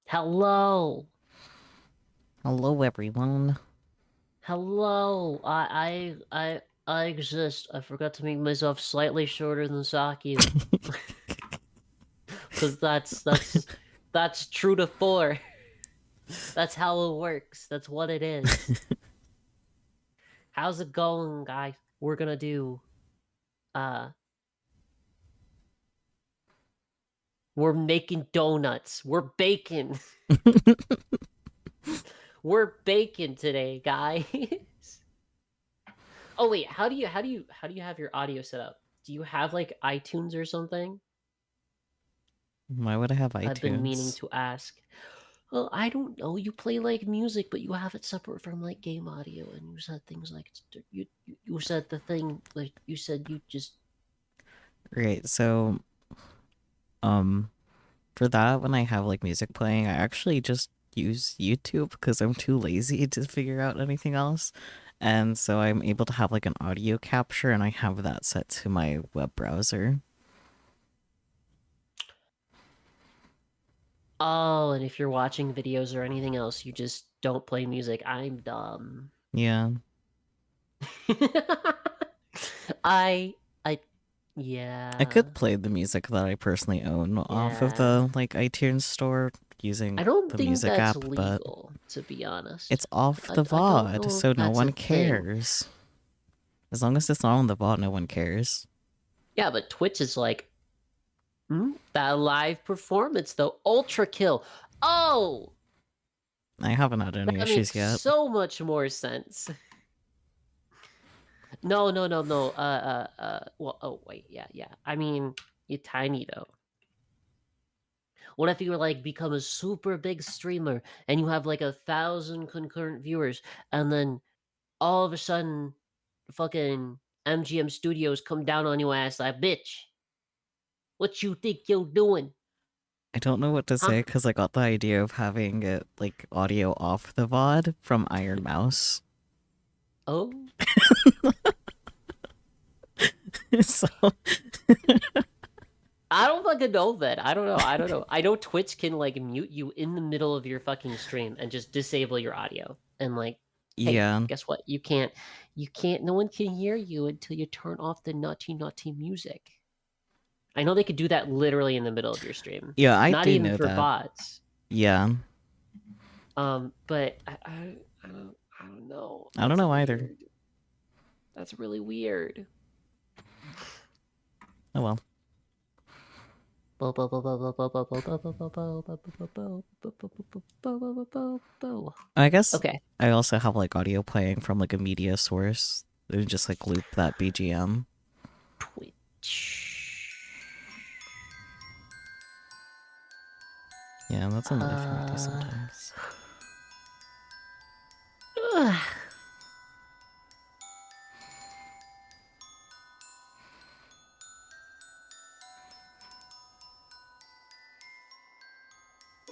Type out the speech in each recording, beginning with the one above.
Hello. Hello, everyone. Hello. I exist. I forgot to make myself slightly shorter than Saku. Cause that's true to four. That's how it works. That's what it is. How's it going, guys? We're gonna do uh we're making donuts. We're baking. We're baking today, guys. Oh wait, how do you have your audio set up? Do you have like iTunes or something? Why would I have I've been meaning iTunes? to ask. Well, I don't know. You play like music, but you have it separate from like game audio, and you said things like you said the thing like you said you just Right, so, um, for that, when I have like music playing, I actually just use YouTube because I'm too lazy to figure out anything else. And so I'm able to have like an audio capture, and I have that set to my web browser. oh, and if you're watching videos or anything else, you just don't play music. I'm dumb. Yeah, I I I yeah could play the music that I personally own off of yeah. the like iTunes store using I don't the think music that's app, but legal, to be honest. it's off the I don't VOD, know so if no that's a one thing. cares. As long as it's not on the VOD, no one cares. Yeah, but Twitch is like that live performance though. Ultra kill. Oh, I haven't had any that issues makes yet. so much more sense. No, no, no, no. Well, oh wait, yeah. I mean, you're tiny though. What if you were like become a super big streamer and you have like 1,000 concurrent viewers, and then all of a sudden, fucking MGM Studios come down on your ass like, bitch, what you think you're doing, I don't know what to huh? say because I got the idea of having it like audio off the VOD from Iron Mouse. Oh, So I don't fucking know that. I don't know. I don't know. I know Twitch can like mute you in the middle of your fucking stream and just disable your audio. And like, hey, yeah, guess what? You can't, no one can hear you until you turn off the naughty, naughty music. I know they could do that literally in the middle of your stream. yeah, I Not do even know for that. VODs. Yeah, But I don't know. I don't That's know either. weird. That's really weird. Oh well. I guess Okay. I also have like audio playing from like a media source and just like loop that BGM. Twitch. Yeah, that's another thing I do Uh, sometimes.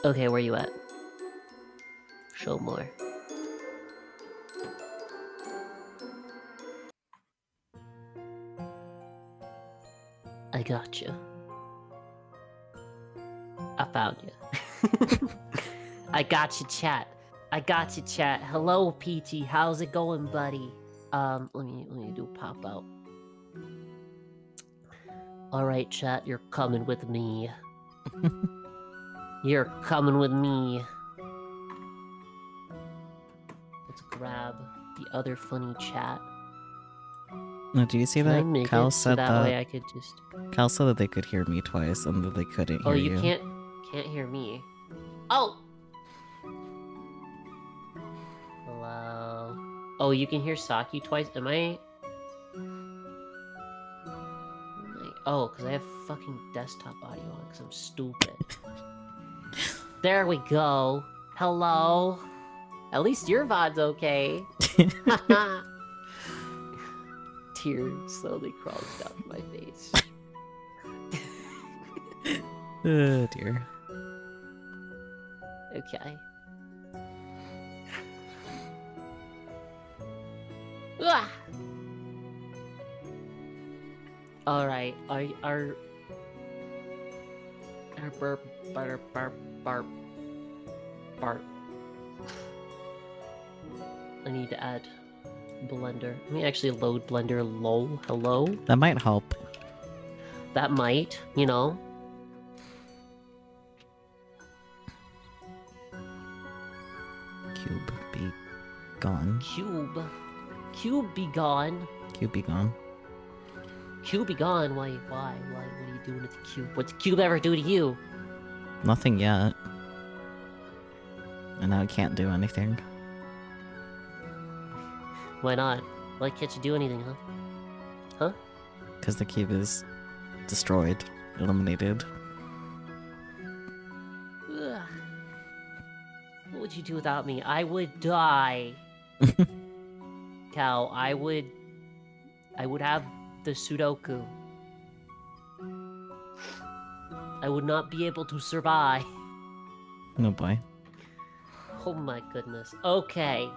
okay, where you at? Show more. I got you. I found you. I got you, chat. I got you, chat. Hello, PT. How's it going, buddy? Let me do pop out. All right, chat. You're coming with me. You're coming with me. Let's grab the other funny chat. Now, do you see Can I that make Cal it so said that that way I could just... Cal said that they could hear me twice and that they couldn't Oh, hear you you. can't hear me. Oh! Hello? Oh, you can hear Saki twice? Am I... Oh, because I have fucking desktop audio on because I'm stupid. There we go. Hello? At least your VOD's okay. Haha. Tear slowly crawls down my face. Oh dear. Okay. Ah! Alright, our burp, burp, burp, burp. part. I need to add Blender. Let me actually load Blender. Lol. Hello? That might help. That might, you know. Cube be gone. Cube. Cube be gone. Cube be gone. Cube be gone. Why? What are you doing with the cube? What's the cube ever do to you? Nothing yet. And now it can't do anything. Why not? Why can't you do anything, huh? Huh? Because the cube is destroyed, eliminated. Ugh. What would you do without me? I would die. Cal, I would have the Sudoku. I would not be able to survive. No boy. Oh my goodness. Okay.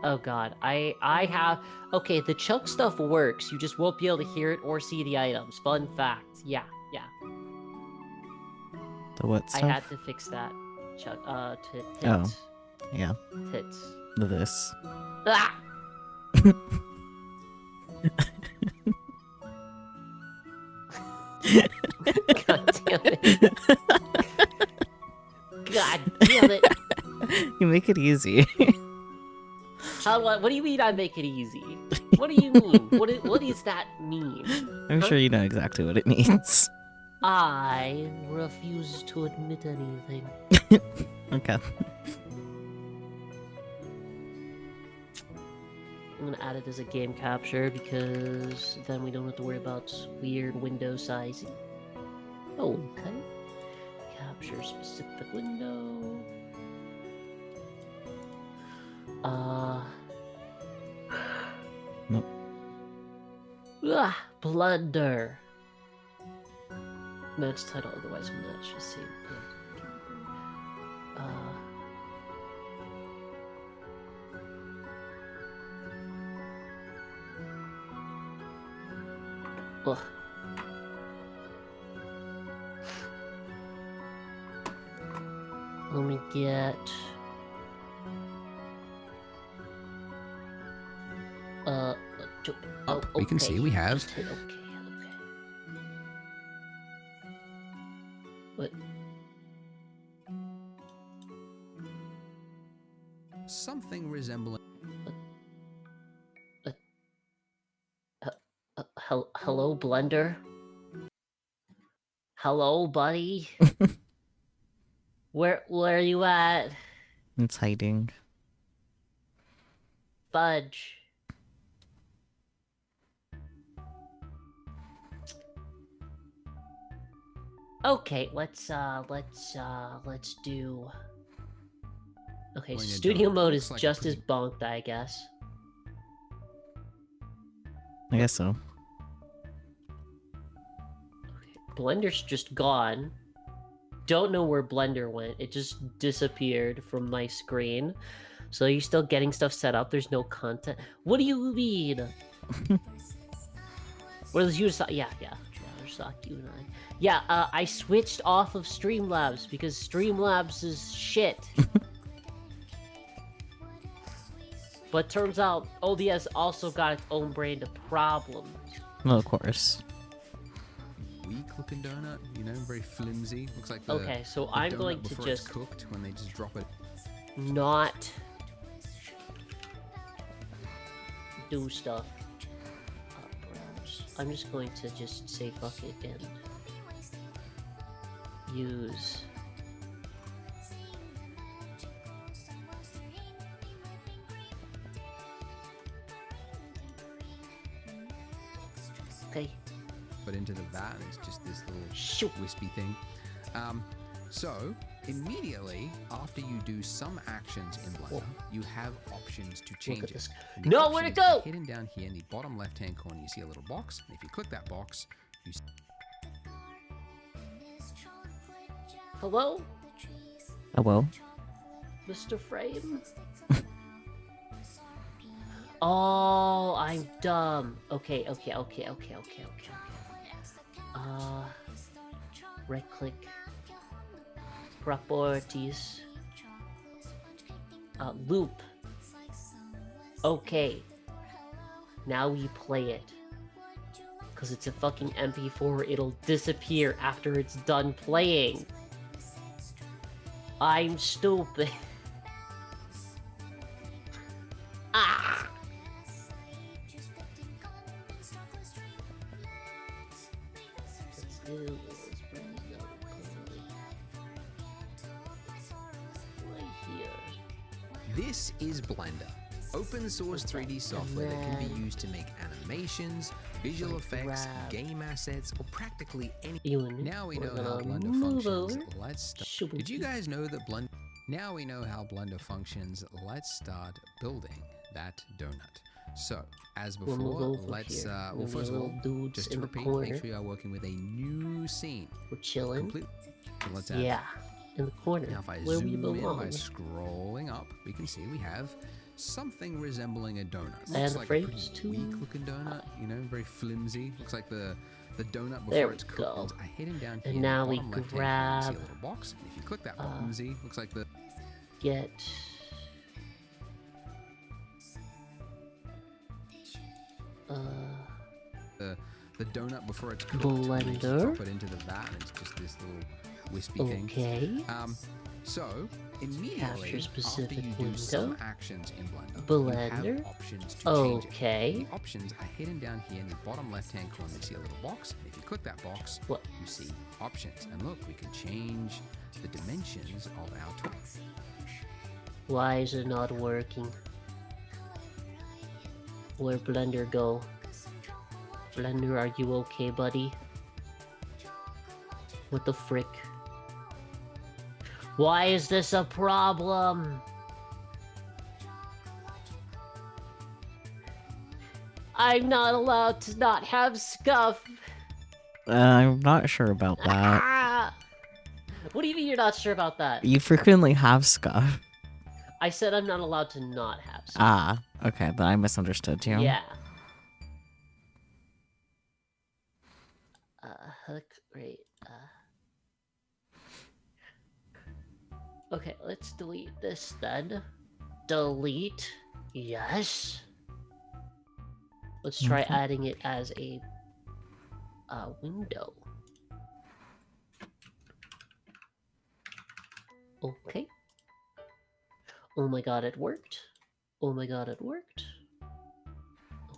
Oh god. I have... Okay, the chunk stuff works. You just won't be able to hear it or see the items. Fun fact. Yeah. The what stuff? I had to fix that. Chunk, tit. Oh. Yeah. Tits. This. Ah! God damn it. God damn it. You make it easy. What do you mean I make it easy? What do you mean? What does that mean? I'm sure you know exactly what it means. I refuse to admit anything. Okay. I'm gonna add it as a game capture because then we don't have to worry about weird window sizing. Okay. Capture specific window. Nope. Blunder. Match title, otherwise match the same thing. Ugh. Let me get... Up, we can see we have... Okay. What? Something resembling... Hello, Blender? Hello, buddy? Where are you at? It's hiding. Fudge. Okay, let's do... Okay, When you're studio done, mode looks is like a just as pretty- bonked, I guess. I guess so. Blender's just gone. Don't know where Blender went. It just disappeared from my screen. So you're still getting stuff set up. There's no content. What do you mean? What is you? Yeah. You and I. Yeah. I switched off of Streamlabs because Streamlabs is shit. But turns out OBS also got its own brand of problems. Well, of course. Weak looking donut, you know, very flimsy. Looks like the, Okay, so the I'm donut going to before it's just cooked when they just drop it. not do stuff. Browse. I'm just going to just say fuck it and use. Okay. But into the vat, and it's just this little Shoot. wispy thing. So immediately after you do some actions in Blender, you have options to change at it. this. And the No, where'd it options are go? hidden down here in the bottom left-hand corner. You see a little box, and if you click that box, you. Hello, Oh well. Mr. Frame. Oh, I'm dumb. Okay. Right click. properties. Loop. Okay. Now we play it. Because it's a fucking MP4, it'll disappear after it's done playing. I'm stupid. Ah! Let's do this. Right here. This is Blender, open source 3D software that can be used to make animations, visual effects, game assets, or practically any. Now we know how Blender functions. Let's start. Did you guys know that Blender? Now we know how Blender functions. Let's start building that donut. So, as before, let's well, first of all, just to repeat, make sure you are working with a new scene. We're chilling. So let's add. Yeah, in the corner. Now, if I where zoom we in belong. by scrolling up, we can see we have something resembling a donut. And Looks the like a frames pretty too weak-looking donut. You know, very flimsy. Looks like the donut before There we it's go. cooked. I hidden down here. And now in we the bottom left-hand corner, grab. you see a little box. If you click that bottom Z, looks like the. Get. The donut before it's cooked. Blender. And then you drop it into the vat, and it's just this little wispy thing. Okay. So immediately Capture after specific you do window. some actions in Blender, Blender. you have options to change it. Okay. The options are hidden down here in the bottom left-hand corner. You see a little box. If you click that box, What? you see options. And look, we can change the dimensions of our tool. Why is it not working? Where'd Blender go? Blender, are you okay, buddy? What the frick? Why is this a problem? I'm not allowed to not have scuff. I'm not sure about that. Ah! What do you mean you're not sure about that? You frequently have scuff. I said I'm not allowed to not have scuff. Ah, okay, then I misunderstood you. Yeah. Great. Okay, let's delete this then. Delete. Yes. Let's try adding it as a window. Okay. Oh my god, it worked. Oh my god, it worked.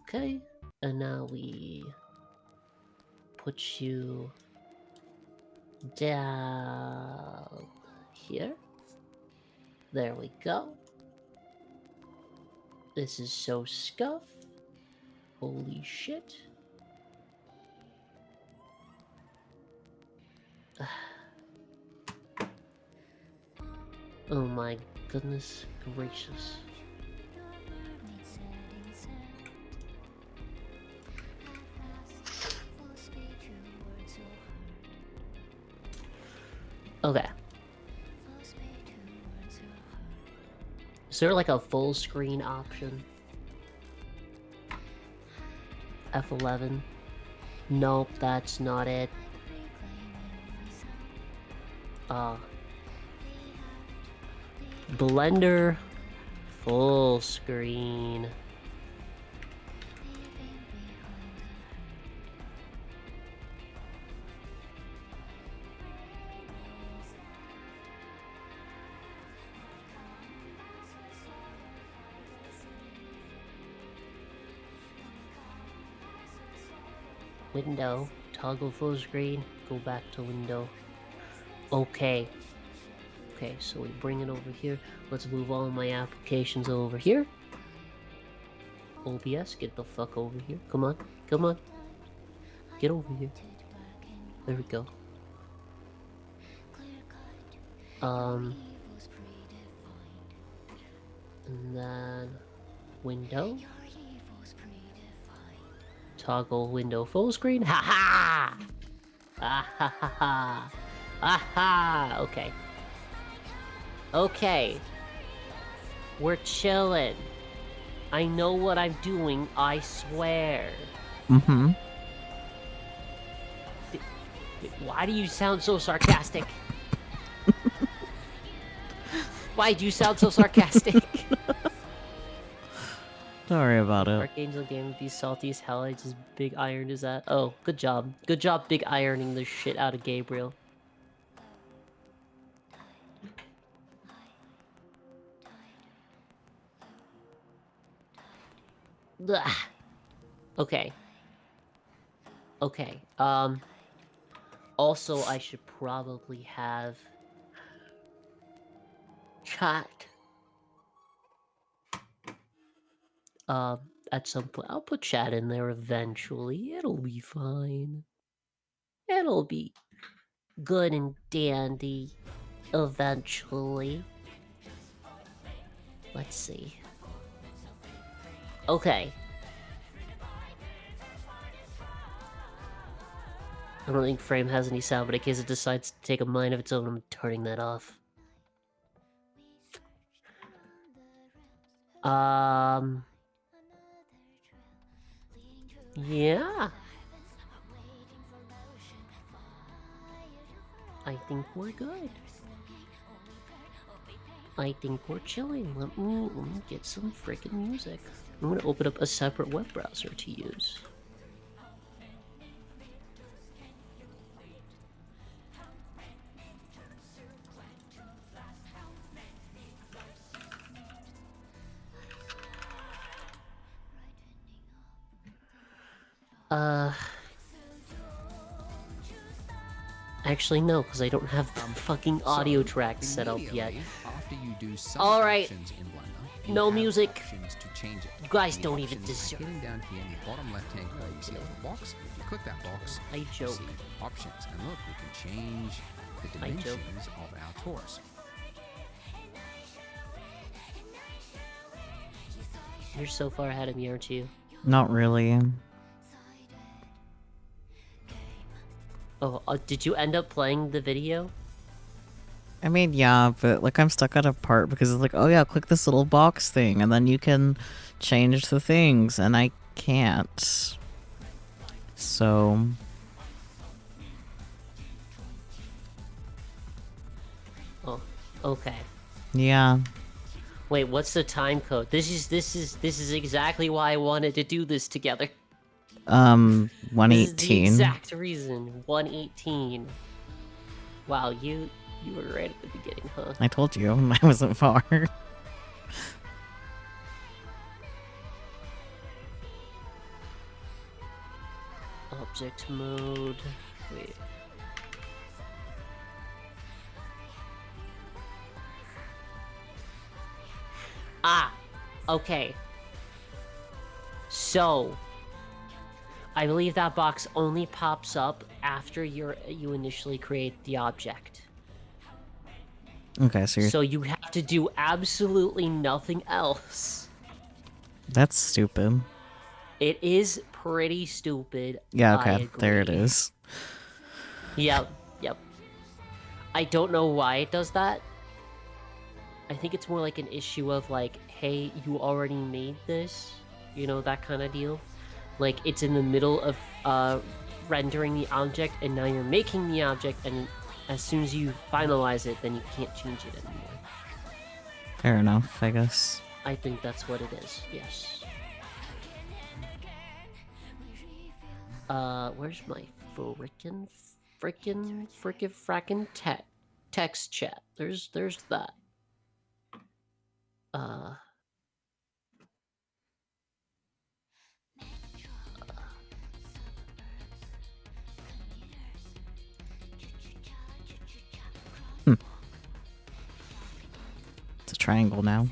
Okay. And now we put you down here. There we go. This is so scuff. Holy shit. Oh my goodness gracious. Okay. Is there like a full screen option? F11? Nope, that's not it. Blender full screen. Window, toggle full screen, go back to window. Okay. Okay, so we bring it over here. Let's move all my applications over here. OBS, get the fuck over here. Come on, come on. Get over here. There we go. And then window. Toggle window full screen. Ha ha! Ah ha ha ha! Ah ha! Okay. Okay. We're chilling. I know what I'm doing, I swear. Mm-hmm. Why do you sound so sarcastic? Why'd you sound so sarcastic? Don't worry about it. Archangel game would be salty as hell. I just big ironed his ass. Oh, good job. Good job big ironing the shit out of Gabriel. Ugh. Okay. Okay. Also, I should probably have chat. At some point, I'll put chat in there eventually. It'll be fine. It'll be good and dandy eventually. Let's see. Okay. I don't think Frame has any sound, but in case it decides to take a mind of its own, I'm turning that off. Yeah. I think we're good. I think we're chilling. Let me get some freaking music. I'm gonna open up a separate web browser to use. Actually, no, because I don't have the fucking audio tracks set up yet. After you do some Alright. actions in Blender, you No have music. options to change it. You guys The don't even options are deserve. hidden down here in the bottom left-hand corner. You see a little box. If you click that box, I you joke. see options. And look, we can change the I joke. dimensions of our torus. You're so far ahead of me, aren't you? Not really. Oh, did you end up playing the video? I mean, yeah, but like I'm stuck at a part because it's like, oh yeah, click this little box thing and then you can change the things and I can't. So Oh, okay. yeah. Wait, what's the time code? This is exactly why I wanted to do this together. 118. This is the exact reason. 118. Wow, you were right at the beginning, huh? I told you I wasn't far. Object mode. Wait. Ah, okay. So, I believe that box only pops up after you initially create the object. Okay, so you're... So you have to do absolutely nothing else. That's stupid. It is pretty stupid. Yeah, I okay, there it agree. is. Yep. I don't know why it does that. I think it's more like an issue of like, hey, you already made this, you know, that kind of deal. Like it's in the middle of rendering the object, and now you're making the object, and as soon as you finalize it, then you can't change it anymore. Fair enough, I guess. I think that's what it is. Yes. Where's my frickin' text chat? There's that. It's a triangle now.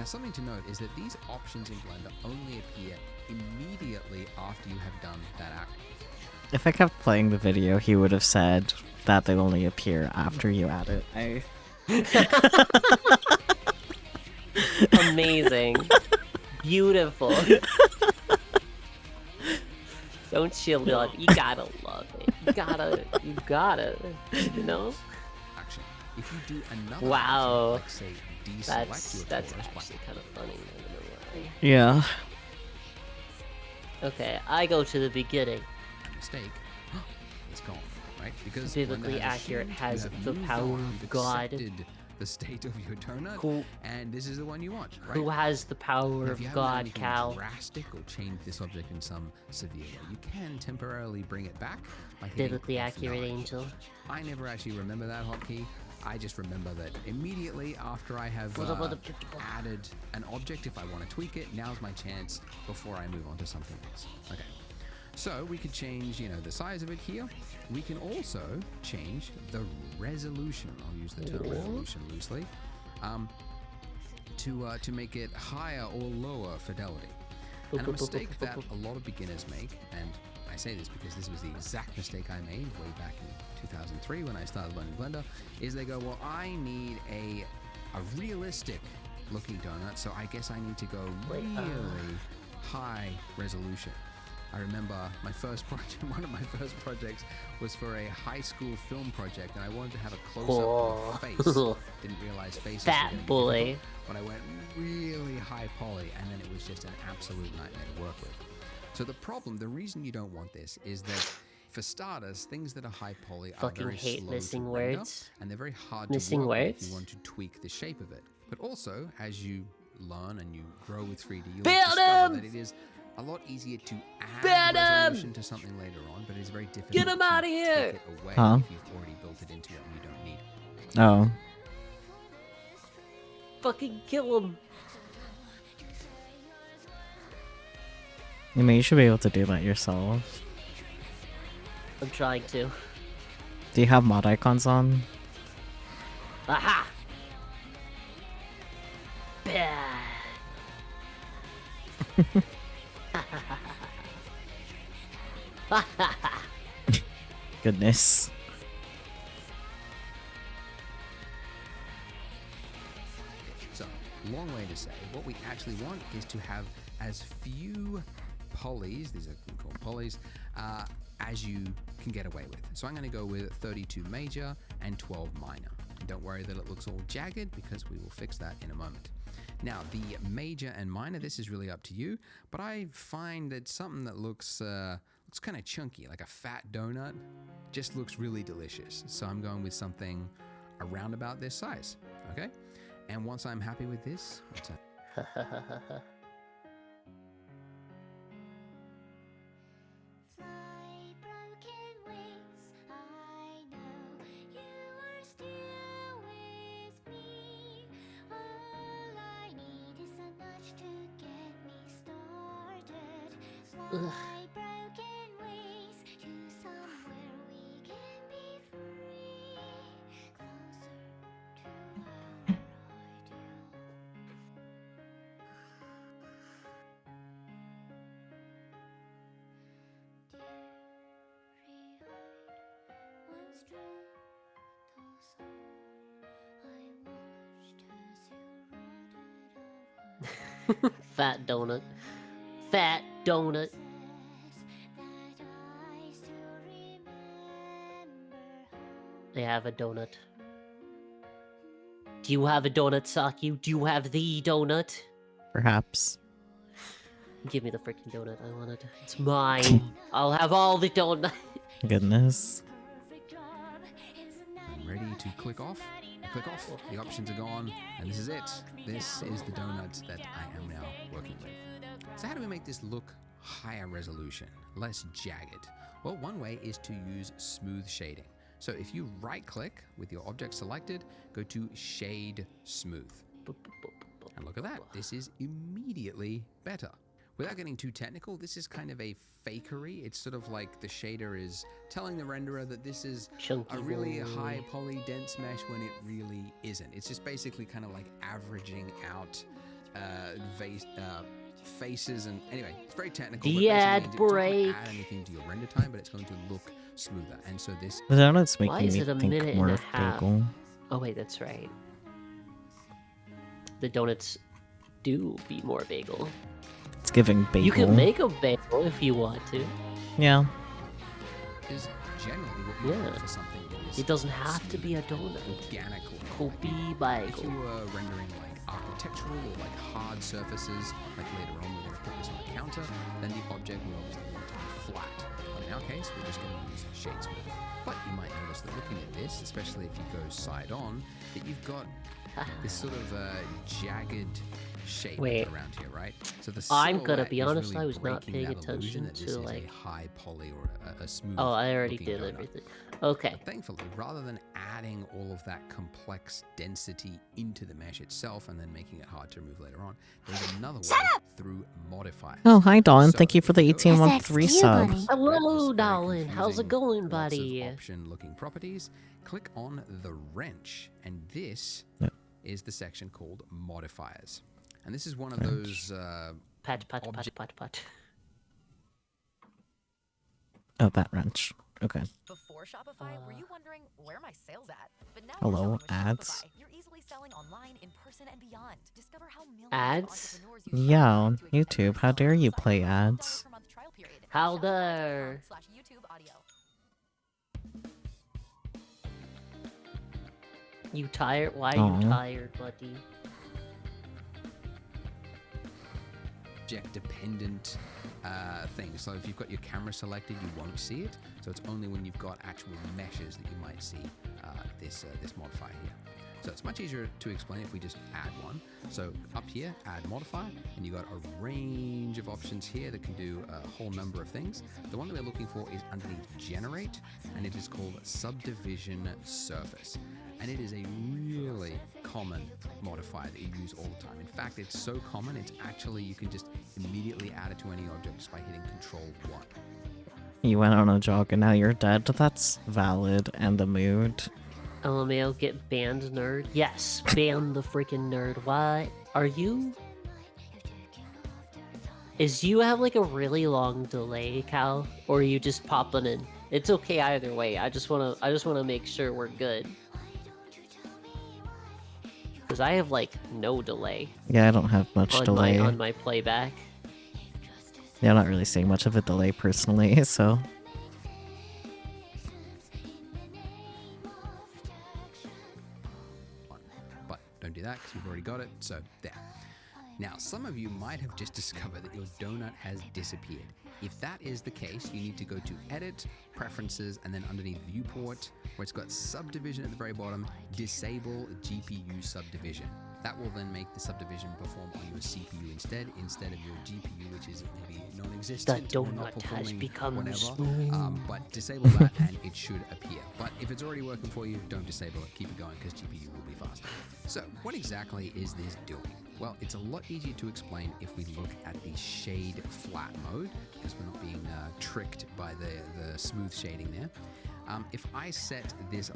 Now, something to note is that these options in Blender only appear immediately after you have done that act. If I kept playing the video, he would have said that they only appear after you add it. Amazing. Beautiful. Don't you love it? You gotta love it. You gotta, you know? Action. If you do another Wow. action, like say deselect your That's colors actually kind of funny. I'm not gonna lie. Yeah. Okay, I go to the beginning. by mistake, it's gone, right? Because Biblically Blender has accurate assumed has you have the moved power on, of you've God. accepted the state of your donut, Who- and this is the one you want, right? Who has the power Now, if you of haven't done God, anything Cal? drastic or changed this object in some severe way, you can temporarily bring it back by hitting Biblically accurate F9. angel. I never actually remember that hotkey. I just remember that immediately after I have added an object, if I want to tweak it, now's my chance before I move on to something else. Okay. So we could change, the size of it here. We can also change the resolution. I'll use the term resolution loosely. To make it higher or lower fidelity. And a mistake that a lot of beginners make, and I say this because this was the exact mistake I made way back in 2003 when I started learning Blender, is they go, well, I need a realistic looking donut, so I guess I need to go really high resolution. I remember my first project, one of my first projects was for a high school film project, and I wanted to have a close-up of a face. Didn't realize faces were Fat gonna be boy. difficult, but I went really high poly, and then it was just an absolute nightmare to work with. So the reason you don't want this is that, for starters, things that are high poly are Fucking very hate slow missing to render, words. and they're very hard Missing to work with if words? you want to tweak the shape of it. But also, as you learn and you grow with 3D, you'll Build discover him! that it is a lot easier to add Build him! resolution to something later on, but it's very difficult Get him to outta here! take it away Huh? if you've already built it into it and you don't need it. Oh. Fucking kill him. You should be able to do that yourself. I'm trying to. Do you have mod icons on? Aha! Bad. Goodness. So, long way to say, what we actually want is to have as few polys, these are called polys, as you can get away with. So I'm going to go with 32 major and 12 minor. Don't worry that it looks all jagged, because we will fix that in a moment. Now, the major and minor, this is really up to you, but I find that something that looks kind of chunky, like a fat donut, just looks really delicious. So I'm going with something around about this size, okay? And once I'm happy with this, Fly, broken wings, I know you are still with me. All I need is a nudge to get me started. Fly, broken wings, to somewhere we can be free. Closer to our ideal. Once dreamt of soul, I watched as you rotted away. Fat donut. Fat donut. Says that I still remember home. I have a donut. Do you have a donut, Saki? Do you have the donut? Perhaps. Give me the freaking donut. I want it. It's mine. I'll have all the donut. Goodness. Perfect job is I'm ready to click off. Click off, the options are gone, and this is it. This is the donut that I am now working with. So how do we make this look higher resolution, less jagged? Well, one way is to use smooth shading. So if you right click with your object selected, go to Shade Smooth. And look at that, this is immediately better. Without getting too technical, this is kind of a fakery. It's sort of like the shader is telling the renderer that this is Chunky a really boy. high poly dense mesh when it really isn't. It's just basically kind of like averaging out faces, and anyway, it's very technical. The but ad basically it's not going break. to add anything to your render time, but it's going to look smoother. And so this The donut's Why making is me it a think minute more and a of half? bagel. Oh wait, that's right. The donuts do be more bagel. It's giving bagel. You can make a bagel if you want to. Yeah. is generally what you Yeah. want for something that is It doesn't have to be a donut. organic. Kopi If you bagel. were rendering like architectural or like hard surfaces, like later on we're going to put this on a counter, then the object will obviously want to be flat. But in our case, we're just going to use shade smooth. But you might notice that looking at this, especially if you go side on, that you've got this sort of jagged shape Wait. around here, right? So the I'm gonna silhouette be is honest, really I was not breaking paying that illusion attention that this to, is like- a high poly or a smooth. Oh, I already looking did donut. everything. Okay. But thankfully, rather than adding all of that complex density into the mesh itself and then making it hard to remove later on, there's another way through modifiers. Oh, hi, Dawn. So Thank you for the if you 18 go month SXT, 3 sub. buddy. Hello, Very Darlin. How's it confusing, going, lots buddy? of option-looking properties. Click on the wrench, and this Yep. is the section called modifiers. And this is one of those. Pat, pat, pat, pat, pat. Oh, that wrench. Okay. Before Shopify, were you wondering where are my sales at? But now Hello, you're selling with ads. Shopify. You're easily selling online, in person, and beyond. Discover how millions Ads? of entrepreneurs use Yeah, Shopify to YouTube, expand how their dare you sales play with a ads? $12 per month trial period. How dare. Shopify.com/YouTube audio. You tired? Why are you Aw. tired, buddy? Object dependent thing. So if you've got your camera selected, you won't see it. So it's only when you've got actual meshes that you might see this modifier here. So it's much easier to explain if we just add one. So up here, add modifier, and you got a range of options here that can do a whole number of things. The one that we're looking for is underneath generate, and it is called subdivision surface. And it is a really common modifier that you use all the time. In fact, it's so common, it's actually, you can just immediately add it to any object just by hitting Control 1. You went on a jog and now you're dead. That's valid and the mood. LMAO, get banned, nerd. Yes, ban the freaking nerd. Why are you? Is you have like a really long delay, Cal, or are you just popping in? It's okay either way. I just wanna make sure we're good. Cause I have like no delay Yeah, I don't have much on delay. my playback. Yeah, I'm not really seeing much of a delay personally, so. But don't do that because we've already got it. So there. Now, some of you might have just discovered that your donut has disappeared. If that is the case, you need to go to Edit, Preferences, and then underneath Viewport, where it's got Subdivision at the very bottom, Disable GPU Subdivision. That will then make the subdivision perform on your CPU instead of your GPU, which is maybe non-existent The or not donut has performing become whatever. smooth. But disable that and it should appear. But if it's already working for you, don't disable it. Keep it going because GPU will be faster. So what exactly is this doing? Well, it's a lot easier to explain if we look at the shade flat mode, because we're not being tricked by the smooth shading there. If I set this...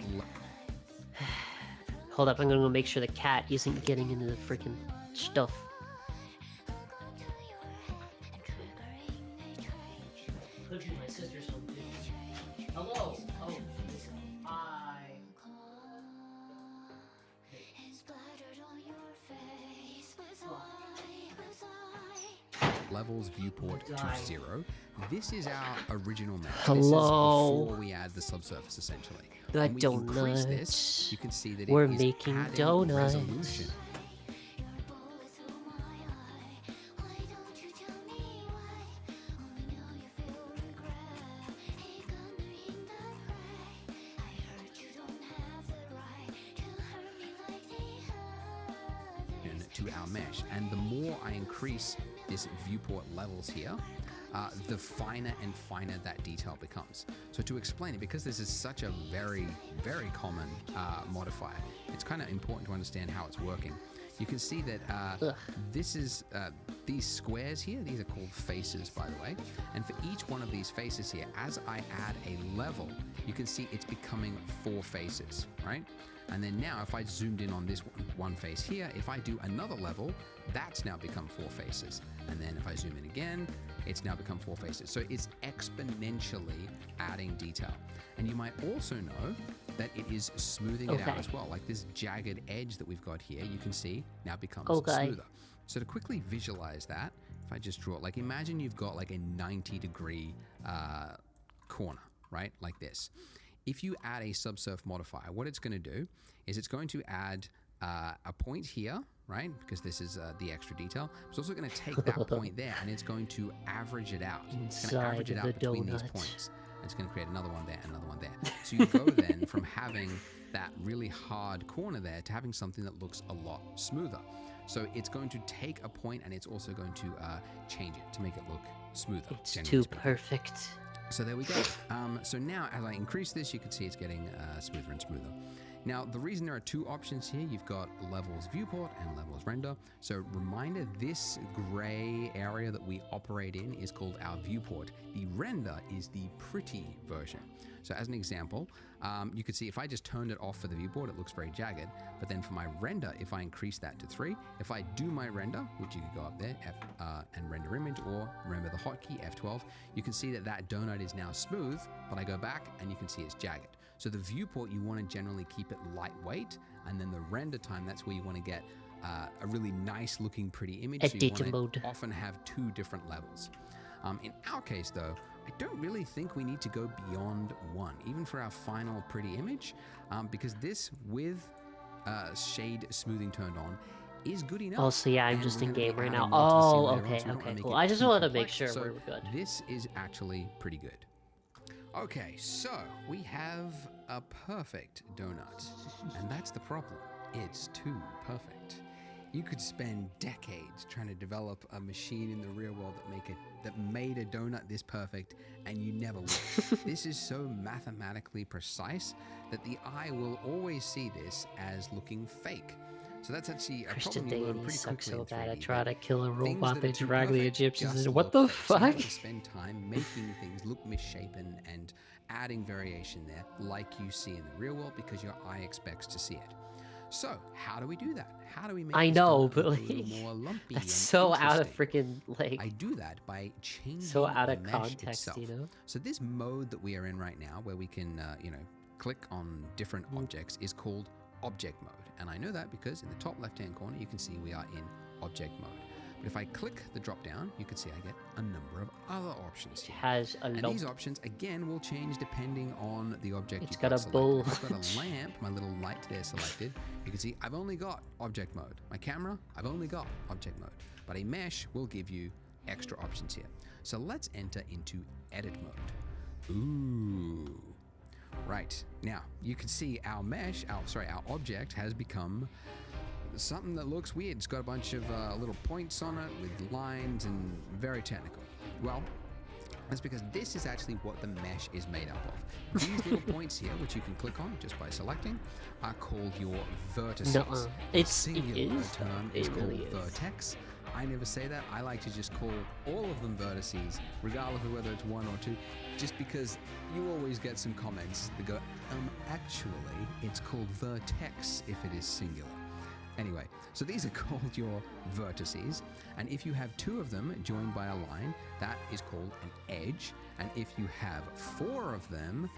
Hold up, I'm gonna go make sure the cat isn't getting into the freaking stuff. My sister's home too. Hello. Oh. Hi. levels viewport to 0. This is our original mesh. Hello. This is before we add the subsurface, essentially. The When we increase donuts. this, you can see that We're it is making adding donuts. resolution. To our mesh, and the more I increase this viewport levels here, the finer and finer that detail becomes. So to explain it, because this is such a very, very common modifier, it's kind of important to understand how it's working. you can see that this is these squares here. These are called faces, by the way. And for each one of these faces here, as I add a level, you can see it's becoming 4 faces, right? And then now if I zoomed in on this one face here, if I do another level, that's now become 4 faces. And then if I zoom in again, it's now become 4 faces. So it's exponentially adding detail. And you might also know that it is smoothing it out as well. Like this jagged edge that we've got here, you can see now becomes smoother. So to quickly visualize that, if I just draw it, like imagine you've got like a 90-degree corner, right? Like this. If you add a subsurf modifier, what it's going to do is it's going to add a point here, right? Because this is the extra detail. It's also going to take that point there and it's going to average it out. It's going to average it out between these points. And it's going to create another one there, another one there. So you go then from having that really hard corner there to having something that looks a lot smoother. So it's going to take a point and it's also going to change it to make it look smoother. It's too perfect. So there we go. So now as I increase this, you can see it's getting smoother and smoother. Now, the reason there are 2 options here, you've got levels viewport and levels render. So reminder, this gray area that we operate in is called our viewport. The render is the pretty version. So as an example, you could see if I just turned it off for the viewport, it looks very jagged. But then for my render, if I increase that to 3, if I do my render, which you could go up there and render image, or remember the hotkey F12, you can see that that donut is now smooth, but I go back and you can see it's jagged. So the viewport, you want to generally keep it lightweight, and then the render time, that's where you want to get a really nice looking pretty image. So you want to often have 2 different levels. In our case though, I don't really think we need to go beyond 1, even for our final pretty image, because this with shade smoothing turned on is good enough. Oh, so yeah, I'm just in game right now. Oh, okay, cool. I just wanted to make sure we're good. This is actually pretty good. Okay, so we have a perfect donut, and that's the problem. It's too perfect. You could spend decades trying to develop a machine in the real world that made a donut this perfect, and you never will. This is so mathematically precise that the eye will always see this as looking fake. So that's actually a problem you learn pretty quickly in 3D. I try to kill a robot, they drag the Egyptians in. What the fuck? So you have to spend time making things look misshapen and adding variation there like you see in the real world because your eye expects to see it. So how do we do that? How do we make this but a like, little more lumpy that's and so out of interesting? freaking, like... I do that by changing so out of the mesh context, itself. you know? So this mode that we are in right now, where we can, click on different objects, is called object mode. And I know that because in the top left-hand corner, you can see we are in object mode. But if I click the drop down, you can see I get a number of other options here. It has a and these options, again, will change depending on the object It's you've got a selected. bull. If I've got a lamp, my little light there selected, you can see I've only got object mode. My camera, I've only got object mode. But a mesh will give you extra options here. So let's enter into edit mode. Ooh. Right, now you can see our our object has become something that looks weird. It's got a bunch of little points on it with lines and very technical. Well, that's because this is actually what the mesh is made up of. These little points here, which you can click on just by selecting, are called your vertices. It's singular term is called really vertex. I never say that. I like to just call all of them vertices, regardless of whether it's 1 or 2, just because you always get some comments that go, actually, it's called vertex if it is singular. Anyway, so these are called your vertices, and if you have 2 of them joined by a line, that is called an edge, and if you have 4 of them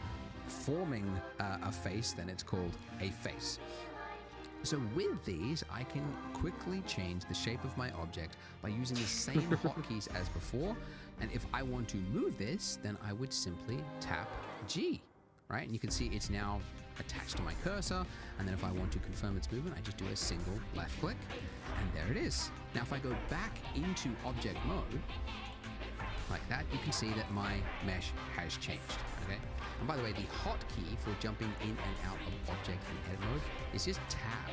forming a face, then it's called a face. So with these, I can quickly change the shape of my object by using the same hotkeys as before, and if I want to move this, then I would simply tap G, right? And you can see it's now attached to my cursor, and then if I want to confirm its movement, I just do a single left click, and there it is. Now if I go back into object mode, like that, you can see that my mesh has changed, okay? And by the way, the hotkey for jumping in and out of object in edit mode is just tab,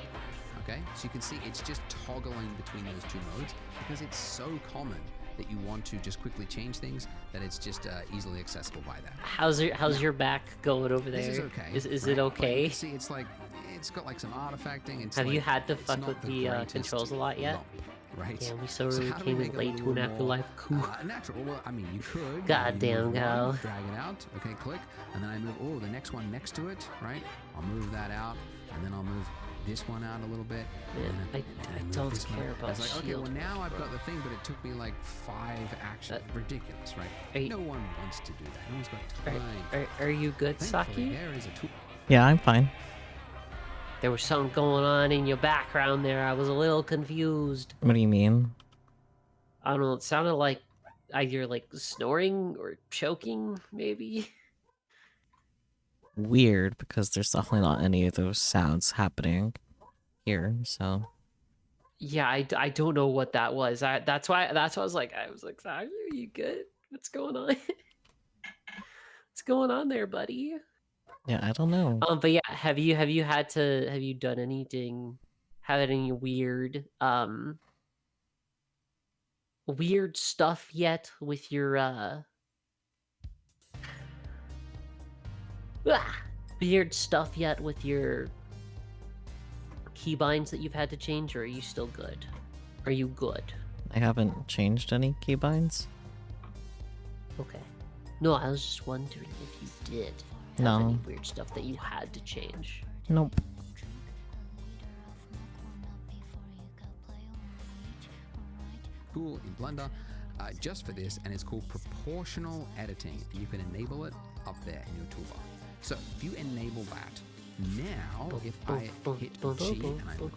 okay? So you can see it's just toggling between those 2 modes because it's so common that you want to just quickly change things that it's just easily accessible by that. How's your back going over there? This is okay. Is right? it okay? See, it's it's got like some artifacting. It's Have you like, had to it's fuck not with the the greatest controls a lot yet? lump, right? Damn, we so So really how do we came in make it a late to little an more, afterlife. Cool. natural? Well, I mean, you could. Goddamn, move one, Gal. drag it out. Okay, click, and then I move the next one next to it, right? I'll move that out, and then I'll move this one out a little bit. Man, and then I move don't this one. care about It's like, okay, shield, well now I've bro. got the thing, but it took me like 5 actions. Ridiculous, right? No one wants to do that. No one's got time. Are you good, Thankfully, Saki? there is a tool. Yeah, I'm fine. There was something going on in your background there. I was a little confused. What do you mean? I don't know. It sounded like either like snoring or choking, maybe. Weird, because there's definitely not any of those sounds happening here, so... Yeah, I don't know what that was. That's why I was like, Saki, are you good? What's going on? What's going on there, buddy? Yeah, I don't know. But yeah, have you done anything? Had any weird stuff yet with your weird stuff yet with your keybinds that you've had to change, or are you still good? Are you good? I haven't changed any keybinds. Okay. No, I was just wondering if you did have No. any weird stuff that you had to change. Nope. Tool in Blender just for this, and it's called proportional editing. You can enable it up there in your toolbar. So if you enable that, now if I hit G and I move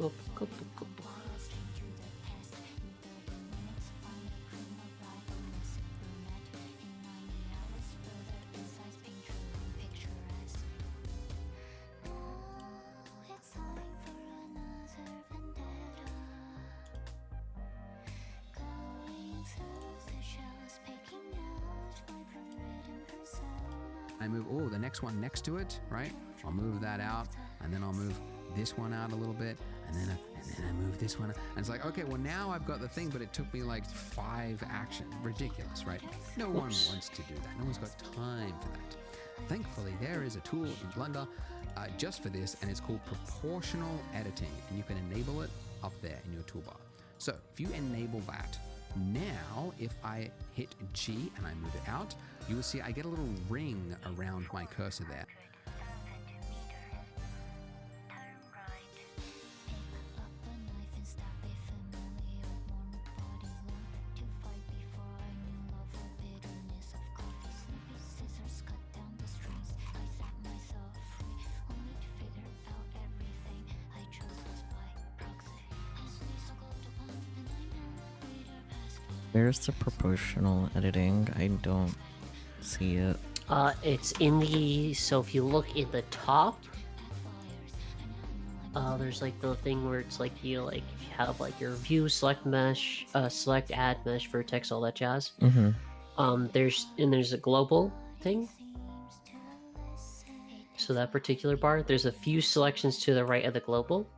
the next one next to it, right? I'll move that out, and then I'll move this one out a little bit, and then I move this one out. And it's like, okay, well now I've got the thing, but it took me like 5 actions. Ridiculous, right? No one wants to do that. No one's got time for that. Thankfully, there is a tool in Blender just for this, and it's called proportional editing, and you can enable it up there in your toolbar. So if you enable that, now if I hit G and I move it out, you will see I get a little ring around my cursor there. Where's the proportional editing? I don't see it. It's in the, so if you look in the top, there's like the thing where it's like if you have like your view, select mesh, select add mesh, vertex, all that jazz. Mm-hmm. There's a global thing. So that particular bar, there's a few selections to the right of the global.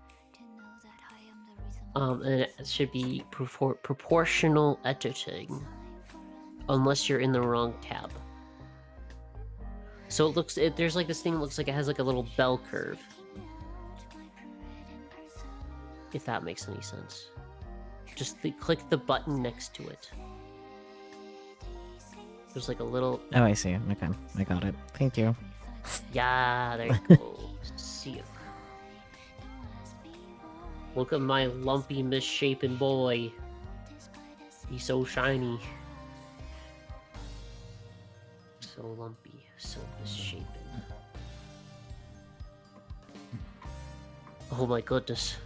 And it should be proportional editing, unless you're in the wrong tab. So there's like this thing that looks like it has like a little bell curve. If that makes any sense. Just click the button next to it. There's like a little... Oh, I see. Okay, I got it. Thank you. Yeah, there you go. Sick. Look at my lumpy, misshapen boy. He's so shiny. So lumpy, so misshapen. Oh my goodness.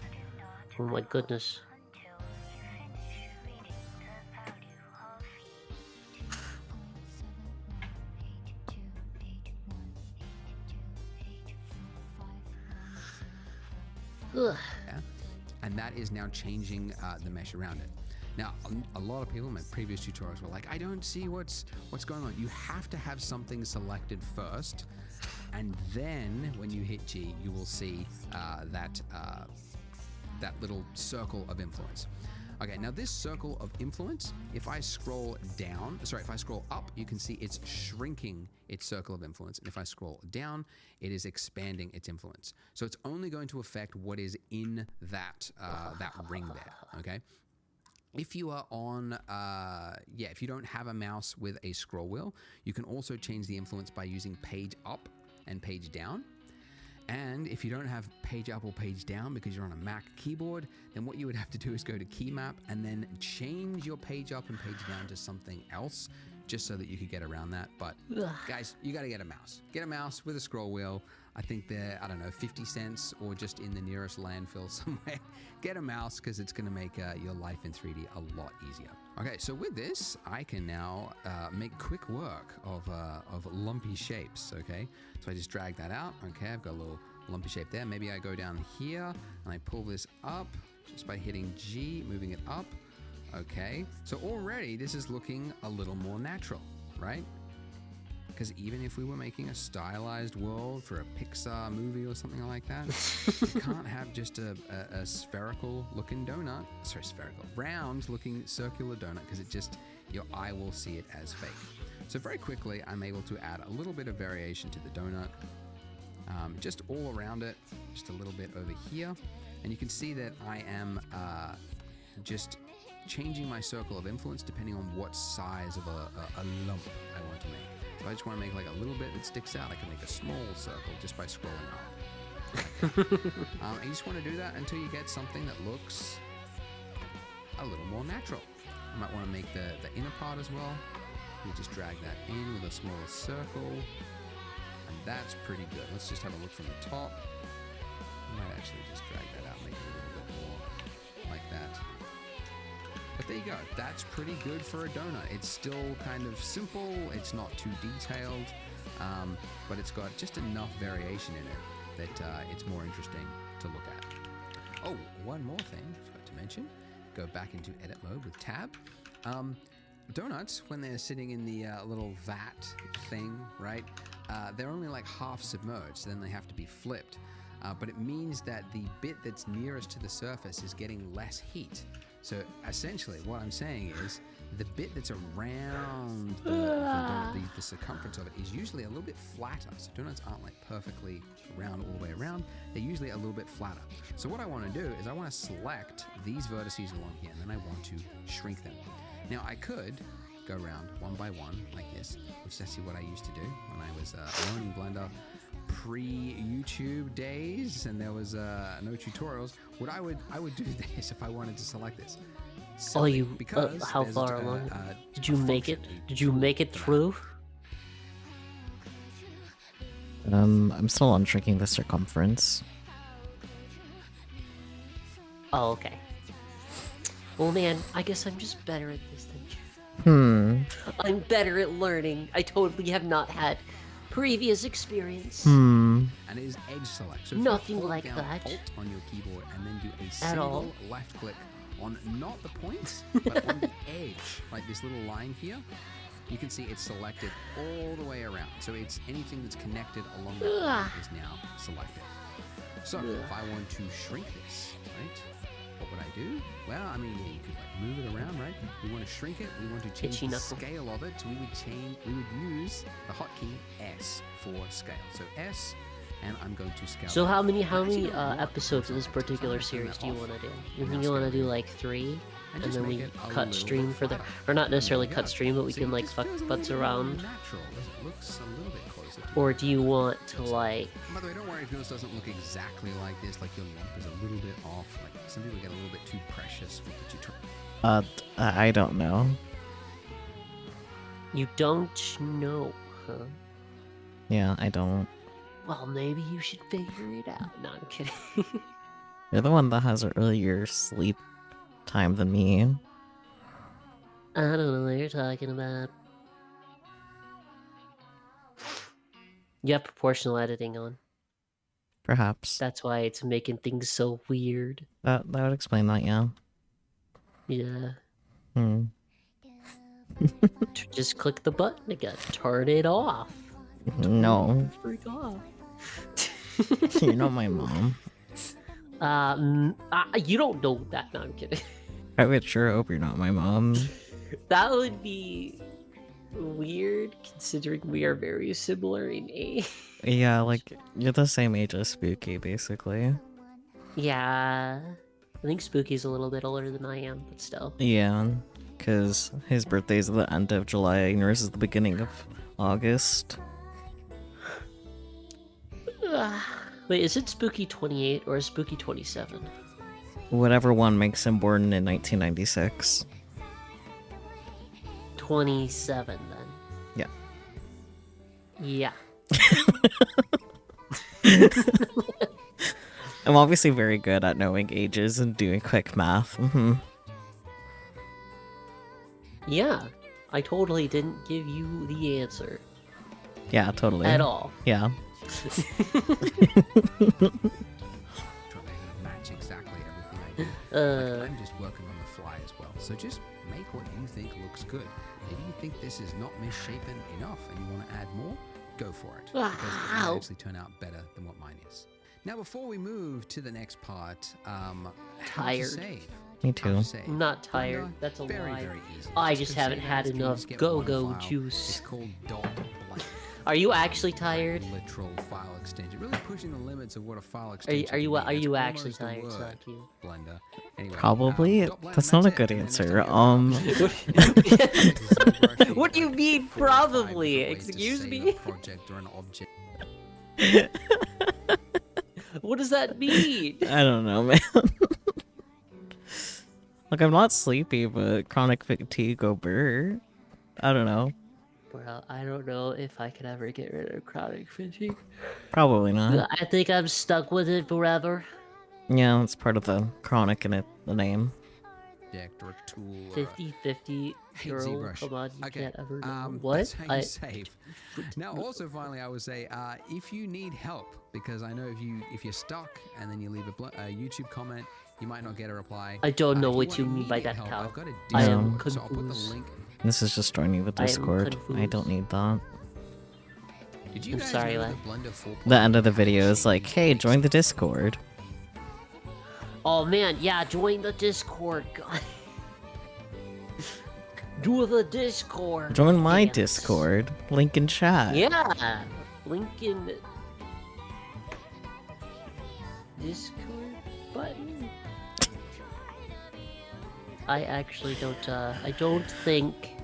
Oh my goodness. Ugh. And that is now changing the mesh around it. Now, a lot of people in my previous tutorials were like, I don't see what's going on. You have to have something selected first, and then when you hit G, you will see that little circle of influence. Okay, now this circle of influence, if I scroll up, you can see it's shrinking its circle of influence. And if I scroll down, it is expanding its influence. So it's only going to affect what is in that ring there, okay? If you are on, if you don't have a mouse with a scroll wheel, you can also change the influence by using page up and page down. And if you don't have page up or page down because you're on a Mac keyboard, then what you would have to do is go to key map and then change your page up and page down to something else just so that you could get around that. But guys, you got to get a mouse. Get a mouse with a scroll wheel. I think they're, 50 cents or just in the nearest landfill somewhere. Get a mouse because it's going to make your life in 3D a lot easier. Okay, so with this, I can now make quick work of lumpy shapes, okay? So I just drag that out, okay? I've got a little lumpy shape there. Maybe I go down here and I pull this up just by hitting G, moving it up. Okay, so already this is looking a little more natural, right? Because even if we were making a stylized world for a Pixar movie or something like that, you can't have just a spherical looking donut, round looking circular donut, because your eye will see it as fake. So very quickly, I'm able to add a little bit of variation to the donut, just all around it, just a little bit over here. And you can see that I am just changing my circle of influence depending on what size of a lump I want to make. So I just want to make like a little bit that sticks out. I can make a small circle just by scrolling up. And you just want to do that until you get something that looks a little more natural. You might want to make the inner part as well. You just drag that in with a smaller circle. And that's pretty good. Let's just have a look from the top. I might actually just drag that out, make it a little bit more like that. But there you go. That's pretty good for a donut. It's still kind of simple. It's not too detailed, but it's got just enough variation in it that it's more interesting to look at. Oh, one more thing I forgot to mention. Go back into edit mode with tab. Donuts, when they're sitting in the little vat thing, right? They're only like half submerged, so then they have to be flipped. But it means that the bit that's nearest to the surface is getting less heat. So essentially what I'm saying is the bit that's around the circumference of it is usually a little bit flatter. So donuts aren't like perfectly round all the way around. They're usually a little bit flatter. So what I want to do is I want to select these vertices along here, and then I want to shrink them. Now I could go around one by one like this, which is actually what I used to do when I was learning Blender pre-YouTube days, and there was no tutorials. I would do this if I wanted to select this. Silly, because how far along? Did you make it? Did you make it through? I'm still on shrinking the circumference. Oh, okay. Well, man, I guess I'm just better at this than you. I'm better at learning. I totally have not had previous experience. And it is edge select. So nothing hold like down that Alt on your keyboard and then do a at single all. left click on not the points, but on the edge, like this little line here. You can see it's selected all the way around. So it's anything that's connected along that line is now selected. So if I want to shrink this, right? What would I do? Well, I mean, you could like move it around, right? We want to shrink it. We want to change the scale of it. So we would use the hotkey S for scale. So S, and I'm going to scale. So how many episodes of this particular series do you want to do? You think you want to do like 3? And then we cut stream for the, or not necessarily cut stream, but we can like fuck butts around. It looks a little bit closer to or do you want to like? By the way, don't worry if yours doesn't look exactly like this. Like your lump is a little bit off. Like some people get a little bit too precious with the tutorial. I don't know. You don't know, huh? Yeah, I don't. Well, maybe you should figure it out. No, I'm kidding. You're the one that has an earlier sleep time than me. I don't know what you're talking about. You have proportional editing on. Perhaps. That's why it's making things so weird. That would explain that, yeah. Yeah. Just Just click the button again. Turn it off. No. Freak off. You're not my mom. You don't know that. No, I'm kidding. I would sure hope you're not my mom. That would be weird, considering we are very similar in age. Yeah, like, you're the same age as Spooky, basically. Yeah. I think Spooky's a little bit older than I am, but still. Yeah, because his birthday's at the end of July and yours is the beginning of August. Wait, is it Spooky 28 or Spooky 27? Whatever one makes him born in 1996. 27 then. Yeah. Yeah. I'm obviously very good at knowing ages and doing quick math. Yeah. I totally didn't give you the answer. Yeah, totally. At all. Yeah. Trying to match exactly everything I do. Like, I'm just working on the fly as well. So just make what you think looks good. If you think this is not misshapen enough and you want to add more, go for it. Because it might actually turn out better than what mine is. Now, before we move to the next part, how to Tired. save? Me How too. to save? I'm not tired. Blender, that's a very, lie. very easy. I Just just go haven't save had as, you enough just get one go-go file. It's juice. called .blend. Are you actually tired? Literal file extension, really pushing the limits of what a file Are extension. you can be. That's actually almost the tired, word, Saki? Blender. Anyway, Probably. .blend, That's not a it. good And then next answer. time you go out, What do you mean, four or five probably? different ways to Excuse save me? a project or an object. What does that mean? I don't know, man. Like, I'm not sleepy, but chronic fatigue over. I don't know. Well, I don't know if I could ever get rid of chronic fatigue. Probably not. I think I'm stuck with it forever. Yeah, that's part of the chronic in it, the name. Or a tool. 50-50, Hey, girl, ZBrush. come on, you Okay, can't ever know. that's What? how you save. Now, also, finally, I would say, if you need help, because I know if you're stuck and then you leave a YouTube comment, you might not get a reply. I don't know If what you want mean by immediate that, help, Cal. I've got a I am Discord, so I'll put the confused. link. This is just joining the I am Discord. I don't confused. need that. Did you I'm guys sorry, know Len. that Blender 4.0 The end of the video is actually like, hey, join the Discord. Oh man, yeah, join the Discord, guys. Do the Discord. Join my dance. Discord. Link in chat. Yeah, link in Discord button. I actually don't. I don't think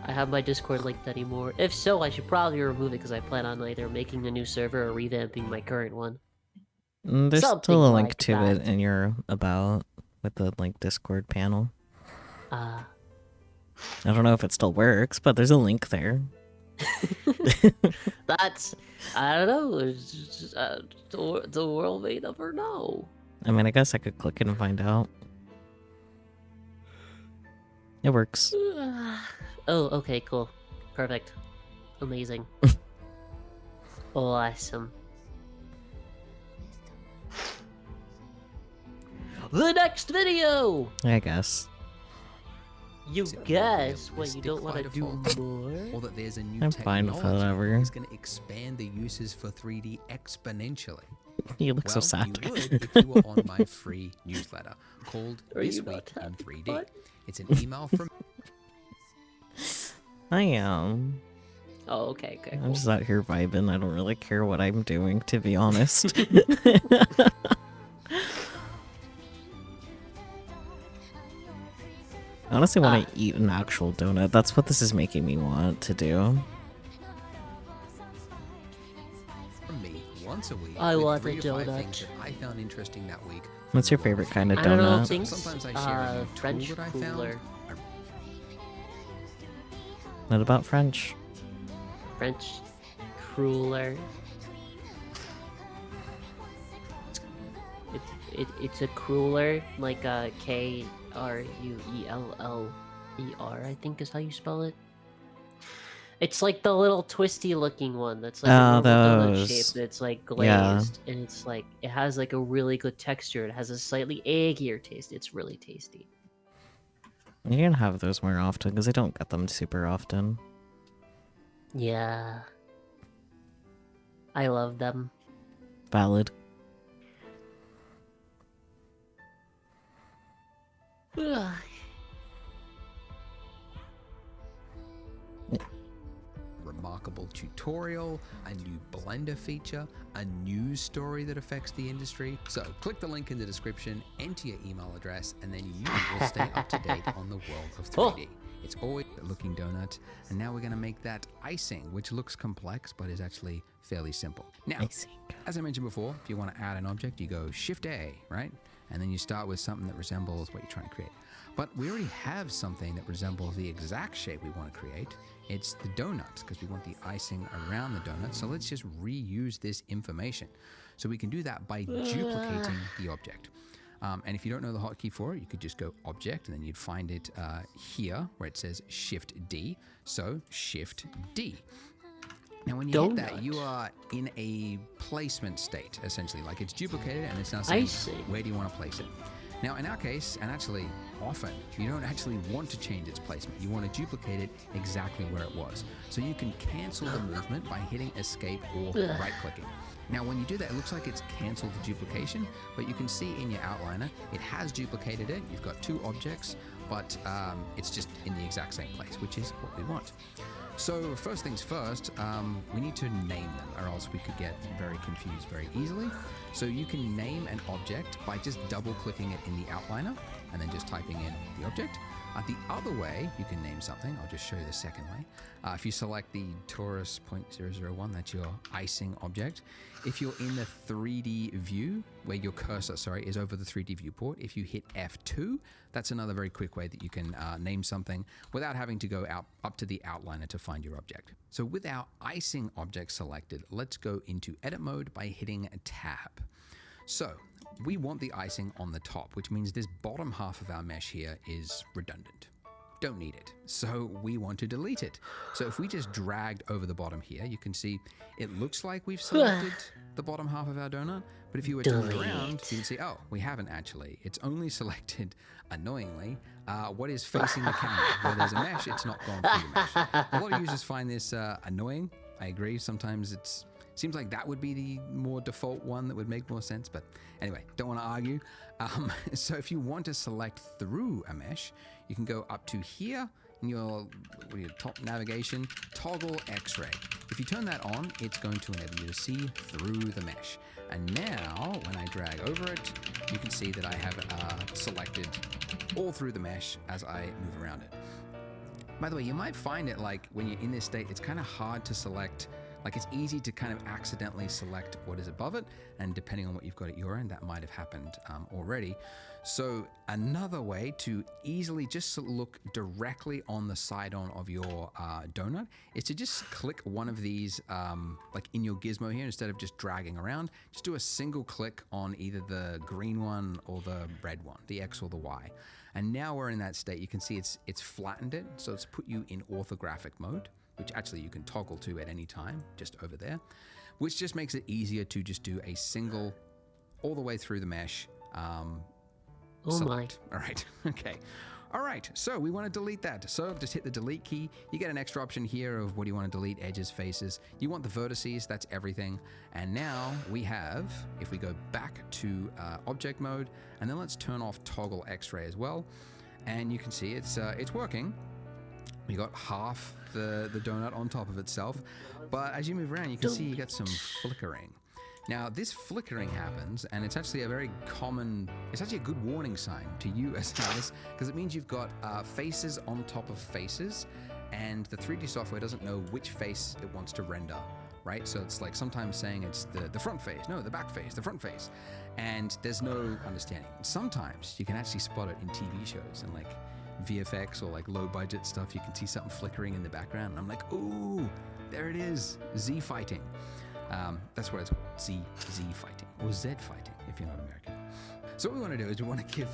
I have my Discord linked anymore. If so, I should probably remove it because I plan on either making a new server or revamping my current one. There's Something still a link like to it that. in your about with the like Discord panel. Uh, I don't know if it still works, but there's a link there. that's I don't know. It's just, the world may never know. I mean, I guess I could click it and find out. It works. Oh, okay, cool, perfect, amazing, awesome. The next video. I guess. You Is it guess realistic when you don't want to by do default? more. Or that there's a new I'm fine with technology whatever. that's going to expand the uses for 3D exponentially. You look so Well, sad. you would if you were on my free newsletter called Are This you not Week in happy, 3D. bud? It's an email from I am. Oh, okay, okay, I'm cool. just out here vibing. I don't really care what I'm doing, to be honest. I honestly want to eat an actual donut. That's what this is making me want to do. me once a week. I with want 3 a to 5 donut. things that I found interesting that week. What's your from the favorite world. kind of I don't know, donut? things, Sometimes I share a new tool French that I found. cooler. What about French? French cruller. It's a cruller, like Krueller, I think is how you spell it. It's like the little twisty looking one that's like Oh, a normal donut those. shape that's like Yeah. glazed, and it's like it has like a really good texture. It has a slightly eggier taste. It's really tasty. You can have those more often because I don't get them super often. Yeah, I love them. Valid. Remarkable tutorial, a new Blender feature, a news story that affects the industry. So click the link in the description, enter your email address, and then you will stay up to date on the world of 3D. It's always a looking donut, and now we're going to make that icing, which looks complex but is actually fairly simple. Now, as I mentioned before, if you want to add an object, you go Shift A, right? And then you start with something that resembles what you're trying to create. But we already have something that resembles the exact shape we want to create. It's the donut, because we want the icing around the donut. So let's just reuse this information. So we can do that by duplicating the object. And if you don't know the hotkey for it, you could just go Object, and then you'd find it here where it says Shift D. So Shift D. Now, when you hit that, you are in a placement state, essentially. Like it's duplicated, and it's now saying, where do you want to place it? Now, in our case, and actually often, you don't actually want to change its placement. You want to duplicate it exactly where it was. So you can cancel the movement by hitting Escape or right-clicking. Now, when you do that, it looks like it's canceled the duplication, but you can see in your outliner, it has duplicated it. You've got two objects, but it's just in the exact same place, which is what we want. So first things first, we need to name them, or else we could get very confused very easily. So you can name an object by just double clicking it in the outliner and then just typing in the object. The other way you can name something, I'll just show you the second way. If you select the Taurus 0.001, that's your icing object. If you're in the 3D view, where your cursor, is over the 3D viewport, if you hit F2, that's another very quick way that you can name something without having to go up to the outliner to find your object. So with our icing object selected, let's go into edit mode by hitting Tab. So we want the icing on the top, which means this bottom half of our mesh here is redundant. Don't need it. So we want to delete it. So if we just dragged over the bottom here, you can see it looks like we've selected the bottom half of our donut, but if you were to move around, you can see, oh, we haven't actually. It's only selected, annoyingly, what is facing the camera. Where there's a mesh, it's not gone through the mesh. A lot of users find this annoying. I agree. Sometimes it's seems like that would be the more default one that would make more sense, but anyway, don't want to argue. So if you want to select through a mesh, you can go up to here in your top navigation, toggle X-ray. If you turn that on, it's going to enable you to see through the mesh. And now, when I drag over it, you can see that I have selected all through the mesh as I move around it. By the way, you might find it like when you're in this state, it's kind of hard to select. Like it's easy to kind of accidentally select what is above it, and depending on what you've got at your end, that might have happened already. So another way to easily just look directly on the side-on of your donut is to just click one of these, like in your gizmo here, instead of just dragging around, just do a single click on either the green one or the red one, the X or the Y. And now we're in that state. You can see it's flattened it, so it's put you in orthographic mode, which actually you can toggle to at any time, just over there, which just makes it easier to just do a single, all the way through the mesh. Select. All right, okay. All right, so we want to delete that. So just hit the delete key. You get an extra option here of what do you want to delete, edges, faces. You want the vertices, that's everything. And now we have, if we go back to object mode, and then let's turn off toggle X-ray as well. And you can see it's working. We got half the donut on top of itself, but as you move around, you can see you get some flickering. Now, this flickering happens, and it's actually a very common, it's actually a good warning sign to you as an artist, because it means you've got faces on top of faces, and the 3D software doesn't know which face it wants to render, right? So it's like sometimes saying it's the front face, no, the back face, the front face, and there's no understanding. Sometimes you can actually spot it in TV shows and like VFX or like low budget stuff. You can see something flickering in the background, and I'm like, ooh, there it is, Z fighting. That's what it's called, Z fighting, or Z fighting if you're not American. So what we want to do is we want to give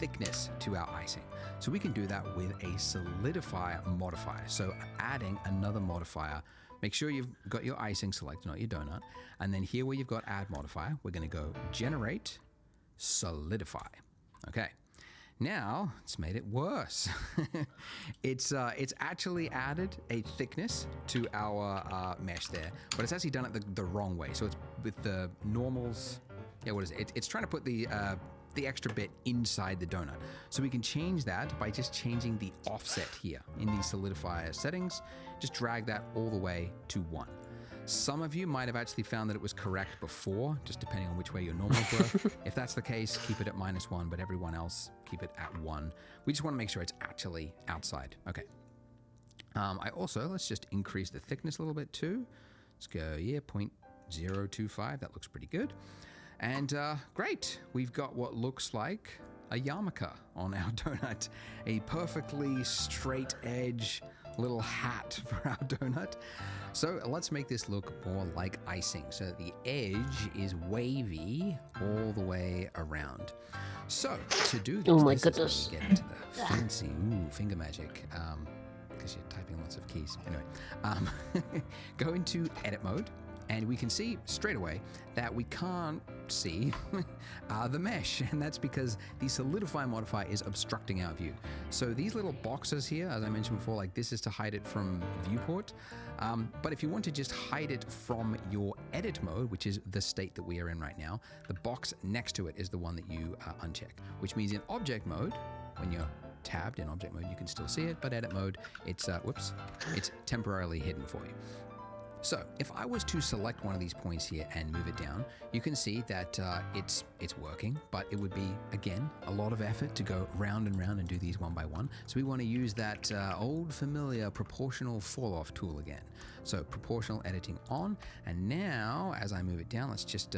thickness to our icing. So we can do that with a solidify modifier. So adding another modifier, make sure you've got your icing selected, not your donut. And then here where you've got add modifier, we're going to go generate solidify. Okay. Now it's made it worse. It's actually added a thickness to our mesh there, but it's actually done it the wrong way. So it's with the normals. Yeah, what is it? It's trying to put the the extra bit inside the donut. So we can change that by just changing the offset here in the solidifier settings. Just drag that all the way to 1. Some of you might have actually found that it was correct before, just depending on which way your normals were. If that's the case, keep it at -1, but everyone else, keep it at 1. We just want to make sure it's actually outside. Okay. Let's just increase the thickness a little bit too. Let's go, 0.025. That looks pretty good. And great, we've got what looks like a yarmulke on our donut. A perfectly straight edge little hat for our donut. So let's make this look more like icing. So the edge is wavy all the way around. So to do this, Oh my this is goodness. where we get into the fancy finger magic. Because you're typing lots of keys. Anyway, go into edit mode. And we can see straight away that we can't see the mesh. And that's because the solidify modifier is obstructing our view. So these little boxes here, as I mentioned before, like this is to hide it from viewport. But if you want to just hide it from your edit mode, which is the state that we are in right now, the box next to it is the one that you uncheck, which means in object mode, when you're tabbed in object mode, you can still see it, but edit mode, it's temporarily hidden for you. So if I was to select one of these points here and move it down, you can see that it's working, but it would be, again, a lot of effort to go round and round and do these one by one. So we want to use that old familiar proportional fall off tool again. So proportional editing on, and now as I move it down, let's just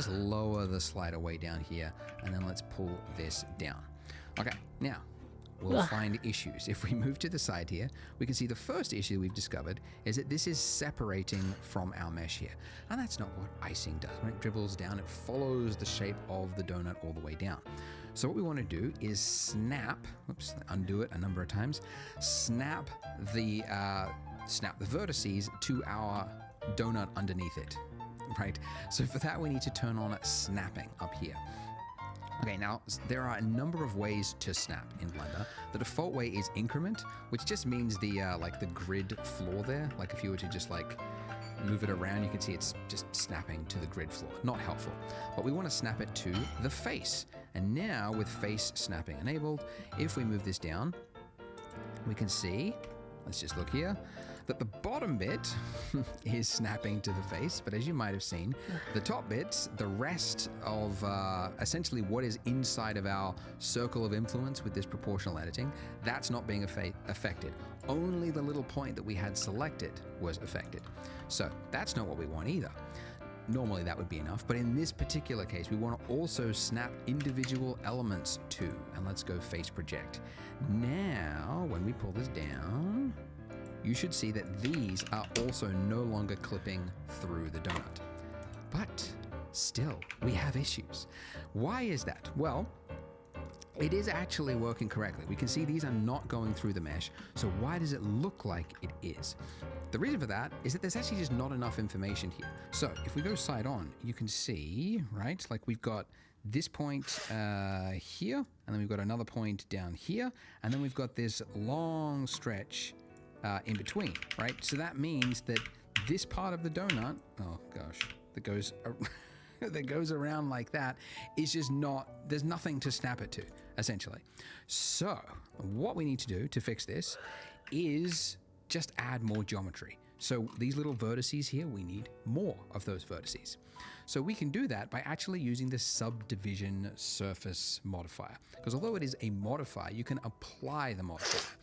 lower the slider way down here, and then let's pull this down. Okay, now we'll find issues. If we move to the side here, we can see the first issue we've discovered is that this is separating from our mesh here. And that's not what icing does. When it dribbles down, it follows the shape of the donut all the way down. So what we want to do is snap, undo it a number of times, snap the vertices to our donut underneath it, right? So for that, we need to turn on snapping up here. Okay, now there are a number of ways to snap in Blender. The default way is increment, which just means the grid floor there. Like if you were to just like move it around, you can see it's just snapping to the grid floor. Not helpful. But we want to snap it to the face. And now with face snapping enabled, if we move this down, we can see, let's just look here, that the bottom bit is snapping to the face, but as you might have seen, the top bits, the rest of essentially what is inside of our circle of influence with this proportional editing, that's not being affected. Only the little point that we had selected was affected. So that's not what we want either. Normally that would be enough, but in this particular case, we want to also snap individual elements too. And let's go face project. Now, when we pull this down, you should see that these are also no longer clipping through the donut. But still, we have issues. Why is that? Well, it is actually working correctly. We can see these are not going through the mesh, so why does it look like it is? The reason for that is that there's actually just not enough information here. So if we go side on, you can see, right, like we've got this point here, and then we've got another point down here, and then we've got this long stretch in between, right? So that means that this part of the donut, oh gosh, that goes that goes around like that is just not, there's nothing to snap it to, essentially. So what we need to do to fix this is just add more geometry. So these little vertices here, we need more of those vertices. So we can do that by actually using the subdivision surface modifier, because although it is a modifier, you can apply the modifier.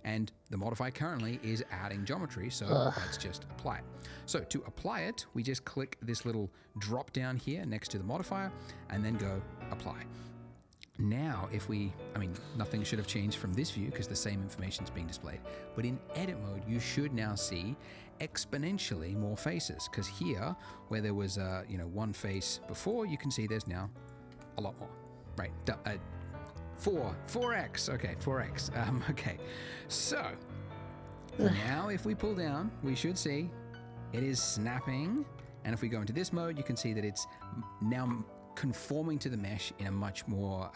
And the modifier currently is adding geometry, so let's just apply it. So to apply it, we just click this little drop down here next to the modifier and then go apply. Now, nothing should have changed from this view because the same information is being displayed. But in edit mode, you should now see exponentially more faces, because here, where there was one face before, you can see there's now a lot more, right? 4x, okay, 4x. Okay, so now if we pull down, we should see it is snapping. And if we go into this mode, you can see that it's now conforming to the mesh in a much more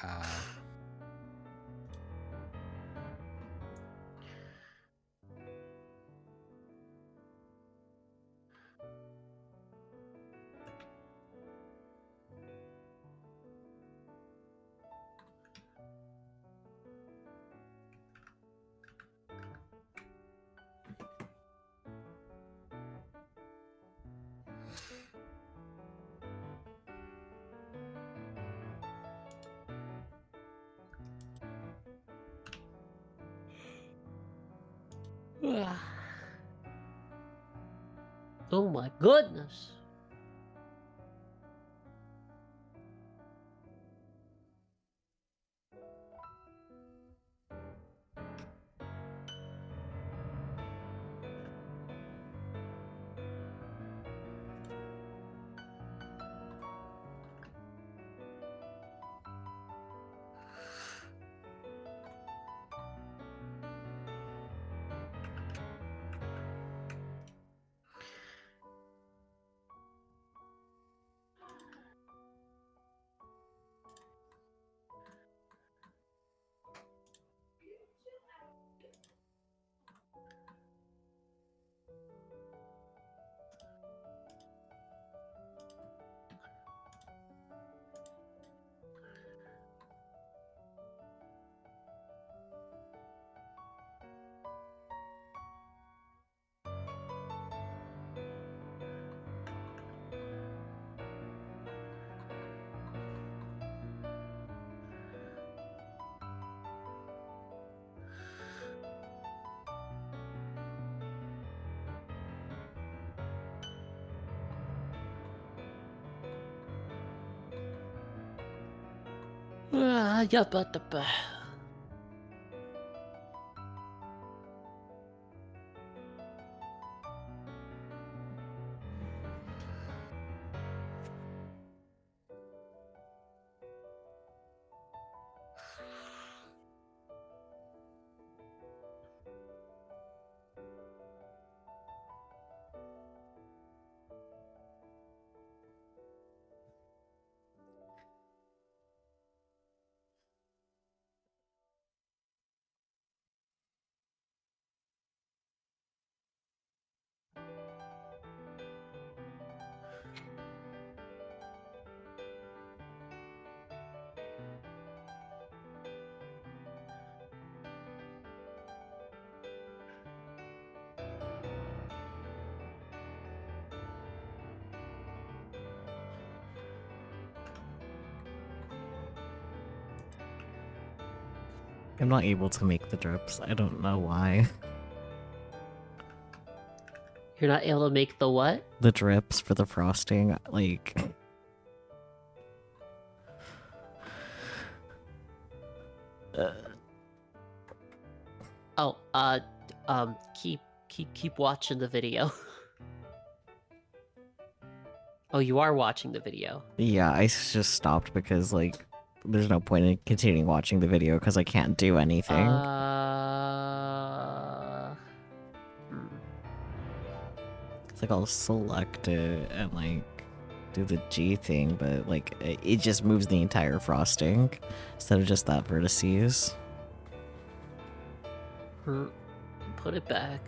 Oh my goodness. Yeah, but I'm not able to make the drips. I don't know why. you're not able to make the what? The drips for the frosting, like... Oh, keep watching the video. Oh, you are watching the video. Yeah, I just stopped because, like, there's no point in continuing watching the video because I can't do anything. Hmm. It's like I'll select it and, like, do the G thing, but, like, it just moves the entire frosting instead of just that vertices. Put it back.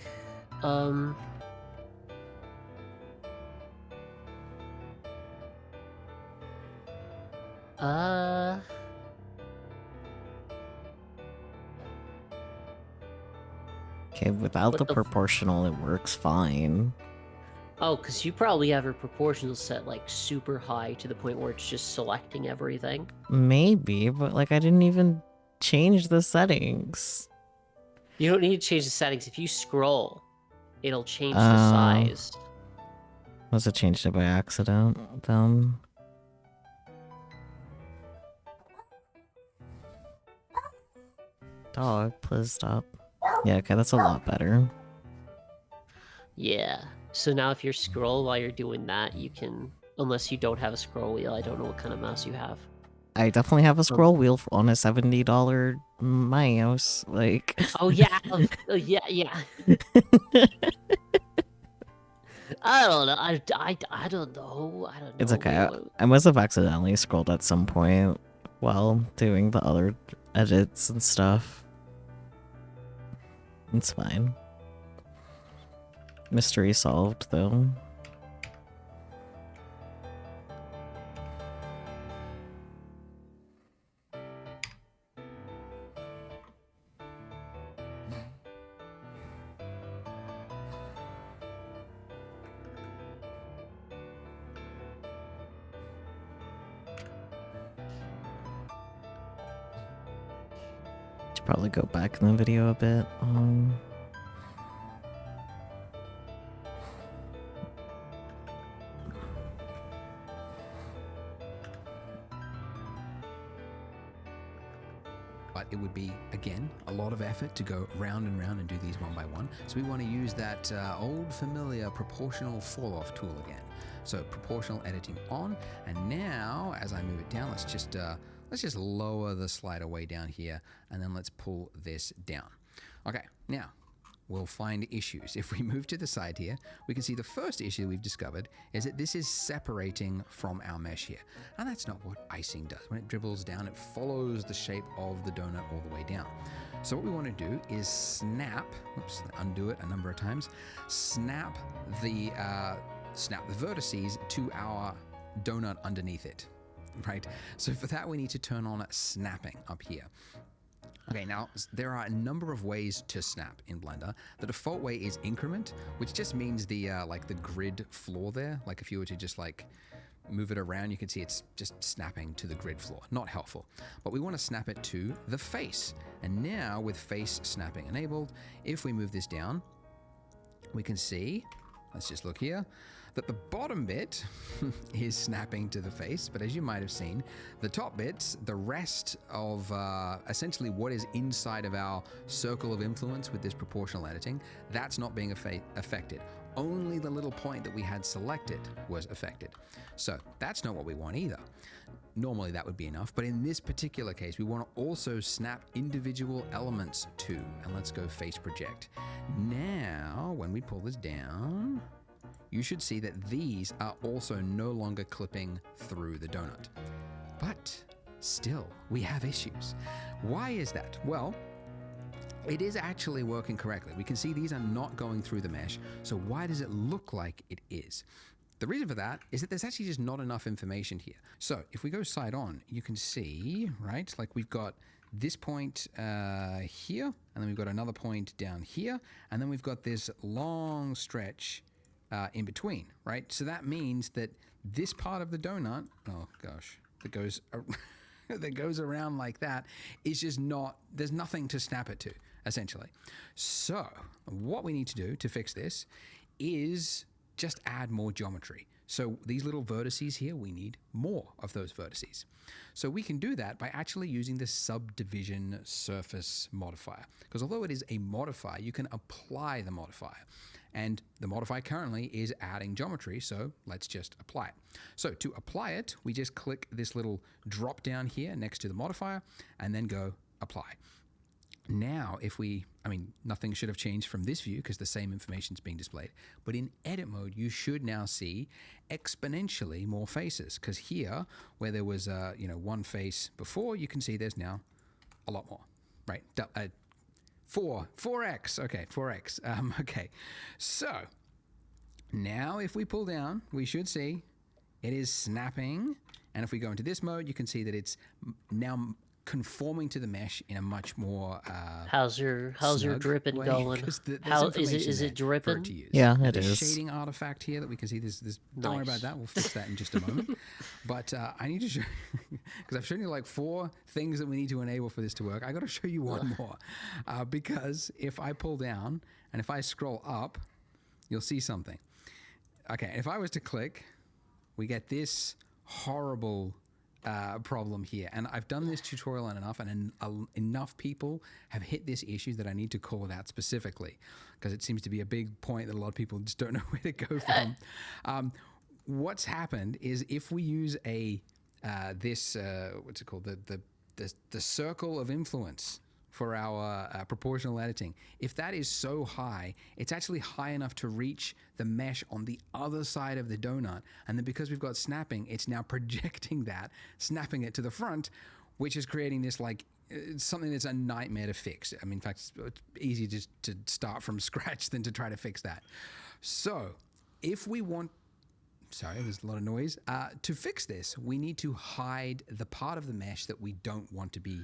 Okay, without What the the proportional, it works fine. Oh, because you probably have your proportional set, like, super high to the point where it's just selecting everything. Maybe, but, like, I didn't even change the settings. You don't need to change the settings. If you scroll, it'll change the size. Must have changed it by accident, then. Dog, please stop. Yeah, okay, that's a lot better. Yeah. So now if you scroll while you're doing that, you can... Unless you don't have a scroll wheel, I don't know what kind of mouse you have. I definitely have a scroll wheel on a $70 mouse, like... Oh, yeah! Yeah, yeah. I don't know. I don't know. I don't know. It's okay. Wait. I must have accidentally scrolled at some point while doing the other edits and stuff. It's fine. Mystery solved, though. Should probably go back in the video a bit. but it would be, again, a lot of effort to go round and round and do these one by one. So we want to use that old familiar proportional fall-off tool again. So proportional editing on, and now as I move it down, let's just lower the slider way down here, and then let's pull this down. Okay, now we'll find issues. If we move to the side here, we can see the first issue we've discovered is that this is separating from our mesh here. And that's not what icing does. When it dribbles down, it follows the shape of the donut all the way down. So what we want to do is snap, oops, undo it a number of times, snap the vertices to our donut underneath it, right? So for that, we need to turn on snapping up here. Okay, now there are a number of ways to snap in Blender. The default way is increment, which just means the like the grid floor there. Like if you were to just like move it around, you can see it's just snapping to the grid floor. Not helpful. But we want to snap it to the face. And now with face snapping enabled, if we move this down, we can see, let's just look here, that the bottom bit is snapping to the face, but as you might have seen, the top bits, the rest of essentially what is inside of our circle of influence with this proportional editing, that's not being affected. Only the little point that we had selected was affected. So that's not what we want either. Normally that would be enough, but in this particular case, we want to also snap individual elements too. And let's go face project. Now, when we pull this down, you should see that these are also no longer clipping through the donut. But still, we have issues. Why is that? Well, it is actually working correctly. We can see these are not going through the mesh, so why does it look like it is? The reason for that is that there's actually just not enough information here. So if we go side on, you can see, right, like we've got this point here, and then we've got another point down here, and then we've got this long stretch in between, right? So that means that this part of the donut, oh gosh, that goes that goes around like that is just not, there's nothing to snap it to, essentially. So what we need to do to fix this is just add more geometry. So these little vertices here, we need more of those vertices. So we can do that by actually using the subdivision surface modifier. Because although it is a modifier, you can apply the modifier. And the modifier currently is adding geometry, so let's just apply it. So to apply it, we just click this little drop down here next to the modifier and then go apply. Now, if we, nothing should have changed from this view because the same information is being displayed. But in edit mode, you should now see exponentially more faces, because here, where there was one face before, you can see there's now a lot more, right? 4x, okay, 4x. Okay, so now if we pull down, we should see it is snapping. And if we go into this mode, you can see that it's now conforming to the mesh in a much more how's your dripping way, going? How is it dripping? Yeah, it there's is. shading artifact here that we can see. This don't worry about that. We'll fix that in just a moment. But I need to show, because I've shown you like 4 things that we need to enable for this to work. I got to show you one more, because if I pull down and if I scroll up, you'll see something. Okay, if I was to click, we get this horrible problem here, and I've done this tutorial on enough, and enough people have hit this issue that I need to call it out specifically, because it seems to be a big point that a lot of people just don't know where to go from. What's happened is if we use a what's it called, the circle of influence for our proportional editing, if that is so high, it's actually high enough to reach the mesh on the other side of the donut. And then because we've got snapping, it's now projecting that, snapping it to the front, which is creating this like something that's a nightmare to fix. I mean, in fact, it's easier just to start from scratch than to try to fix that. So if we want, sorry, there's a lot of noise. To fix this, we need to hide the part of the mesh that we don't want to be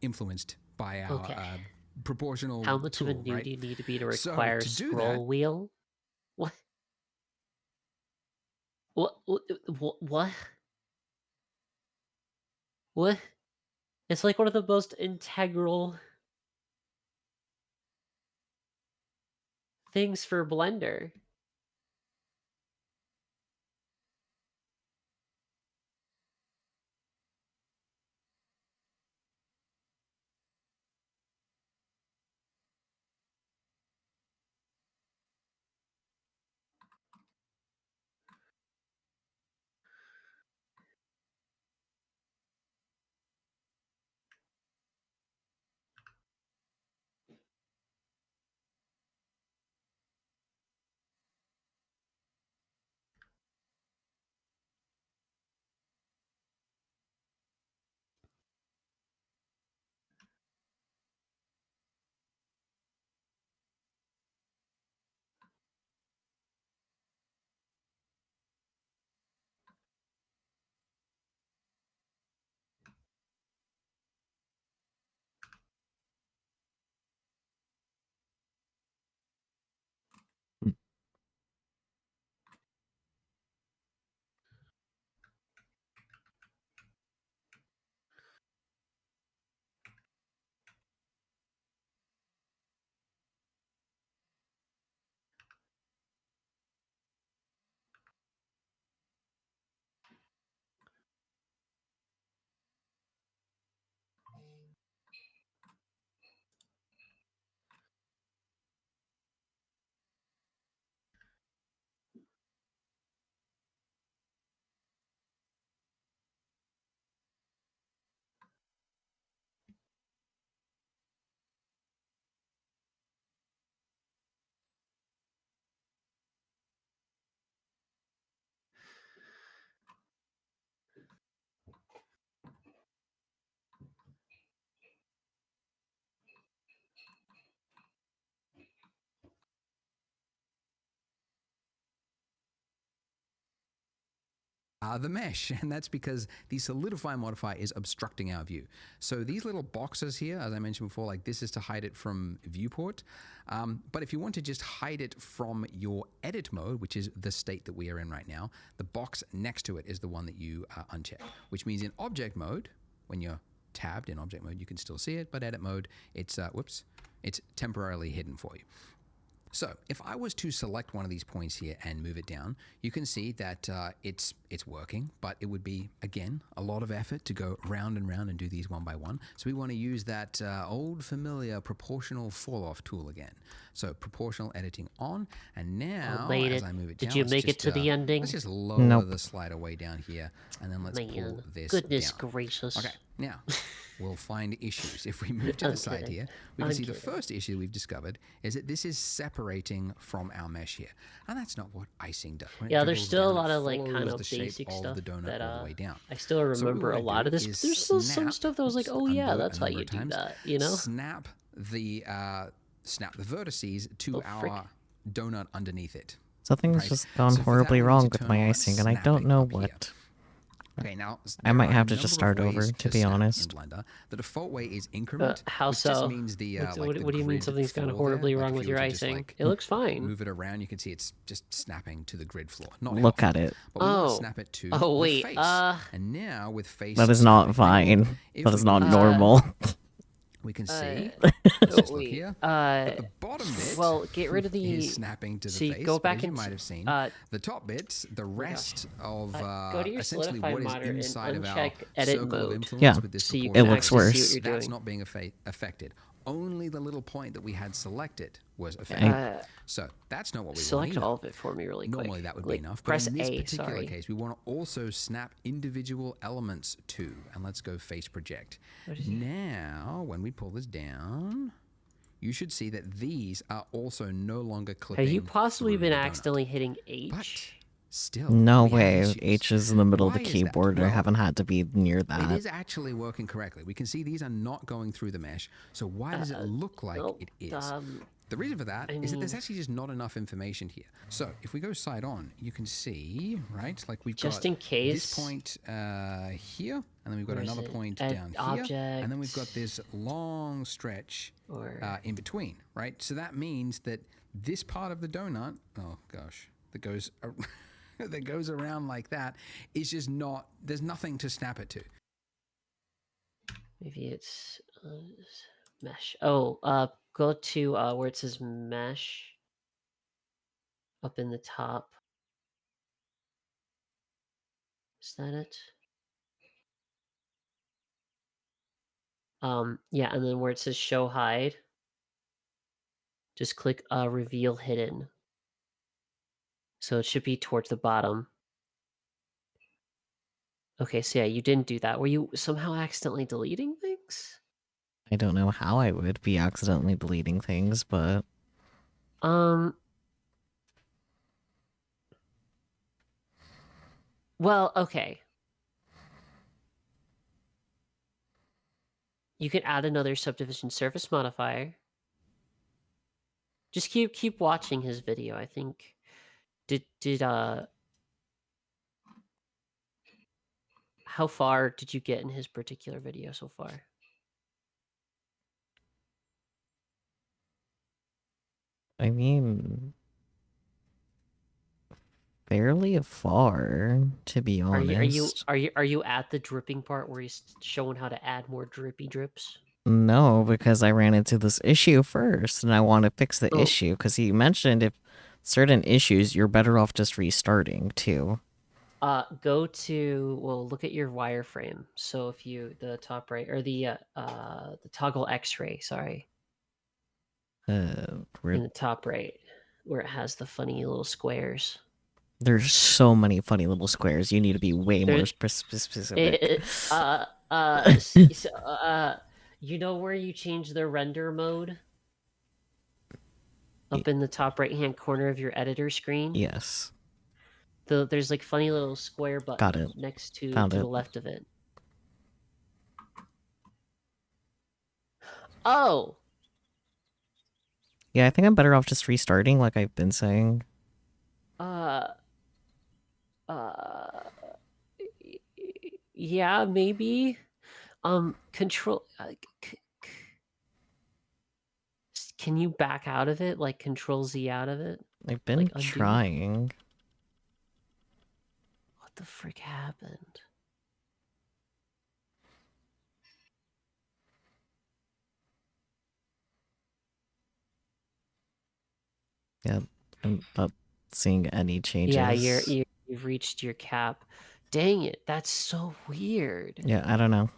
influenced by our proportional How much tool, of a nude right? do you need to be to So require to do scroll that, wheel? What? What? What? What? It's like one of the most integral things for Blender. the mesh, and that's because the solidify modifier is obstructing our view. So these little boxes here, as I mentioned before, like this is to hide it from viewport. But if you want to just hide it from your edit mode, which is the state that we are in right now, the box next to it is the one that you uncheck, which means in object mode, when you're tabbed in object mode, you can still see it, but edit mode, it's it's temporarily hidden for you. So if I was to select one of these points here and move it down, you can see that it's working, but it would be, again, a lot of effort to go round and round and do these one by one. So we want to use that old familiar proportional fall-off tool again. So proportional editing on, and now as I move it down, did you make it to the ending? Let's just lower the slider way down here, and then let's pull this Goodness down. gracious. Okay, now we'll find issues. If we move to the side here, we can see the first issue we've discovered is that this is separating from our mesh here. And that's not what icing does. When it Yeah, there's dribbles still a down, lot it of like follows kind of the shape basic of stuff the donut that all the way down. I still So what we remember a wanna lot do of this. is There's still some snap- stuff that was like, oops, oh yeah, undo it that's a how number you of do times. that, you know? Snap the vertices to frick. our donut underneath it. Something's Right. just gone So for that, horribly we need wrong to with turn my on icing, and I don't snapping know up here. what. Okay, now I might there are have a to just number of start over, ways to be snap honest. in Blender. The default way is increment, How which so? just means the What, like the what do you mean grid something's gone floor horribly there. Like, wrong if with you your were to just, icing? like, It looks fine. move it around, you can see it's just snapping to the grid floor. Not Look helpful. at it. But we want Oh. to snap it to Oh, the wait, face. And now with face That is not snapping enabled, fine. if That we is not move normal. we can see. Oh, Let's just look wait, here. That the bottom bit well, get rid of the. is snapping to the See, face. go but back as you into- might have seen, the top bits, the rest of go to your essentially solidify what is monitor and inside of our uncheck edit circle of mode. influence Yeah. with this So you It can proportional looks actually worse. see what you're that's doing. not being affected. Only the little point that we had selected was affected. So that's not what we want Select either. all of it for me really quick. Normally that would Like, be enough, but press in this A, particular sorry. case, we want to also snap individual elements too. And let's go face project. Now, when we pull this down, you should see that these are also no longer clipping. Have you possibly through been the donut. accidentally hitting H? But still, No we have way. issues. H is in the middle of the Why is that? keyboard. I Well, haven't had to be near It that. is actually working correctly. We can see these are not going through the mesh. So why does it look like Nope, it is? The reason for that is that there's actually just not enough information here. So if we go side on, you can see, right? Like we've Just got in case. this point here, and then we've got Where is another it? point Add down here, and then we've got object. this long stretch Or- in between, right? So that means that this part of the donut, oh gosh, that goes that goes around like that is just not. There's nothing to snap it to. Maybe it's mesh. Oh, go to where it says mesh. Up in the top. Is that it? Yeah, and then where it says show hide, just click reveal hidden. So it should be towards the bottom. Okay, so yeah, you didn't do that. Were you somehow accidentally deleting things? I don't know how I would be accidentally deleting things, but Well, okay. You can add another subdivision surface modifier. Just keep watching his video. I think did how far did you get in his particular video so far? I mean, fairly far, to be honest. Are you at the dripping part where he's showing how to add more drippy drips? No, because I ran into this issue first, and I want to fix the Oh. issue, because he mentioned if certain issues, you're better off just restarting, too. Go to look at your wireframe. So if you the top right or the toggle X-ray, sorry, in the top right where it has the funny little squares. There's so many funny little squares. You need to be way more There- specific. You know where you change the render mode? Up in the top right-hand corner of your editor screen? Yes. There's like funny little square button Got it. next to Found the it. left of it. Oh! Yeah, I think I'm better off just restarting, like I've been saying. Yeah, maybe. Control. Can you back out of it? Like Control Z out of it? I've been Like undo? trying. What the frick happened? Yeah, I'm not seeing any Yeah, changes. you've reached your cap. Dang it, that's so weird. Yeah, I don't know.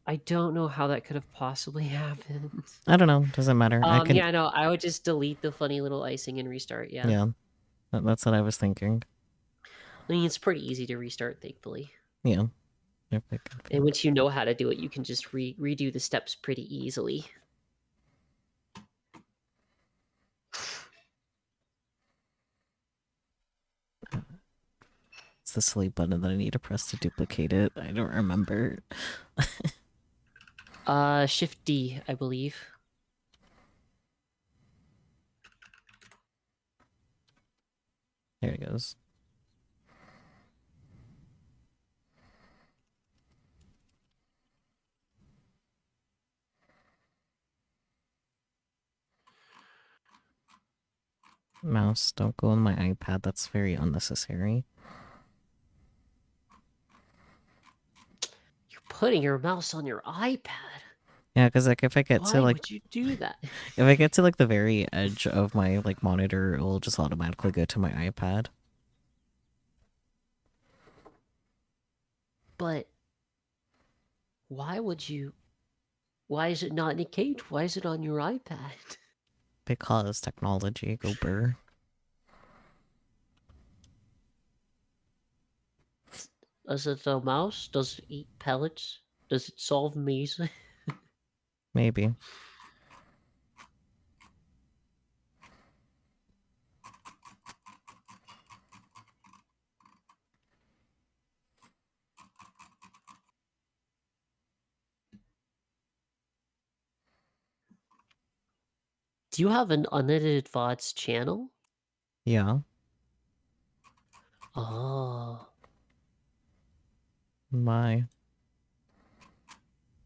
I don't know how that could have possibly happened. I don't know. Doesn't matter. I can. Yeah, no, I would just delete the funny little icing and restart. Yeah. Yeah, that's what I was thinking. I mean, it's pretty easy to restart, thankfully. Yeah. And once you know how to do it, you can just redo the steps pretty easily. It's the sleep button that I need to press to duplicate it. I don't remember. Shift D, I believe. There it goes. Mouse, don't go on my iPad. That's very unnecessary. You're putting your mouse on your iPad. Yeah, because like if I get Why to like would you do that? if I get to like the very edge of my like monitor, it will just automatically go to my iPad. But why would you? Why is it not in a cage? Why is it on your iPad? Because technology, go burr. Is it a mouse? Does it eat pellets? Does it solve maze? Maybe. Do you have an Unedited Vods channel? Yeah. Oh. My.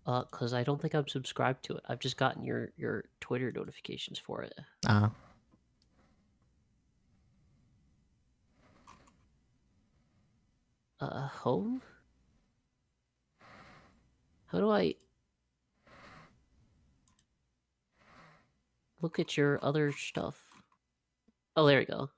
Because I don't think I'm subscribed to it. I've just gotten your Twitter notifications for it. Ah. Home? How do I look at your other stuff? Oh, there we go.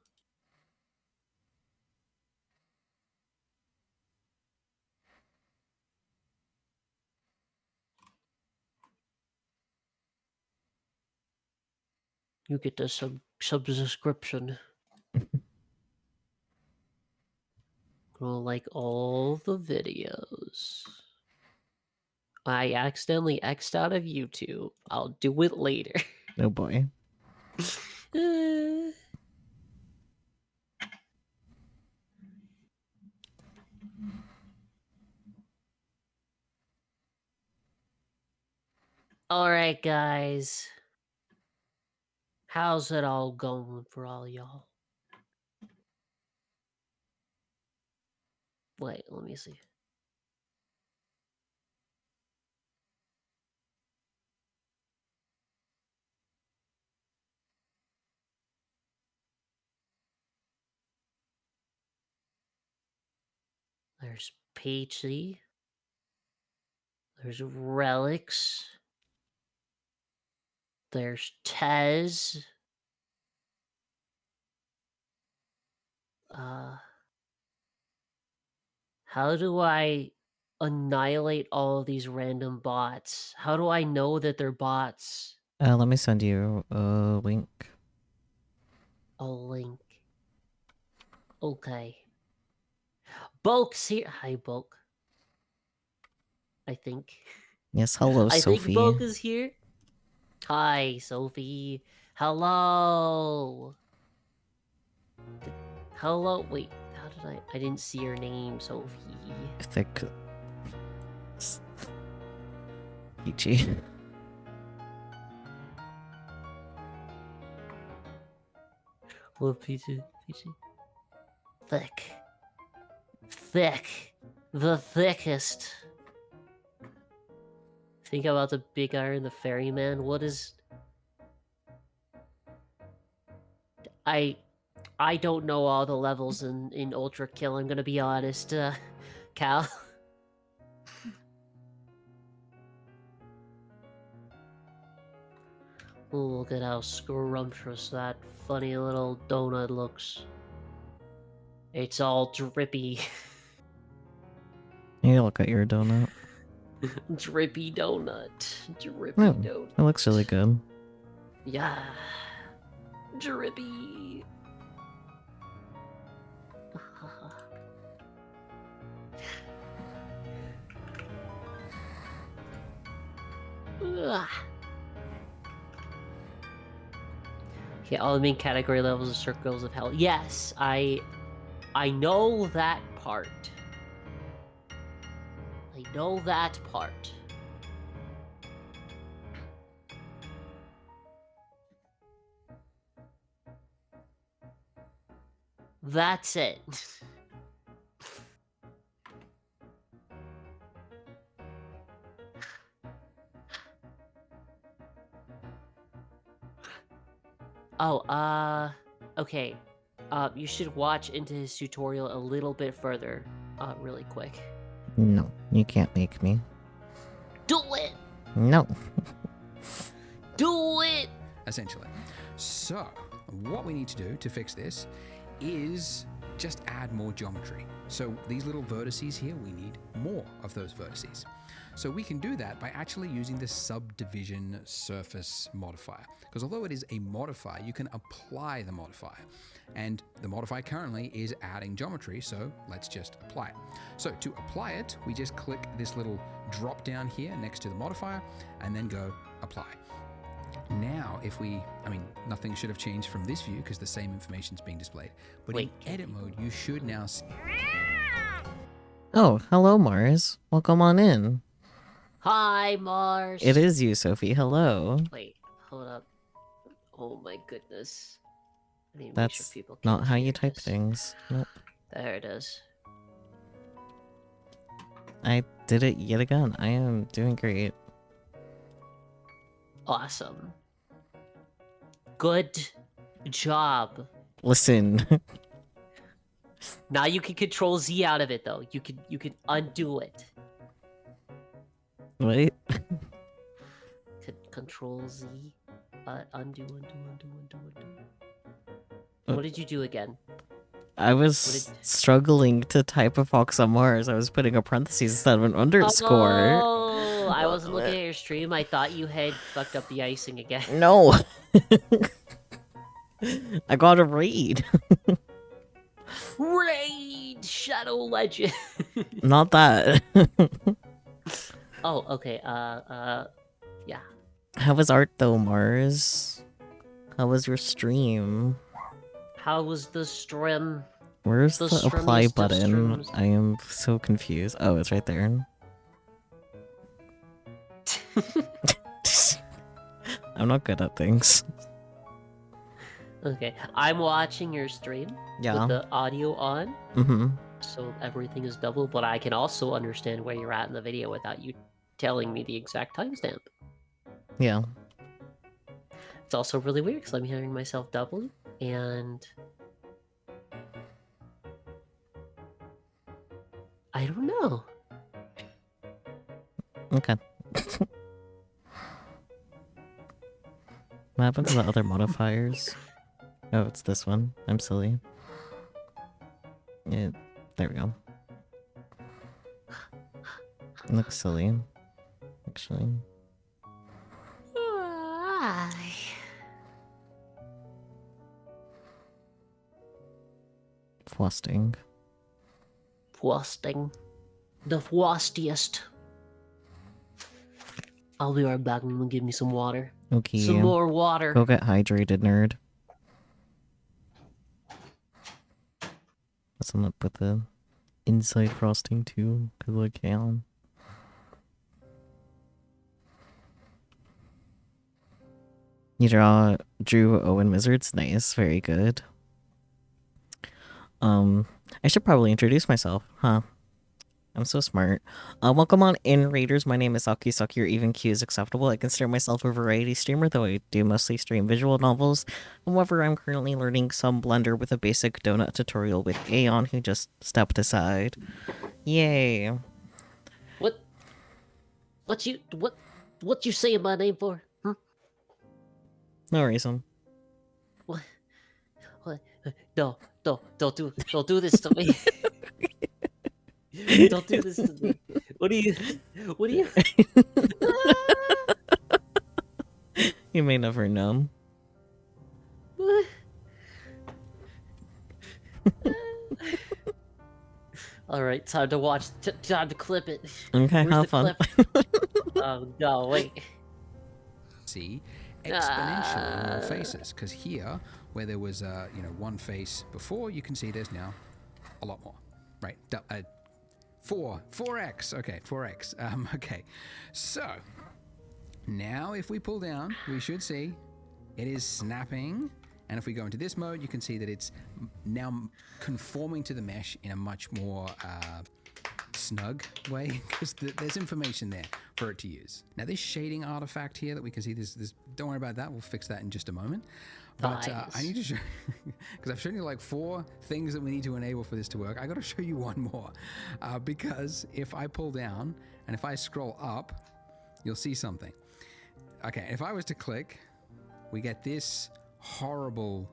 You get the subscription. Gonna like all the videos. I accidentally X'd out of YouTube. I'll do it later. Oh boy. Alright, guys. How's it all going for all y'all? Wait, let me see. There's Peachy. There's Relics. There's Tez. How do I annihilate all of these random bots? How do I know that they're bots? Let me send you a link. A link. Okay. Bulk's here. Hi, Bulk. I think. Yes, hello, I think Sophie. Bulk is here. Hi, Sophie. Hello. Hello. Wait, how did I didn't see your name, Sophie. Thick. Peachy. What Peachy? Peachy? Thick. Thick. The thickest. Think about the big iron, the ferryman. What is... I don't know all the levels in Ultra Kill, I'm gonna be honest, Cal. Ooh, look at how scrumptious that funny little donut looks. It's all drippy. You look at your donut. Drippy donut. Drippy No, donut. it looks really good. Yeah. Drippy. Ugh. Okay, all the main category levels are circles of hell. Yes, I know that part. I know that part. That's it. Oh, okay. You should watch into his tutorial a little bit further, really quick. No, you can't make me. Do it! No. Do it! Essentially. So, what we need to do to fix this is just add more geometry. So these little vertices here, we need more of those vertices. So we can do that by actually using the subdivision surface modifier. Because although it is a modifier, you can apply the modifier. And the modifier currently is adding geometry, so let's just apply it. So to apply it, we just click this little drop down here next to the modifier, and then go apply. Now, if we, nothing should have changed from this view because the same information is being displayed. But Wait, in edit mode, you should now see. Oh, hello, Mars. Welcome on in. Hi, Mars. It is you, Sophie. Hello. Wait, hold up. Oh my goodness. I need to make That's sure people can not how you hear type this. things. Nope. There it is. I did it yet again. I am doing great. Awesome. Good job. Listen. Now you can control Z out of it though. You can undo it. Wait. Control Z. Undo. Uh, What did you do again? I was struggling to type a fox on Mars. I was putting a parentheses instead of an underscore. Oh, I wasn't looking at your stream. I thought you had fucked up the icing again. No. I got a raid. Raid Shadow Legend. Not that. Oh, okay. Yeah. How was art though, Mars? How was your stream? How was the stream? Where's the apply strummiest of button? streams. I am so confused. Oh, it's right there. I'm not good at things. Okay, I'm watching your stream Yeah. with the audio on, Mm-hmm. so everything is double, but I can also understand where you're at in the video without you telling me the exact timestamp. Yeah. It's also really weird because I'm hearing myself double, and I don't know. Okay. What happened to the other modifiers? Oh, it's this one. I'm silly. Yeah, there we go. It looks silly, actually. Frosting. Frosting. The frostiest. I'll be right back. I'm gonna give me some water. Okay. Some more water. Go get hydrated, nerd. Let's end up with the inside frosting too, because I can. You drew Owen Wizards. Nice, very good. I should probably introduce myself, huh? I'm so smart. Welcome on in, Raiders. My name is Saki Saki, or even Q is acceptable. I consider myself a variety streamer, though I do mostly stream visual novels. However, I'm currently learning some Blender with a basic donut tutorial with Aeon, who just stepped aside. Yay. What? What you saying my name for? Hmm? No reason. What? What? No, don't do this to me. Don't do this to me. What do you? You may never know. What? All right, time to watch. Time to clip it. Okay, Where's the have fun. clip? Oh no, wait. See exponentially more faces, because here, where there was one face before, you can see there's now a lot more, right? 4x. Okay, 4x. Okay, so now if we pull down, we should see it is snapping. And if we go into this mode, you can see that it's now conforming to the mesh in a much more snug way, because there's information there for it to use. Now this shading artifact here that we can see, this don't worry about that, we'll fix that in just a moment. But I need to show, because I've shown you like 4 things that we need to enable for this to work. I got to show you one more, because if I pull down and if I scroll up, you'll see something. Okay, if I was to click, we get this horrible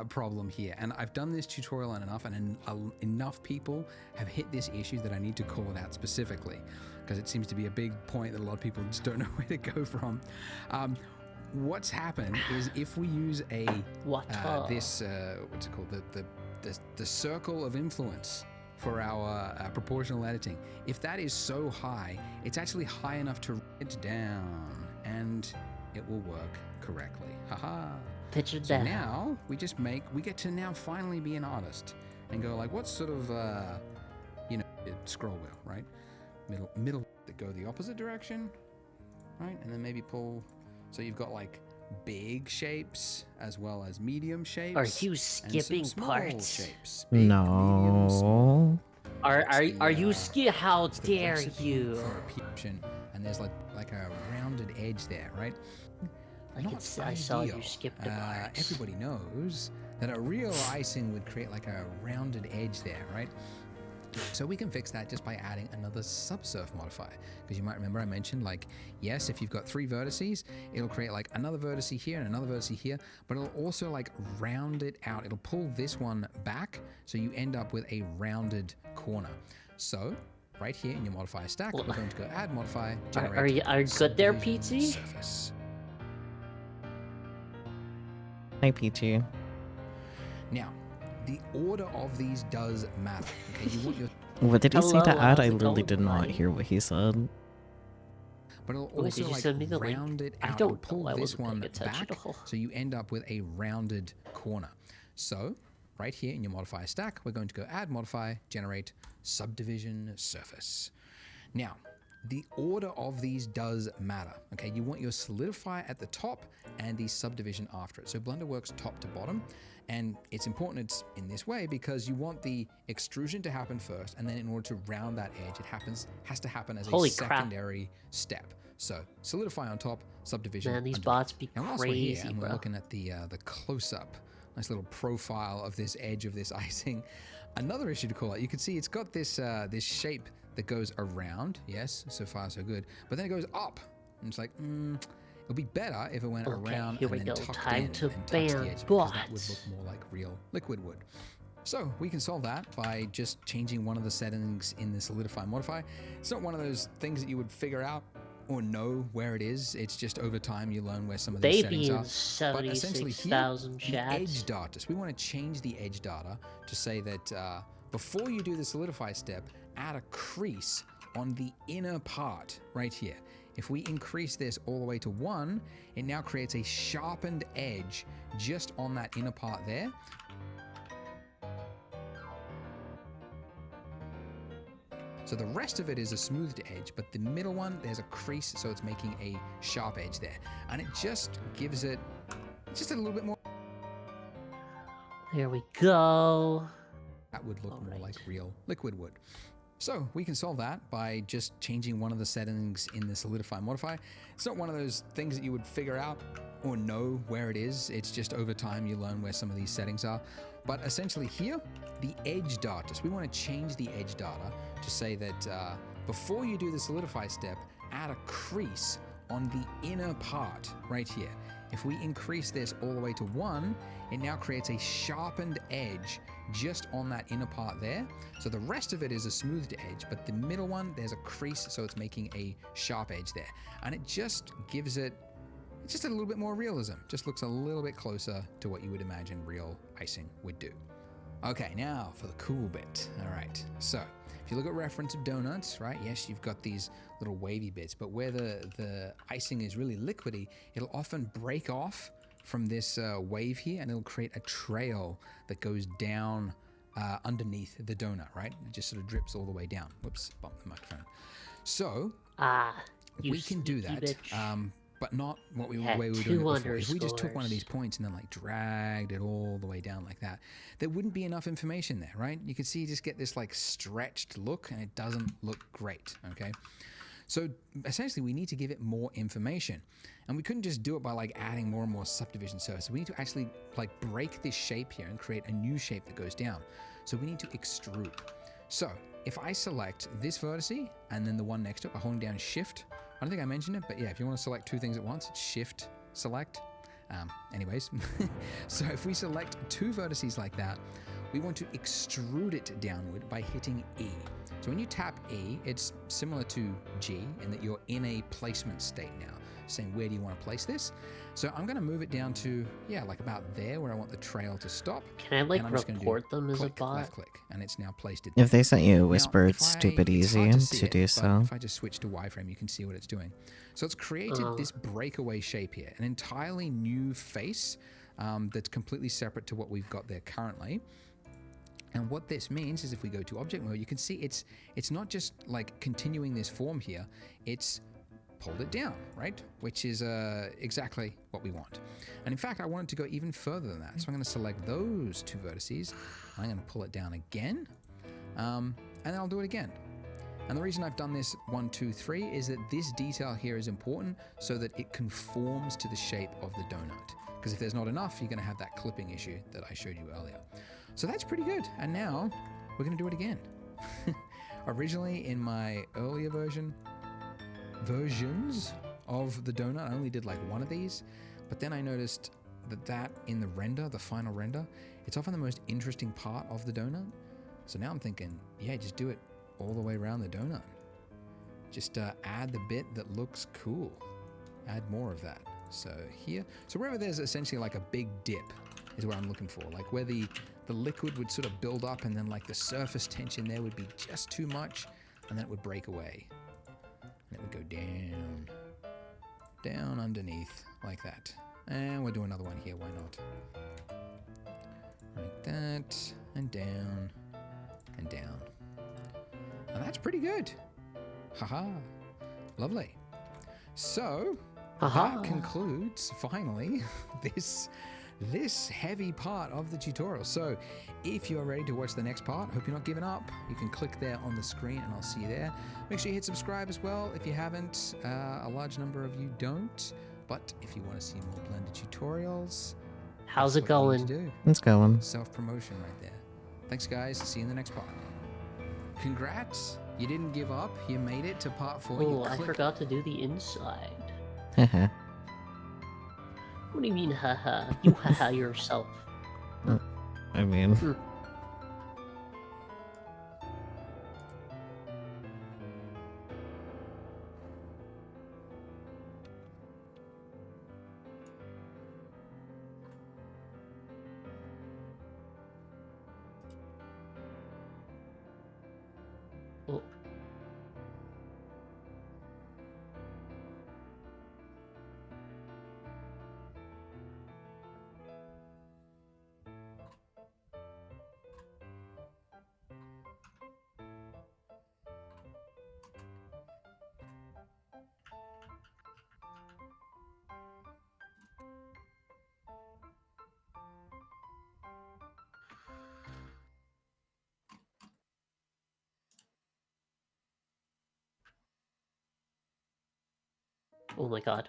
problem here, and I've done this tutorial on enough, and enough people have hit this issue that I need to call it out specifically, because it seems to be a big point that a lot of people just don't know where to go from. What's happened is if we use a what's it called, the circle of influence for our proportional editing, if that is so high, it's actually high enough to write it down, and it will work correctly. Haha. Pitch it so down. Now we get to now finally be an artist and go like, what sort of scroll wheel, right? Middle that go the opposite direction, right? And then maybe pull, so you've got like big shapes as well as medium shapes. Are you skipping parts? Shapes. Big, medium, small. Are you How dare you? And there's like a rounded edge there, right? I saw you skip the parts. Everybody knows that a real icing would create like a rounded edge there, right? So we can fix that just by adding another subsurf modifier. Because you might remember I mentioned, like, yes, if you've got 3 vertices, it'll create like another vertex here and another vertex here, but it'll also like round it out. It'll pull this one back, so you end up with a rounded corner. So right here in your modifier stack, we're going to go add modifier, generate. Are you good there, PT? Surface. Hi, Peachy. Now, the order of these does matter. Okay, you want your. What did he say to add? I literally going, did not hear what he said. But it'll also like round it out. It'll pull this one back, so you end up with a rounded corner. So, right here in your modifier stack, we're going to go add modifier, generate subdivision surface. Now, the order of these does matter. Okay, you want your solidify at the top and the subdivision after it. So Blender works top to bottom, and it's important it's in this way because you want the extrusion to happen first, and then in order to round that edge, it has to happen as a secondary step. So solidify on top, subdivision. Man, these underneath. bots be now, crazy, we're here, and bro. we're looking at the close-up, nice little profile of this edge of this icing. Another issue to call out, you can see it's got this this shape that goes around. Yes, so far so good. But then it goes up, and it's like, it'll be better if it went around here and we then go. tucked Time in to and touched ban the edge, because that would bots. look more like real liquid would. So we can solve that by just changing one of the settings in the solidify modifier. It's not one of those things that you would figure out or know where it is. It's just over time you learn where some of these settings are. But essentially here, the edge data. So we want to change the edge data to say that before you do the solidify step, add a crease on the inner part right here. If we increase this all the way to 1, it now creates a sharpened edge just on that inner part there. So the rest of it is a smoothed edge, but the middle one, there's a crease, so it's making a sharp edge there. And it just gives it just a little bit more. Here we go. That would look more like real liquid would. So we can solve that by just changing one of the settings in the solidify modifier. It's not one of those things that you would figure out or know where it is. It's just over time you learn where some of these settings are. But essentially here, the edge data. So we want to change the edge data to say that before you do the solidify step, add a crease on the inner part right here. If we increase this all the way to 1, it now creates a sharpened edge just on that inner part there. So the rest of it is a smoothed edge, but the middle one, there's a crease, so it's making a sharp edge there. And it just gives it just a little bit more realism. Just looks a little bit closer to what you would imagine real icing would do. Okay, now for the cool bit. All right, so if you look at reference of donuts, right, yes, you've got these little wavy bits, but where the icing is really liquidy, it'll often break off from this wave here, and it'll create a trail that goes down underneath the donut, right? It just sort of drips all the way down. Whoops, bumped the microphone. So we can do that, but not the way we were doing it before. If we just took one of these points and then like dragged it all the way down like that, there wouldn't be enough information there, right? You can see you just get this like stretched look, and it doesn't look great, okay? So essentially we need to give it more information, and we couldn't just do it by like adding more and more subdivision surfaces. We need to actually like break this shape here and create a new shape that goes down. So we need to extrude. So if I select this vertice and then the one next to it by holding down Shift, I don't think I mentioned it, but yeah, if you want to select two things at once, it's Shift select. Anyways, so if we select two vertices like that, we want to extrude it downward by hitting E. So when you tap E, it's similar to G in that you're in a placement state now, saying where do you want to place this? So I'm going to move it down to, yeah, like about there where I want the trail to stop. Can I like report them as a bot? Left click, and it's now placed it. If they sent you a whisper, it's stupid easy to do so. If I just switch to wireframe, you can see what it's doing. So it's created this breakaway shape here, an entirely new face that's completely separate to what we've got there currently. And what this means is if we go to object mode, you can see it's not just like continuing this form here, it's pulled it down, right? Which is exactly what we want. And in fact, I want it to go even further than that. So I'm going to select those two vertices. I'm going to pull it down again, and then I'll do it again. And the reason I've done this 1, 2, 3 is that this detail here is important so that it conforms to the shape of the donut. Because if there's not enough, you're going to have that clipping issue that I showed you earlier. So that's pretty good. And now we're going to do it again. Originally in my earlier versions of the donut, I only did like one of these, but then I noticed that in the render, the final render, it's often the most interesting part of the donut. So now I'm thinking, yeah, just do it all the way around the donut. Just add the bit that looks cool. Add more of that. So here, so wherever there's essentially like a big dip is what I'm looking for, like where the liquid would sort of build up and then like the surface tension there would be just too much, and then it would break away. And it would go down underneath like that. And we'll do another one here, why not? Like that, and down, and down. And that's pretty good. Haha, lovely. So, that concludes, finally, this heavy part of the tutorial. So if you're ready to watch the next part, hope you're not giving up. You can click there on the screen and I'll see you there. Make sure you hit subscribe as well if you haven't. A large number of you don't. But if you want to see more Blender tutorials, how's it going? It's going. Self-promotion right there. Thanks guys, see you in the next part. Congrats, you didn't give up. You made it to part 4. Oh, I forgot to do the inside. Haha. What do you mean, haha? You haha yourself. I mean... Oh. Oh my god.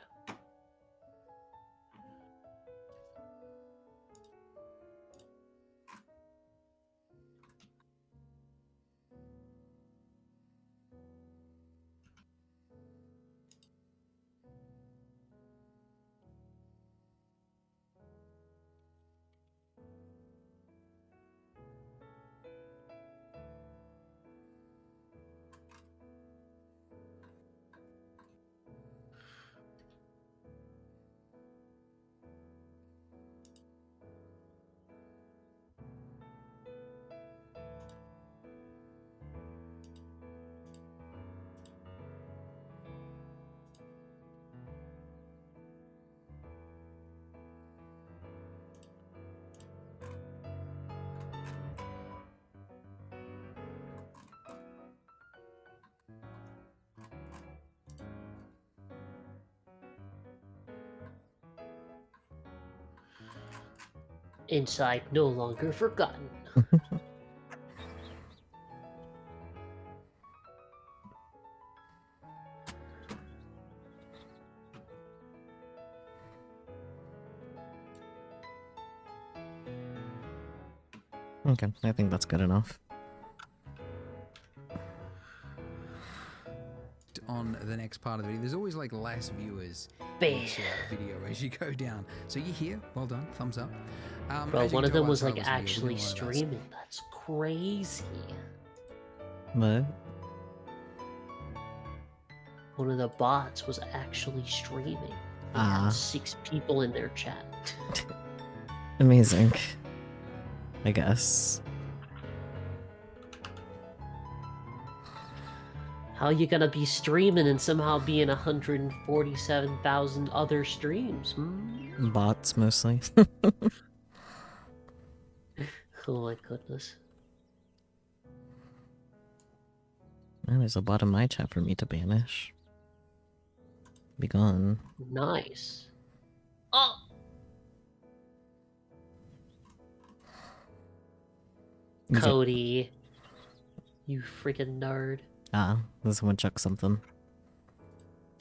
Inside no longer forgotten. Okay, I think that's good enough. On the next part of the video, there's always like less viewers Bam. each video as you go down. So you're here, well done, thumbs up. Bro, as you one can of tell them by the was title like of this video, we're actually doing one of those. streaming. That's crazy. What? One of the bots was actually streaming. They Ah. had 6 people in their chat. Amazing. I guess. How you gonna be streaming and somehow be in 147,000 other streams? Bots, mostly. Oh my goodness. Oh, there's a bot in my chat for me to banish. Be gone. Nice. Oh! Cody. You freaking nerd. Ah, does someone chuck something?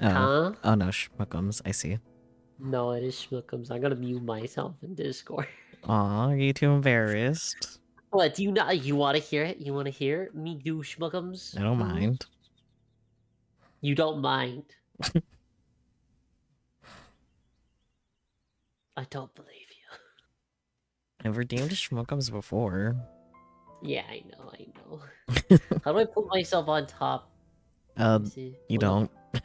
Oh. Huh? Oh no, schmuckums, I see. No, it is Schmookums. I'm gonna mute myself in Discord. Aw, are you too embarrassed? What, do you not? You wanna hear it? You wanna hear it? Me do Schmookums? I don't mind. You don't mind. I don't believe you. I've redeemed schmuckums before. Yeah, I know, I know. How do I put myself on top? Let me see. You Hold don't. on.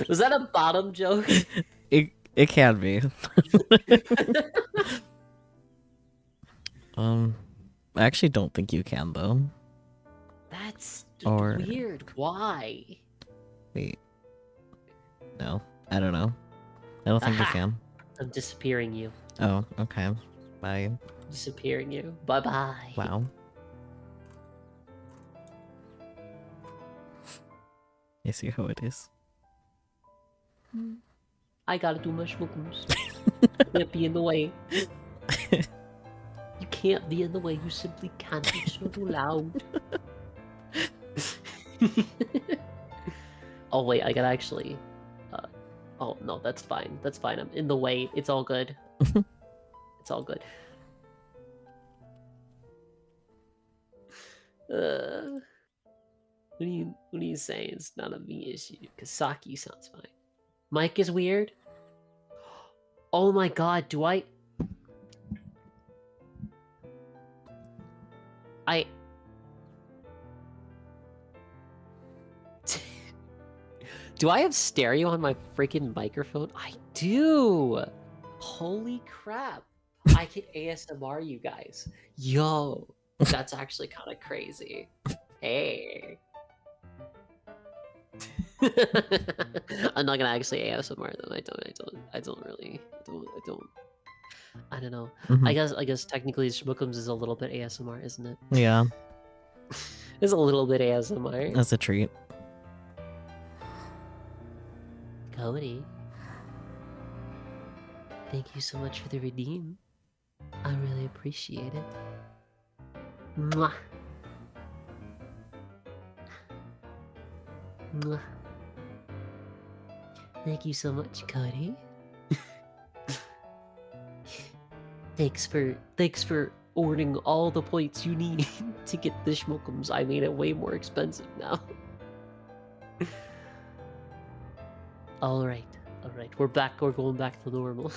Was that a bottom joke? It can be. I actually don't think you can though. That's Or- weird. Why? Wait. No, I don't know. I don't think you Aha! can. I'm disappearing you. Oh, okay. Bye. Disappearing you. Bye bye. Wow. I see how it is. I gotta do my schmookums. Can't be in the way. You can't be in the way. You simply can't. It's so too loud. Oh wait, I gotta actually. Oh no, that's fine. That's fine. I'm in the way. It's all good. It's all good. What are you saying? It's not a me issue. Kasaki sounds fine. Mike is weird. Oh my god, do I do I have stereo on my freaking microphone? I do. Holy crap. I can ASMR you guys. Yo, that's actually kind of crazy. Hey. I'm not gonna actually ASMR them. I don't know. Mhm. I guess technically Schmookums is a little bit ASMR, isn't it? Yeah, It's a little bit ASMR. that's a treat. Cody. Thank you so much for the redeem. I really appreciate it. Mwah. Mwah. Thank you so much, Cody. Thanks for ordering all the points you need to get the schmookums. I made it way more expensive now. Alright. We're back. We're going back to normal.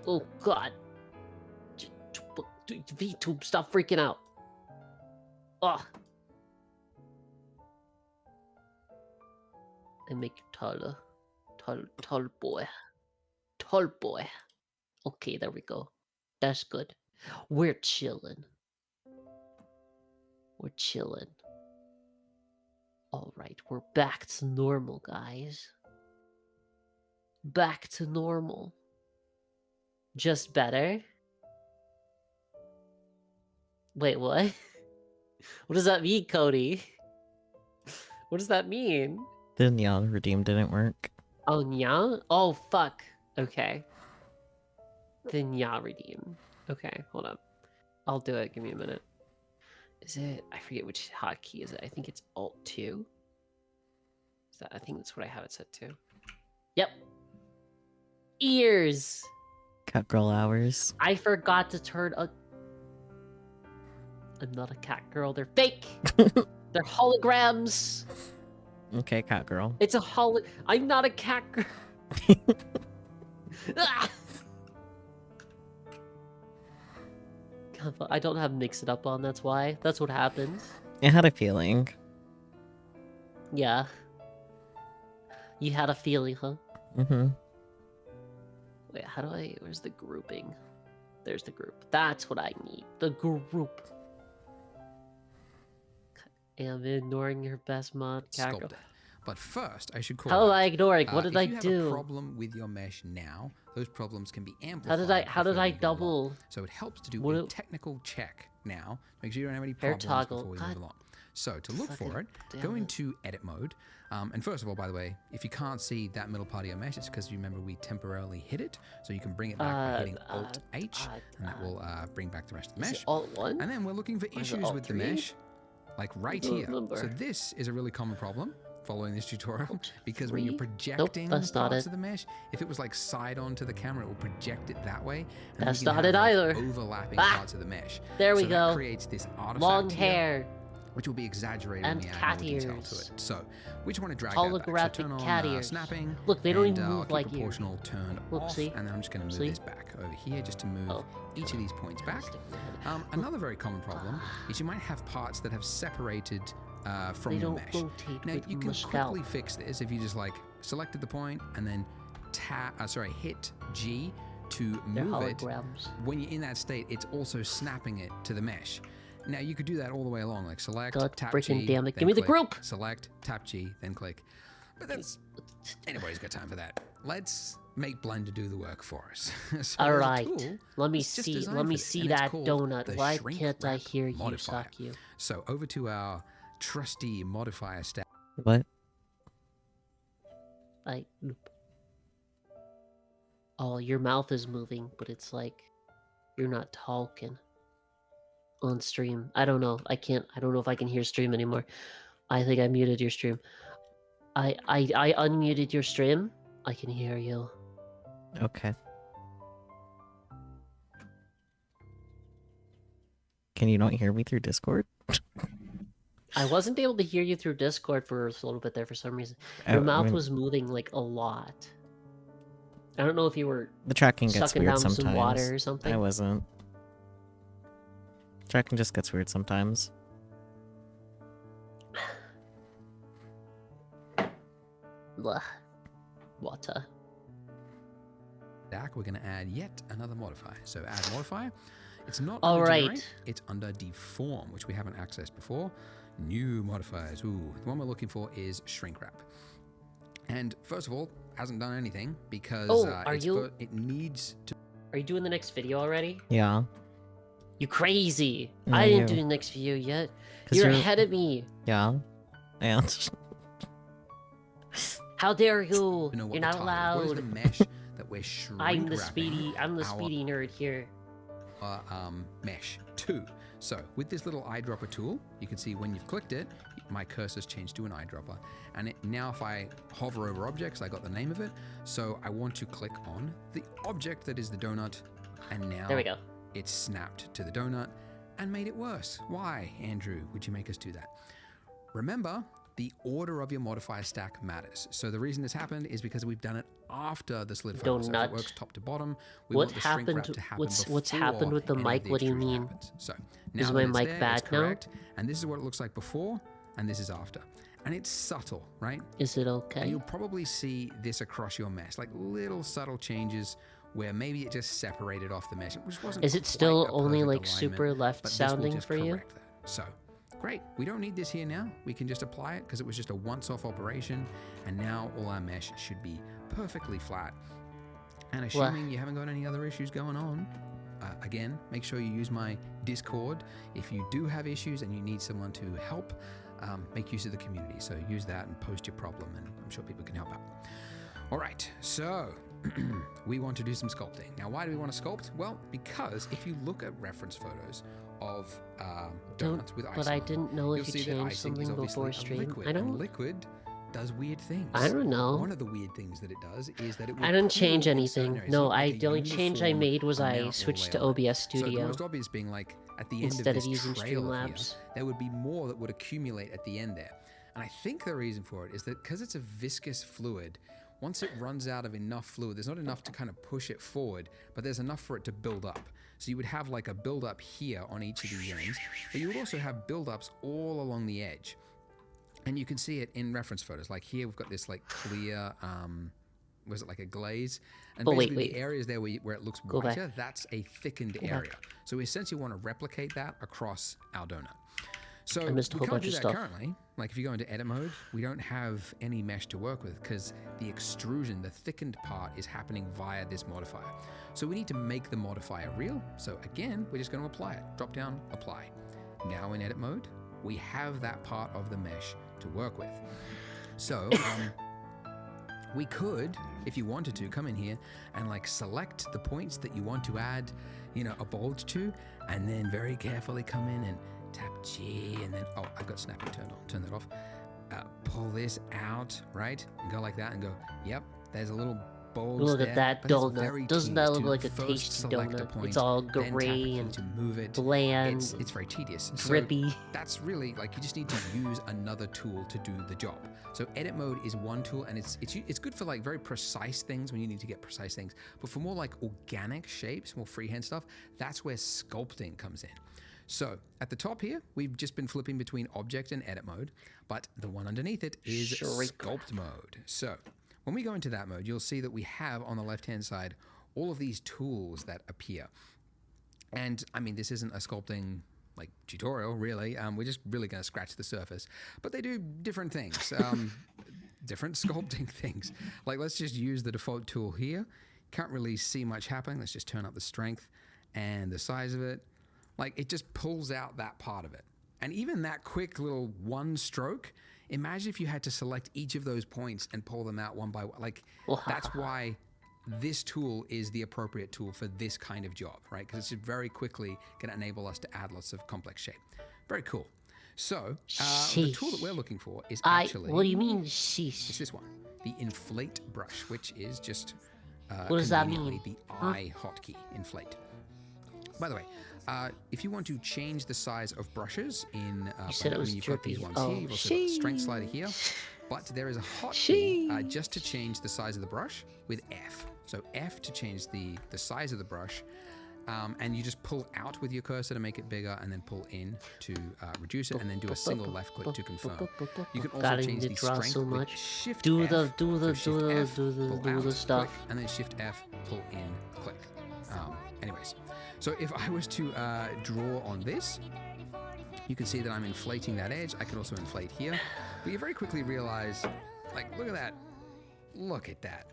Oh god. VTube, stop freaking out. Ugh. And make you taller. Tall boy. Tall boy. Okay, there we go. That's good. We're chilling. Alright, we're back to normal, guys. Back to normal. Just better? Wait, what? What does that mean, Cody? What does that mean? The Nya redeem didn't work. Oh, Nya? Oh, fuck. Okay. The Nya redeem. Okay, hold up. I'll do it. Give me a minute. Is it? I forget which hotkey is it. I think it's Alt 2. Is that? I think that's what I have it set to. Yep. Ears. Cat girl hours. I forgot to turn a. I'm not a cat girl. They're fake. They're holograms. Okay, cat girl. It's a I'm not a cat girl. Ah! God, I don't have mix it up on. That's why. That's what happens. I had a feeling. Yeah. You had a feeling, huh? Mm-hmm. Wait, how do I... Where's the grouping? There's the group. That's what I need. The group. I'm ignoring your best mod, cat girl. Sculptor. But first, I should call How am out, I ignoring? What did I if you have a do? problem with your mesh now, those problems can be amplified. How did I before you move along. double? So it helps to do What a do- technical check now. Make sure you don't have any Hair problems toggle. before we God move along. So to look for fucking it, damn go it. into edit mode. And first of all, by the way, if you can't see that middle part of your mesh, it's because you remember we temporarily hit it. So you can bring it back by hitting Alt H, and that will bring back the rest of the Is mesh. it Alt 1? And then we're looking for Or is it issues Alt with the 3? mesh, like right don't here. remember. So this is a really common problem following this tutorial, because when you're 3? projecting Nope, that's not parts it. of the mesh, if it was like side on to the camera, it will project it that way. And That's we can not have, it like, either. overlapping Ah! parts of the mesh. There we so go. That creates this artifact Long here, hair. which will be exaggerated And when we add cat more detail ears. to it. So we just want to drag that back. So Holographic turn on cat ears. snapping. Look, they don't and, even I'll move keep like ears. proportional turned Look, off, see? and then I'm just going to move See? this back over here just to move Oh, each of these points back. Stick my head. Another very common problem is you might have parts that have separated from They your don't mesh. rotate Now with you can my scalp. quickly fix this if you just like selected the point and then hit G to They're move it. holograms. When you're in that state, it's also snapping it to the mesh. Now you could do that all the way along, like select, God tap freaking G, damn it. then Give me the click, group! select, tap G, then click. But that's anybody's got time for that. Let's make Blender do the work for us. So there's a Alright. tool Let me that's just see. designed Let for me this, see and it's that called donut. the Why shrink can't I wrap hear you, modifier. suck you? So over to our trusty modifier stack. What? Nope. Oh, your mouth is moving, but it's like you're not talking on stream. I don't know. I don't know if I can hear stream anymore. I think I muted your stream. I unmuted your stream. I can hear you. Okay. Can you not hear me through Discord? I wasn't able to hear you through Discord for a little bit there for some reason. Your mouth was moving like a lot. I don't know if you were The tracking gets sucking weird down sometimes. some water or something. I wasn't. Tracking just gets weird sometimes. Blah. Water. We're going to add yet another modifier. So add modifier. It's not All under right. generate, it's under deform, which we haven't accessed before. New modifiers. Ooh, the one we're looking for is shrink wrap. And first of all, hasn't done anything because it needs to. Are you doing the next video already? Yeah. You crazy! No, I didn't you. do the next video yet. 'Cause You're ahead of me. Yeah. And How dare you? know what You're the not target is. What is the allowed. mesh that we're shrink I'm the wrapping speedy our nerd here. mesh 2. So with this little eyedropper tool, you can see when you've clicked it, my cursor's changed to an eyedropper. And now if I hover over objects, I got the name of it. So I want to click on the object that is the donut. And now There we go. it's snapped to the donut and made it worse. Why, Andrew, would you make us do that? Remember, the order of your modifier stack matters. So the reason this happened is because we've done it after the solidifier. So if it works top to bottom, we What want the shrink wrap happened? to happen What's before happened with the any of mic? the What do you extrusion mean? happens. So Is now my that it's mic there, bad it's now? correct, and this is what it looks like before, and this is after. And it's subtle, right? Is it And okay? you'll probably see this across your mesh, like little subtle changes where maybe it just separated off the mesh, which wasn't Is it quite still a only perfect like alignment, super left but this will sounding just for you? correct that. So great, we don't need this here now. We can just apply it because it was just a once-off operation, and now all our mesh should be perfectly flat. And assuming you haven't got any other issues going on, again, make sure you use my Discord. If you do have issues and you need someone to help, make use of the community. So use that and post your problem, and I'm sure people can help out. All right, so we want to do some sculpting. Now, why do we want to sculpt? Well, because if you look at reference photos of donuts with icing, But I didn't know you'll if you see that changed icing something is obviously before a stream. liquid, I and don't. liquid does weird things. I don't know. One of the weird things that it does is that it will I didn't change pool in certain anything. areas. No, It's not like the a only change I uniform made was amount I all the switched way to on. OBS So the Studio most obvious being like at the end instead of of this using trail here, Streamlabs. there would be more that would accumulate at the end there. And I think the reason for it is that because it's a viscous fluid, once it runs out of enough fluid, there's not enough to kind of push it forward, but there's enough for it to build up. So you would have like a build up here on each of these ends, but you would also have buildups all along the edge. And you can see it in reference photos. Like here, we've got this like clear, was it like a glaze? And Oh, wait, basically wait. the areas there where it looks Go back. whiter, that's a thickened Go back. area. So we essentially want to replicate that across our donut. So I missed a we whole can't bunch do of that stuff. currently. Like if you go into edit mode, we don't have any mesh to work with because the extrusion, the thickened part, is happening via this modifier. So we need to make the modifier real. So again, we're just going to apply it. Drop down, apply. Now in edit mode, we have that part of the mesh to work with. So we could, if you wanted to, come in here and like select the points that you want to add, you know, a bulge to, and then very carefully come in and tap G, and then, oh, I've got snapping turned on, turn that off. Pull this out, right? And go like that and go, yep, there's a little bulge Look there, at that but it's very donut. Doesn't that tedious look to like a first tasty select a donut? point, It's all then tap a gray key and to move it. bland, It's very tedious. So drippy. that's really like you just need to use another tool to do the job. So edit mode is one tool, and it's good for like very precise things when you need to get precise things. But for more like organic shapes, more freehand stuff, that's where sculpting comes in. So at the top here, we've just been flipping between object and edit mode, but the one underneath it is Shrink. sculpt mode. So when we go into that mode, you'll see that we have on the left-hand side all of these tools that appear. And I mean, this isn't a sculpting like tutorial, really. We're just really going to scratch the surface, but they do different things, different sculpting things. Like let's just use the default tool here. Can't really see much happening. Let's just turn up the strength and the size of it. Like it just pulls out that part of it. And even that quick little one stroke, imagine if you had to select each of those points and pull them out one by one. Like that's why this tool is the appropriate tool for this kind of job, right? Because it's very quickly going to enable us to add lots of complex shape. Very cool. So the tool that we're looking for is actually... What do you mean, It's sheesh? this one, the inflate brush, which is just What does that conveniently mean? the I hotkey, inflate. By the way, if you want to change the size of brushes in said it Blender, was you've got these drippy. ones Oh, here, you've also got the strength slider here, but there is a hotkey just to change the size of the brush with F. So F to change the size of the brush, and you just pull out with your cursor to make it bigger, and then pull in to reduce it, and then do a single left click to confirm. You can also God, I change need the to draw strength so with much. Shift Do F. the So Shift F, pull out, stuff. click, and then Shift F, pull in, click. Anyways, so if I was to draw on this, you can see that I'm inflating that edge. I can also inflate here, but you very quickly realize, like, look at that. Look at that.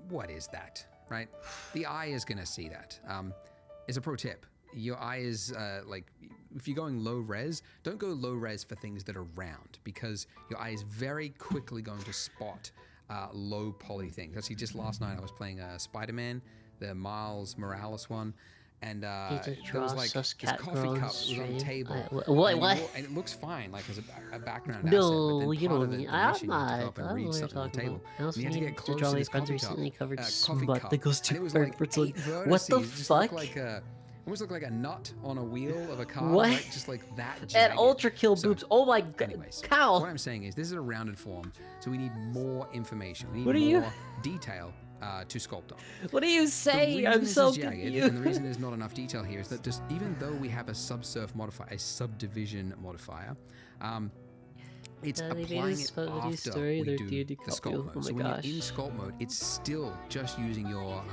What is that, right? The eye is going to see that. As a pro tip, your eye is like, if you're going low res, don't go low res for things that are round, because your eye is very quickly going to spot low poly things. Actually, just last night I was playing Spider-Man, the Miles Morales one, and Need to there draw was like sus this cat coffee girl on cup the that was on a stream. table. What? and, What? and it looks fine, like as a background asset. But No, then you part don't of need. the I'm mission, you have to go not. up I and don't know read what you're something on the talking table. about. I also And you have to need get to close draw to my this friend's coffee cup. recently covered Coffee smut cup. that goes And to it was her like for 8 vertices. What the It just fuck? looked like a, almost looked like a nut on a wheel of a car. What? Right? Just like that And jagged. ultra kill So, boobs. Oh my god. anyways, Cow. what I'm saying is this is a rounded form, so we need more information. We What are need you- more detail to sculpt on. What do you The say? reason I'm this so is jagged, confused. and the reason there's not enough detail here is that just even though we have a subsurf modifier, a subdivision modifier, it's They made applying a it Spaghetti after story, we their do D&D the copy. sculpt mode. Oh my So when gosh. you're in sculpt mode, it's still just using your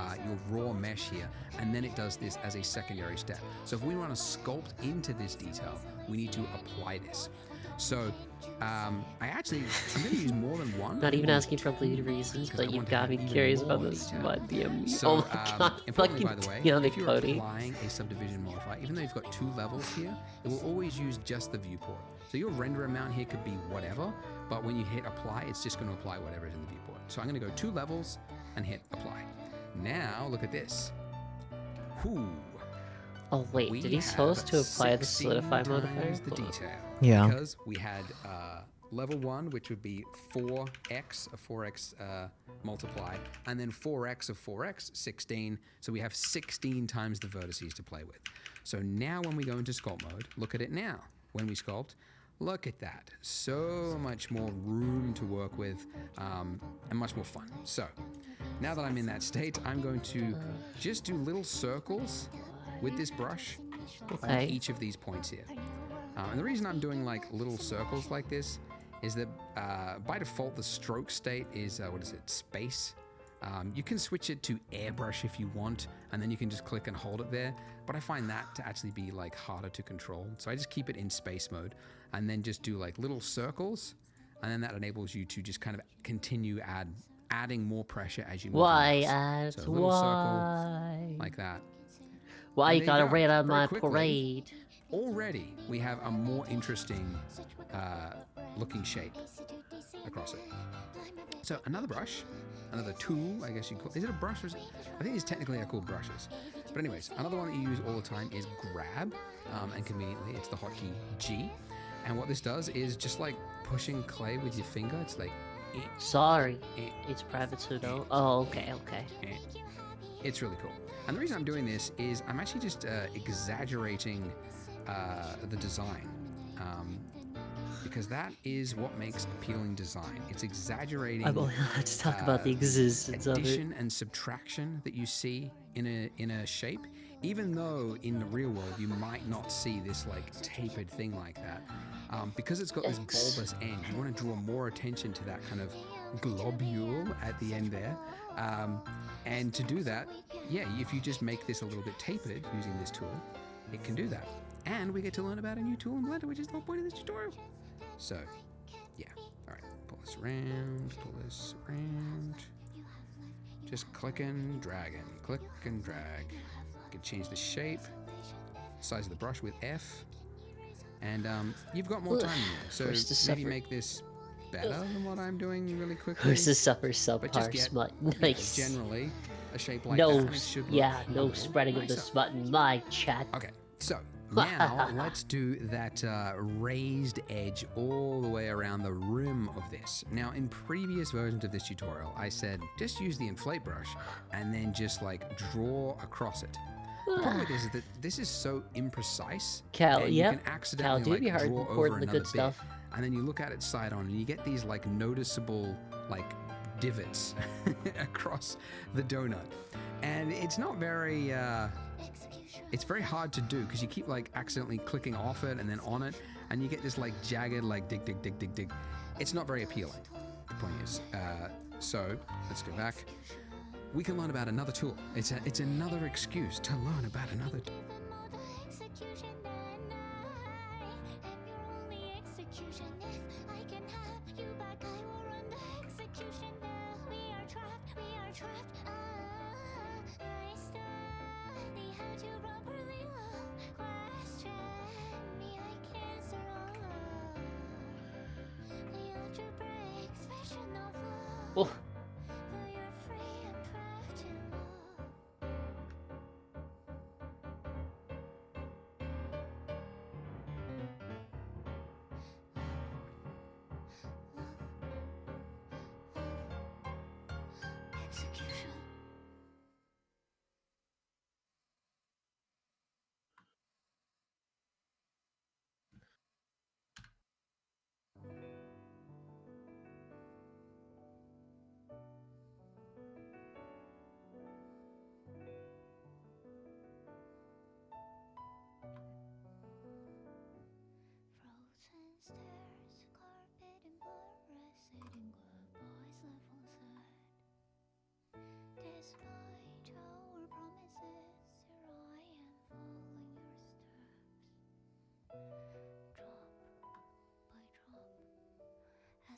raw mesh here, and then it does this as a secondary step. So if we want to sculpt into this detail, we need to apply this. So I'm going to use more than one. Not I'm even gonna asking use for two, bleed reasons, because I but you want to got have me even curious more about this detail. smut DM. So, Oh my god, importantly, fucking by the way, damn if it, you're Cody. applying a subdivision modifier, even though you've got 2 levels here, it will always use just the viewport. So your render amount here could be whatever, but when you hit apply, it's just going to apply whatever is in the viewport. So I'm going to go 2 levels and hit apply. Now look at this. Whoo. Oh wait, We did he have supposed to apply the 16 solidify modifier? times the Hold on. detail. Yeah. Because we had level 1, which would be 4x, a 4x multiply, and then 4x of 4x, 16. So we have 16 times the vertices to play with. So now when we go into sculpt mode, look at it now. When we sculpt, look at that. So much more room to work with and much more fun. So now that I'm in that state, I'm going to just do little circles with this brush on Okay. each of these points here. And the reason I'm doing like little circles like this is that by default the stroke state is space. You can switch it to airbrush if you want, and then you can just click and hold it there. But I find that to actually be like harder to control, so I just keep it in space mode, and then just do like little circles, and then that enables you to just kind of continue adding more pressure as you move. Why, your mouse. ads? So a little circle Why? like that. Why And you there you gotta go. rain on Very my quickly. parade? Already we have a more interesting looking shape across it. So another brush, another tool, I guess you call. Is it a brush? Or is it, I think these technically are called brushes. But anyways, another one that you use all the time is grab, and conveniently it's the hotkey G. And what this does is just like pushing clay with your finger. It's like, Sorry, eh, it's private, so don't. Oh, okay, okay. eh. It's really cool. And the reason I'm doing this is I'm actually just exaggerating the design. Because that is what makes appealing design. It's exaggerating I'm only allowed to talk about the existence of it. addition and subtraction that you see in a shape, even though in the real world you might not see this like tapered thing like that. Because it's got this bulbous end, you want to draw more attention to that kind of globule at the end there. And to do that, yeah, if you just make this a little bit tapered using this tool, it can do that. And we get to learn about a new tool in Blender, which is the whole point of this tutorial. So, yeah. All right, pull this around, pull this around. Just click and drag, click and drag. You can change the shape, size of the brush with F, and you've got more time here. So Where's the maybe separate- make this better than what I'm doing really quickly. Where's the suffer But just subpar get, smut? you know, Nice. generally a shape like No, that. And it should look yeah, a no little spreading of the nicer. smut in my chat. Okay, so now let's do that raised edge all the way around the rim of this. Now, in previous versions of this tutorial, I said just use the inflate brush and then just like draw across it. The problem with this is that this is so imprecise. Cal, and yep. you can accidentally Cal, do be like hard draw recording over the another good bit, stuff. and then you look at it side on, and you get these like noticeable like divots across the donut, and it's not very. It's very hard to do because you keep like accidentally clicking off it and then on it, and you get this like jagged like dig dig dig dig dig. It's not very appealing. The point is, so let's go back. We can learn about another tool. It's another excuse to learn about another. Oh.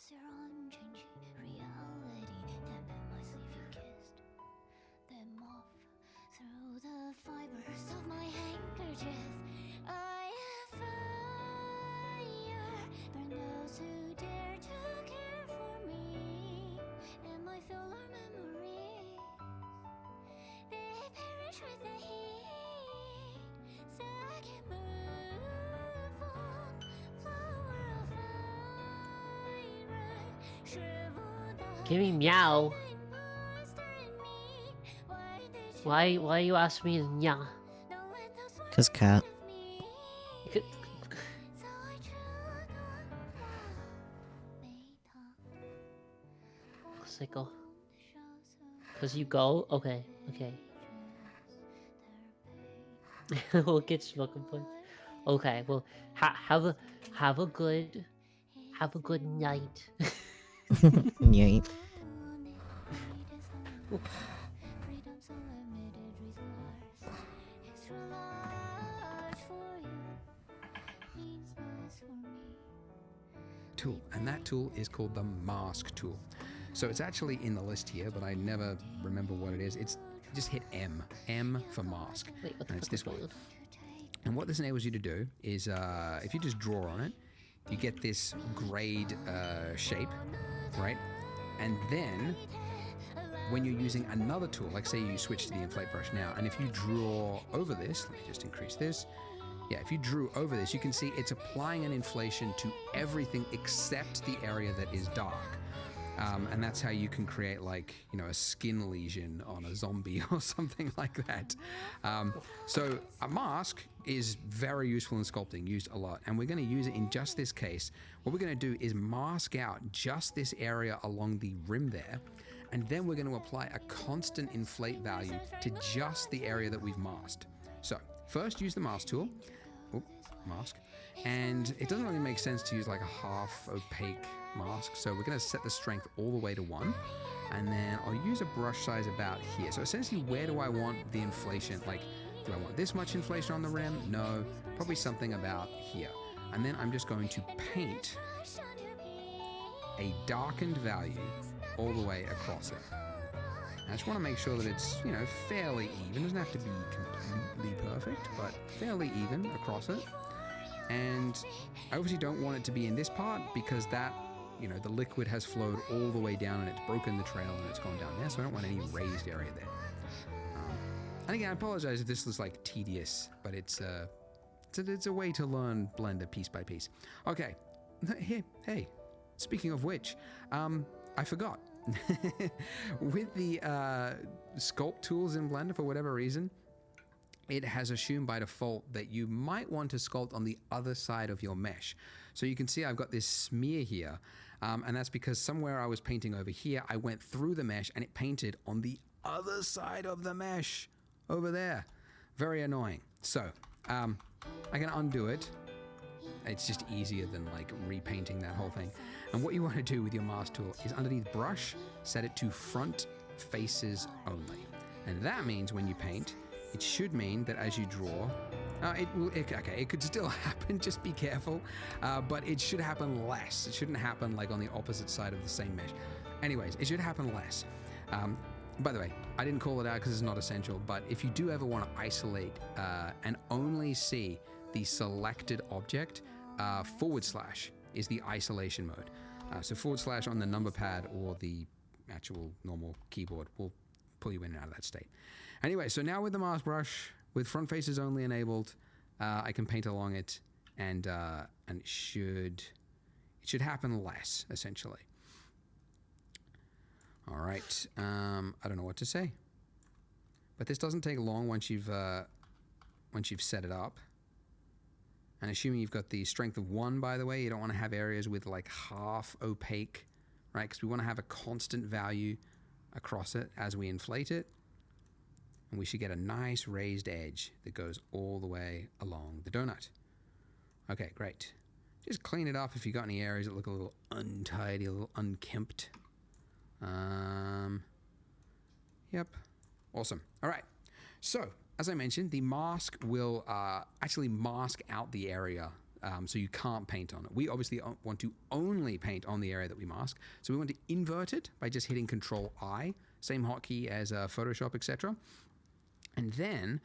your unchanging reality. That pen my sleeve you kissed them off through the fibers of my handkerchief. I fire burn those who dare to care for me, and my fuller memories they perish with the heat. So I can move on, flower of fire, shriveled up. Give me meow. Why you ask me nya? Cause cat. You could... Sickle. Cause you go? Okay, okay. We'll get smoking points. Okay, well have a good night. Yay. Freedom's unlimited resource. Extra large for you means less for me. Tool, and that tool is called the mask tool. So it's actually in the list here, but I never remember what it is. It's just hit M for mask, Wait, what the and it's fuck this is going one. on? And what this enables you to do is, if you just draw on it, you get this grade shape, right? And then when you're using another tool, like say you switch to the inflate brush now, and if you draw over this, let me just increase this. Yeah, if you drew over this, you can see it's applying an inflation to everything except the area that is dark. And that's how you can create, like, you know, a skin lesion on a zombie or something like that. So a mask is very useful in sculpting, used a lot. And we're going to use it in just this case. What we're going to do is mask out just this area along the rim there. And then we're going to apply a constant inflate value to just the area that we've masked. So first use the mask tool. Oh, mask. And it doesn't really make sense to use like a half opaque mask. So we're going to set the strength all the way to 1. And then I'll use a brush size about here. So essentially, where do I want the inflation? Like, do I want this much inflation on the rim? No, probably something about here. And then I'm just going to paint a darkened value all the way across it. I just want to make sure that it's, you know, fairly even. It doesn't have to be completely perfect, but fairly even across it. And I obviously don't want it to be in this part because that, you know, the liquid has flowed all the way down and it's broken the trail and it's gone down there. So I don't want any raised area there. And again, I apologize if this was like tedious, but it's a way to learn Blender piece by piece. Okay, hey, speaking of which, I forgot. With the sculpt tools in Blender, for whatever reason, it has assumed by default that you might want to sculpt on the other side of your mesh. So you can see I've got this smear here, and that's because somewhere I was painting over here, I went through the mesh and it painted on the other side of the mesh over there. Very annoying. So I can undo it. It's just easier than like repainting that whole thing. And what you want to do with your mask tool is underneath brush, set it to front faces only. And that means when you paint, it should mean that as you draw, it could still happen, just be careful, but it should happen less. It shouldn't happen like on the opposite side of the same mesh. Anyways, it should happen less. By the way, I didn't call it out because it's not essential, but if you do ever want to isolate and only see the selected object, / is the isolation mode. So / on the number pad or the actual normal keyboard will pull you in and out of that state. Anyway, so now with the mask brush, with front faces only enabled, I can paint along it, and it should happen less, essentially. All right, I don't know what to say, but this doesn't take long once you've set it up. And assuming you've got the strength of 1, by the way, you don't want to have areas with like half opaque, right? Because we want to have a constant value across it as we inflate it. And we should get a nice raised edge that goes all the way along the donut. Okay, great. Just clean it up if you've got any areas that look a little untidy, a little unkempt. Yep. Awesome. All right. So, as I mentioned, the mask will actually mask out the area so you can't paint on it. We obviously want to only paint on the area that we mask. So we want to invert it by just hitting Control I, same hotkey as Photoshop, etc. And then,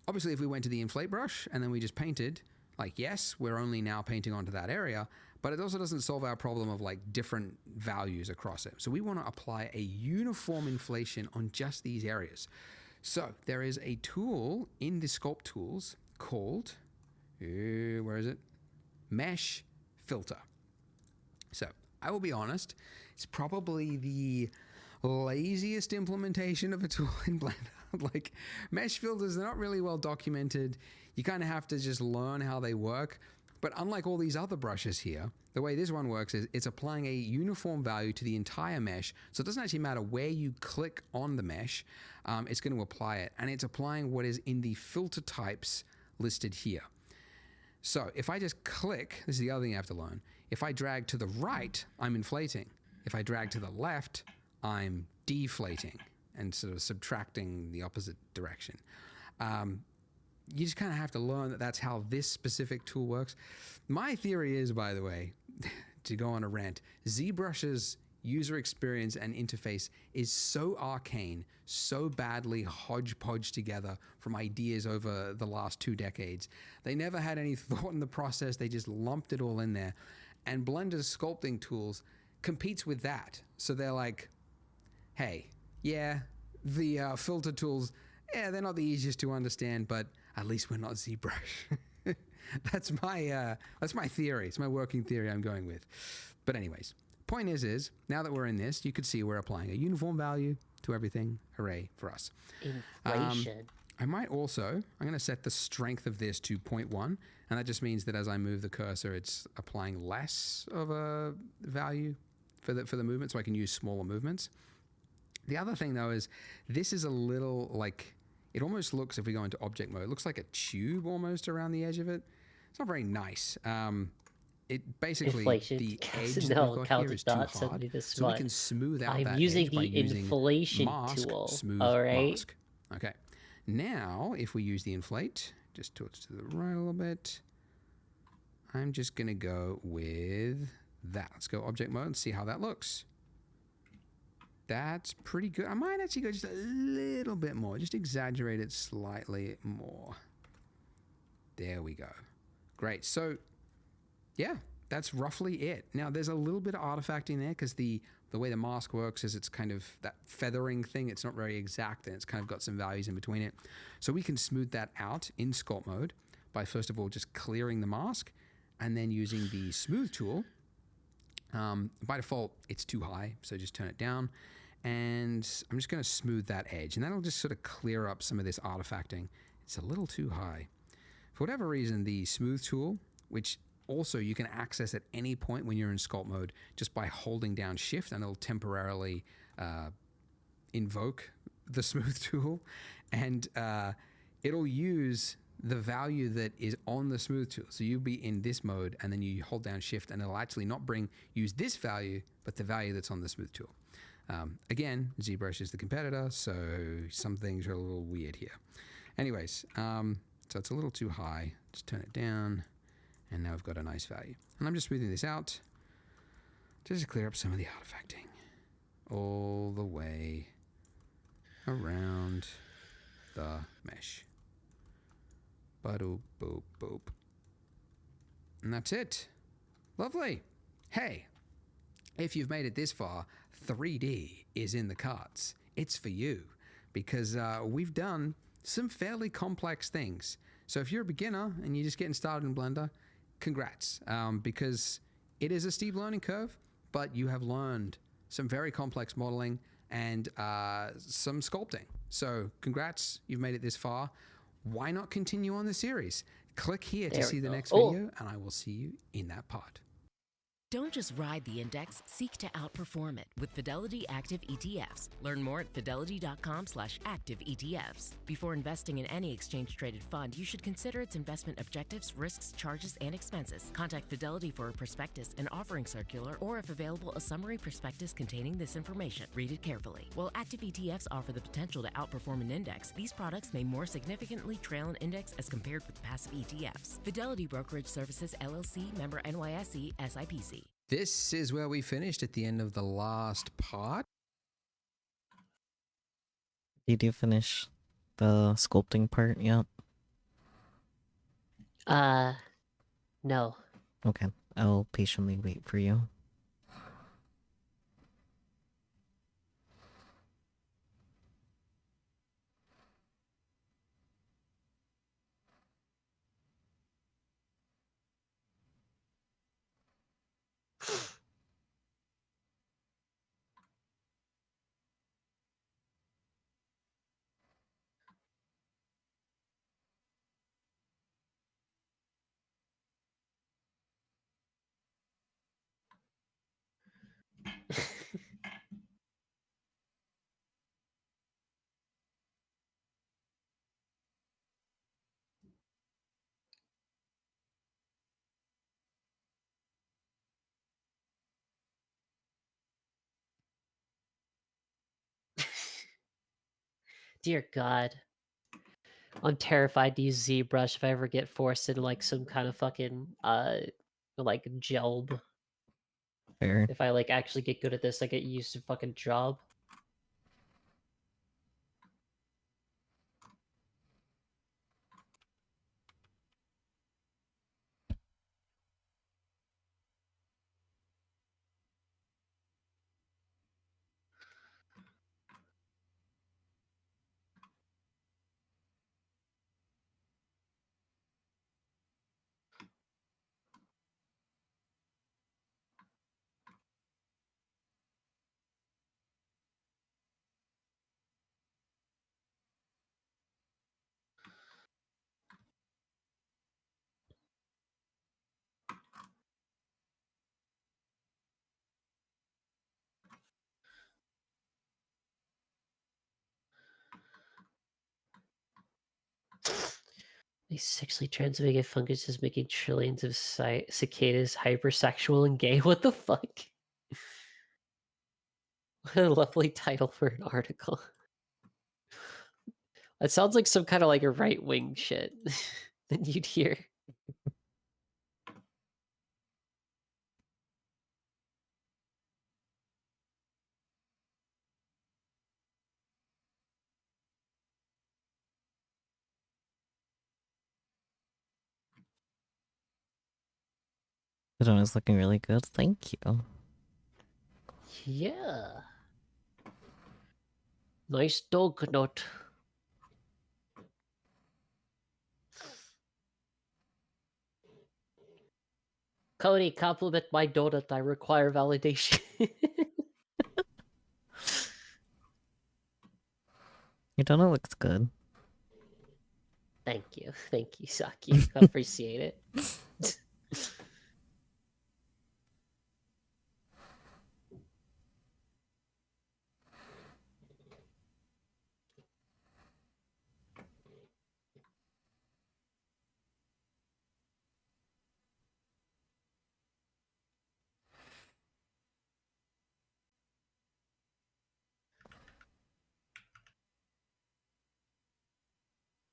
obviously, if we went to the inflate brush and then we just painted, like, yes, we're only now painting onto that area, but it also doesn't solve our problem of like different values across it. So we want to apply a uniform inflation on just these areas. So there is a tool in the sculpt tools called, where is it? Mesh filter. So I will be honest, it's probably the laziest implementation of a tool in Blender. Like, mesh filters, they're not really well documented. You kind of have to just learn how they work. But unlike all these other brushes here, the way this one works is it's applying a uniform value to the entire mesh. So it doesn't actually matter where you click on the mesh, it's going to apply it. And it's applying what is in the filter types listed here. So if I just click, this is the other thing you have to learn. If I drag to the right, I'm inflating. If I drag to the left, I'm deflating and sort of subtracting the opposite direction. You just kind of have to learn that that's how this specific tool works. My theory is, by the way, to go on a rant, ZBrush's user experience and interface is so arcane, so badly hodgepodge together from ideas over the last 2 decades. They never had any thought in the process. They just lumped it all in there. And Blender's sculpting tools competes with that. So they're like, hey, yeah, the filter tools, yeah, they're not the easiest to understand, but at least we're not ZBrush. That's my theory. It's my working theory I'm going with. But anyways, point is now that we're in this, you could see we're applying a uniform value to everything. Hooray for us. Inflation. I might also, I'm going to set the strength of this to 0.1, and that just means that as I move the cursor, it's applying less of a value for the movement, so I can use smaller movements. The other thing, though, is this is a little like, it almost looks, if we go into object mode, it looks like a tube almost around the edge of it. It's not very nice. It basically, Inflation. the edge that No, we've got count here to is too dots and hard. do this So we one. can smooth out I'm that using edge by the using inflation mask, tool. smooth, All right. mask. Okay. Now, if we use the inflate, just tilts to the right a little bit. I'm just going to go with that. Let's go object mode and see how that looks. That's pretty good. I might actually go just a little bit more. Just exaggerate it slightly more. There we go. Great. So, yeah, that's roughly it. Now, there's a little bit of artifacting there because the way the mask works is it's kind of that feathering thing. It's not very exact, and it's kind of got some values in between it. So we can smooth that out in sculpt mode by, first of all, just clearing the mask and then using the smooth tool. By default, it's too high, so just turn it down. And I'm just going to smooth that edge, and that'll just sort of clear up some of this artifacting. It's a little too high. For whatever reason, the smooth tool, which also you can access at any point when you're in sculpt mode just by holding down shift, and it'll temporarily invoke the smooth tool, and it'll use the value that is on the smooth tool. So you'll be in this mode, and then you hold down shift, and it'll actually not use this value, but the value that's on the smooth tool. Again, ZBrush is the competitor, so some things are a little weird here. Anyways, so it's a little too high. Just turn it down, and now we've got a nice value. And I'm just smoothing this out just to clear up some of the artifacting all the way around the mesh. Ba-doop, boop, boop. And that's it. Lovely. Hey, if you've made it this far, 3D is in the cards. It's for you because we've done some fairly complex things. So if you're a beginner and you're just getting started in Blender, congrats, because it is a steep learning curve, but you have learned some very complex modeling and some sculpting. So congrats, you've made it this far. Why not continue on the series? Click here to see the next video, and I will see you in that part. Don't just ride the index, seek to outperform it with Fidelity Active ETFs. Learn more at fidelity.com/active ETFs. Before investing in any exchange-traded fund, you should consider its investment objectives, risks, charges, and expenses. Contact Fidelity for a prospectus, an offering circular, or if available, a summary prospectus containing this information. Read it carefully. While active ETFs offer the potential to outperform an index, these products may more significantly trail an index as compared with passive ETFs. Fidelity Brokerage Services, LLC, member NYSE, SIPC. This is where we finished at the end of the last part. Did you finish the sculpting part yet? No. Okay, I'll patiently wait for you. Dear God. I'm terrified to use ZBrush if I ever get forced into like some kind of fucking like job. Fair. If I like actually get good at this, I get used to fucking job. These sexually transmitted funguses making trillions of cicadas hypersexual and gay. What the fuck? What a lovely title for an article. It sounds like some kind of like a right-wing shit that you'd hear. That one is looking really good. Thank you. Yeah. Nice dog note. Cody, compliment my donut. I require validation. Your donut looks good. Thank you, Saki. I appreciate it.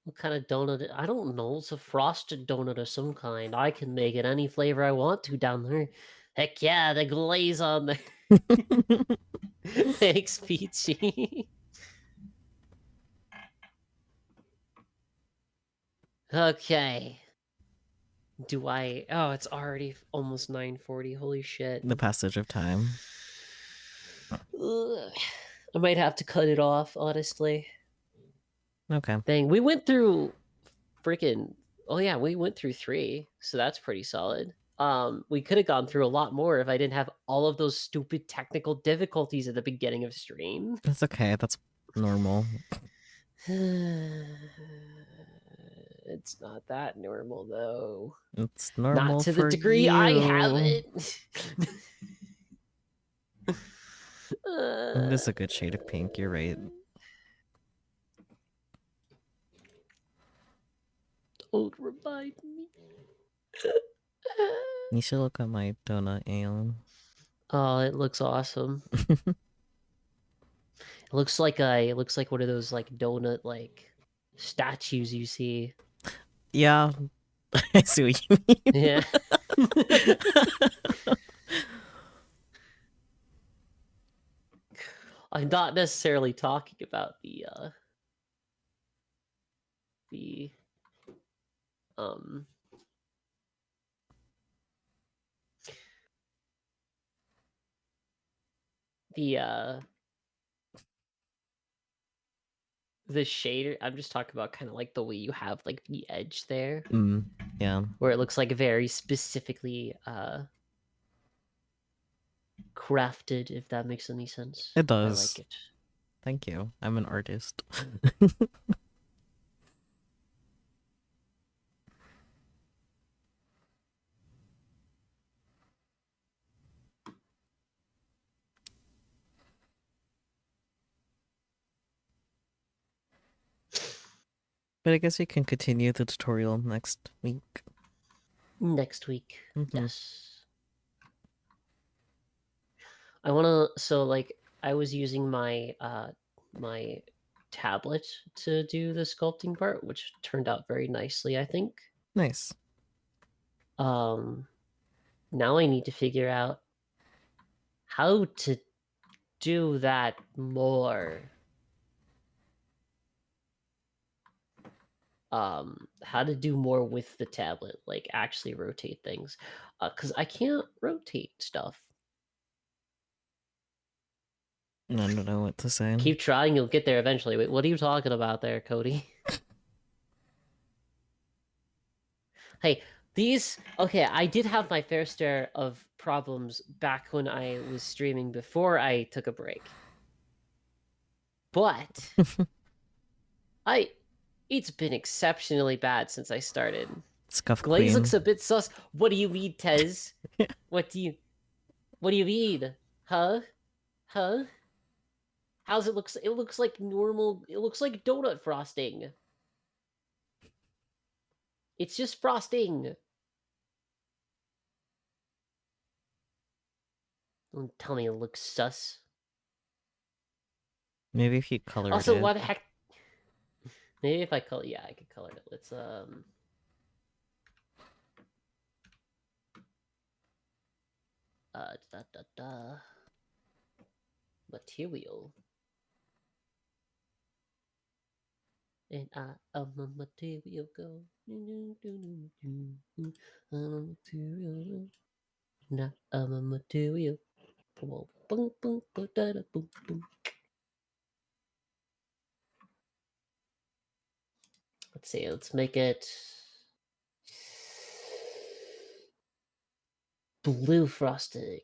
What kind of donut? I don't know. It's a frosted donut of some kind. I can make it any flavor I want to down there. Heck yeah, the glaze on there. Thanks, Peachy. Okay. Do I... Oh, it's already almost 9:40. Holy shit. The passage of time. Ugh. I might have to cut it off, honestly. Okay. Dang, we went through freaking... Oh yeah, we went through 3, so that's pretty solid. We could have gone through a lot more if I didn't have all of those stupid technical difficulties at the beginning of stream. That's okay. That's normal. It's not that normal though. It's Not normal to the for degree I have you. it. It is a good shade of pink, you're right. Don't remind me. You should look at my donut ale. Oh, it looks awesome. It looks like one of those like donut like statues you see. Yeah, I see what you mean. Yeah. I'm not necessarily talking about the um the the shader. I'm just talking about kind of like the way you have like the edge there, Yeah, where it looks like very specifically crafted, if that makes any sense. it I like does. it. Thank you. I'm an artist. But I guess we can continue the tutorial next week. Next week. Mhm. Yes. I want to so like I was using my my tablet to do the sculpting part, which turned out very nicely, I think. Nice. Now I need to figure out how to do that more. How to do more with the tablet, like actually rotate things. Cuz I can't rotate stuff. I don't know what to say. Keep trying, you'll get there eventually. Wait, what are you talking about there, Cody? Hey, okay, I did have my fair share of problems back when I was streaming before I took a break. But it's been exceptionally bad since I started. Scuff Glaze Queen. looks a bit sus. What do you mean, Tez? What do you mean? Huh? Huh? How's it looks? It looks like normal. It looks like donut frosting. It's just frosting. Don't tell me it looks sus. Maybe if you colored Also, it. why the heck? Maybe if I color, yeah, I could color it. Let's da da da. Material. And I am a material girl. I'm a material. Now I'm a material. Boom, boom, boom, boom, boom. Let's see. Let's make it blue frosting.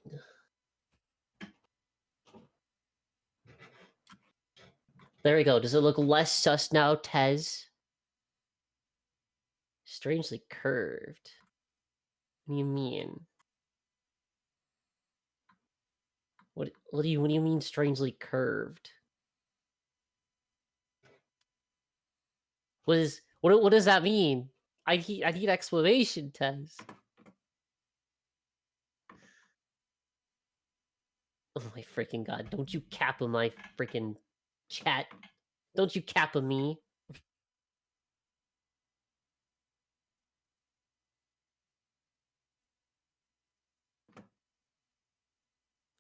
There we go. Does it look less sus now, Tez? Strangely curved. What do you mean? What do you mean strangely curved? What does that mean? I need explanation, Tez. Oh my freaking god! Don't you cap on my freaking chat? Don't you cap on me?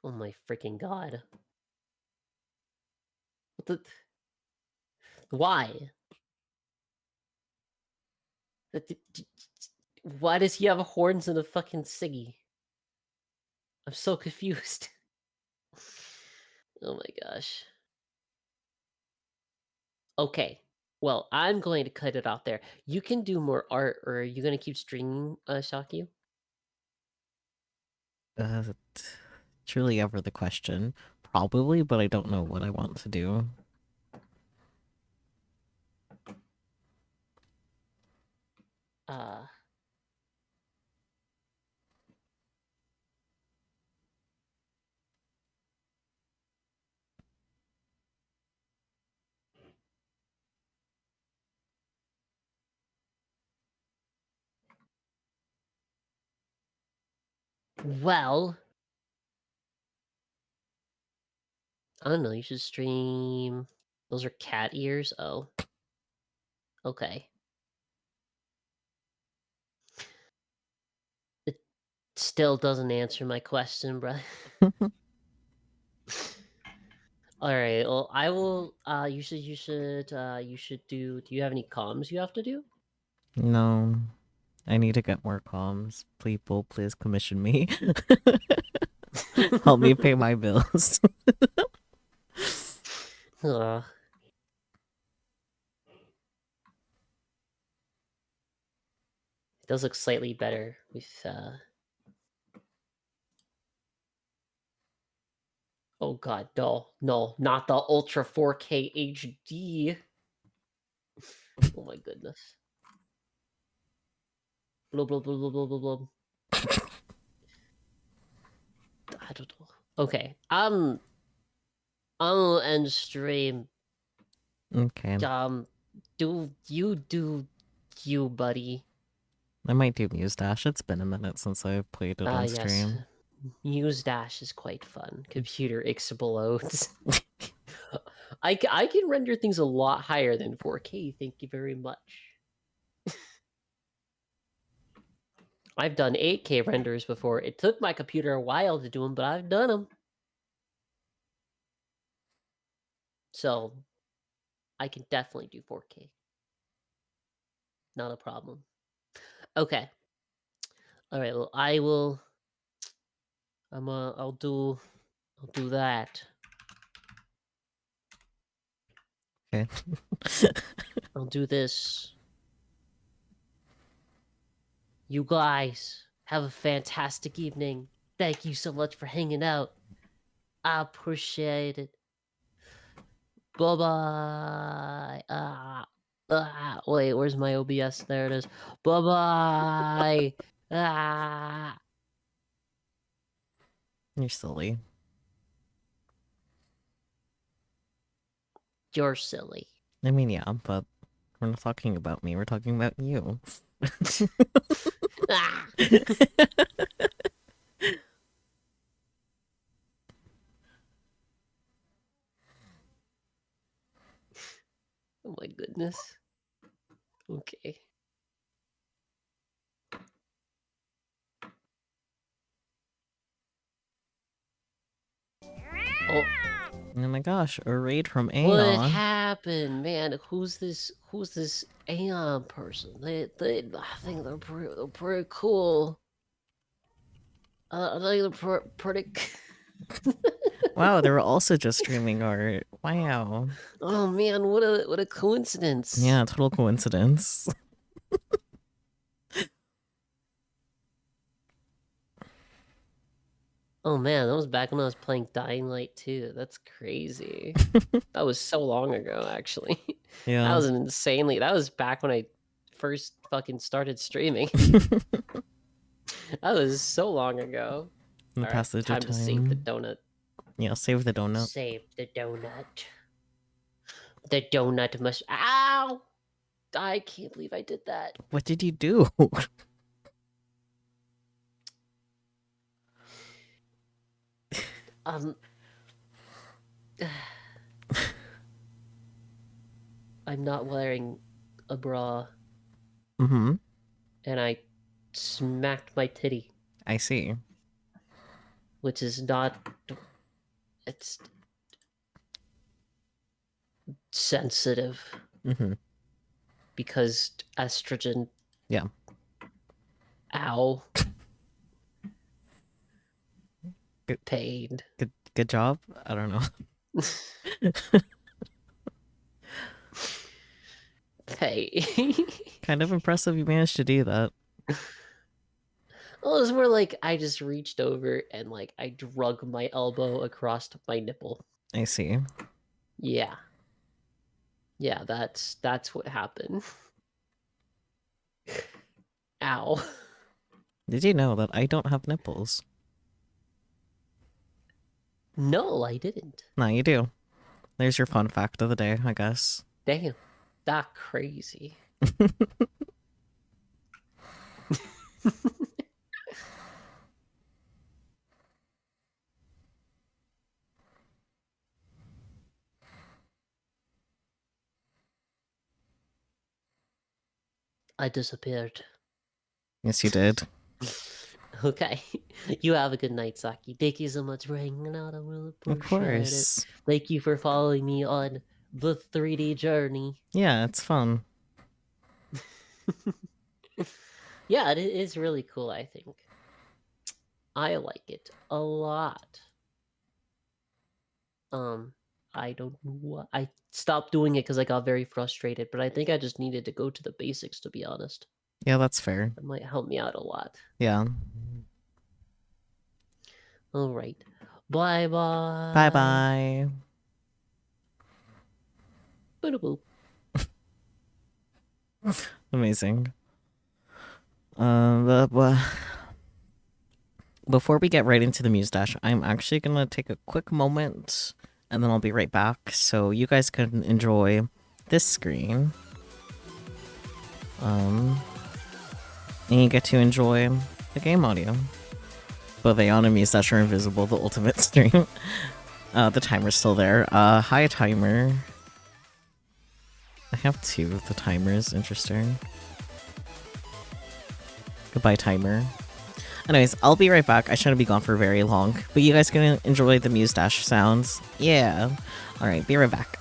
Oh my freaking god! What the? Why? Why does he have horns and a fucking ciggy? I'm so confused. Oh my gosh. Okay. Well, I'm going to cut it off there. You can do more art, or are you going to keep streaming, Shocky? Truly ever the question. Probably, but I don't know what I want to do. Well, I don't know, you should stream... Those are cat ears? Oh. Okay. It still doesn't answer my question, bruh. Alright, well, I will, you should do you have any comms you have to do? No, I need to get more comms. People, please commission me. Help me pay my bills. Ugh. It does look slightly better with, Oh god, no, not the Ultra 4K HD. Oh my goodness. Blah, blah, blah, blah, blah, blah, blah. I don't know. Okay, I'll end stream. Okay. Do you, buddy. I might do Muse Dash. It's been a minute since I've played it on Yes. stream. Muse Dash is quite fun. Computer explodes. I can render things a lot higher than 4K, thank you very much. I've done 8K renders before. It took my computer a while to do them, but I've done them. So, I can definitely do 4K. Not a problem. Okay. Alright, well, I'll do that. Okay. I'll do this. You guys have a fantastic evening. Thank you so much for hanging out. I appreciate it. Bye-bye. Wait, where's my OBS? There it is. Bye-bye. You're silly. You're silly. I mean, yeah, but we're not talking about me. We're talking about you. Ah! Oh my goodness. Okay. Oh, Oh my gosh, a raid from what Aeon. happened, man? Who's this Aeon person? I think they're pretty cool. I think they're pretty. Wow, they were also just streaming art. Wow. Oh man, what a coincidence. Yeah, total coincidence. Oh man, that was back when I was playing Dying Light 2. That's crazy. That was so long ago, actually. Yeah. That was back when I first fucking started streaming. That was so long ago. In the All right, passage time of to save the time. donut. Yeah, save the donut. Save the donut. The donut must. Ow! I can't believe I did that. What did you do? I'm not wearing a bra. Mm-hmm. And I smacked my titty. I see. Which is not. It's sensitive. Mm-hmm. Because estrogen. Yeah. Ow. Good. Pain. Good job. I don't know. Hey. Kind of impressive you managed to do that. Well, it was more like I just reached over and like I drug my elbow across my nipple. I see. Yeah. Yeah, that's what happened. Ow. Did you know that I don't have nipples? No, I didn't. No, you do. There's your fun fact of the day, I guess. Damn. That crazy. I disappeared. Yes, you did. Okay. You have a good night, Saki. Thank you so much for hanging out. I really Of appreciate it. course. Thank you for following me on the 3D journey. Yeah, it's fun. Yeah, it is really cool, I think. I like it a lot. I don't know what I stopped doing it because I got very frustrated, but I think I just needed to go to the basics, to be honest. Yeah, that's fair. That might help me out a lot. Yeah. All right. Bye bye. Bye bye. Boop. Amazing. Before we get right into the Muse Dash, I'm actually gonna take a quick moment and then I'll be right back so you guys can enjoy this screen. And you get to enjoy the game audio. But the on Muse Dash are invisible, the ultimate stream. The timer's still there. Hi timer. I have two of the timers, interesting. Goodbye timer. Anyways, I'll be right back. I shouldn't be gone for very long, but you guys can enjoy the Muse Dash sounds. Yeah. Alright, be right back.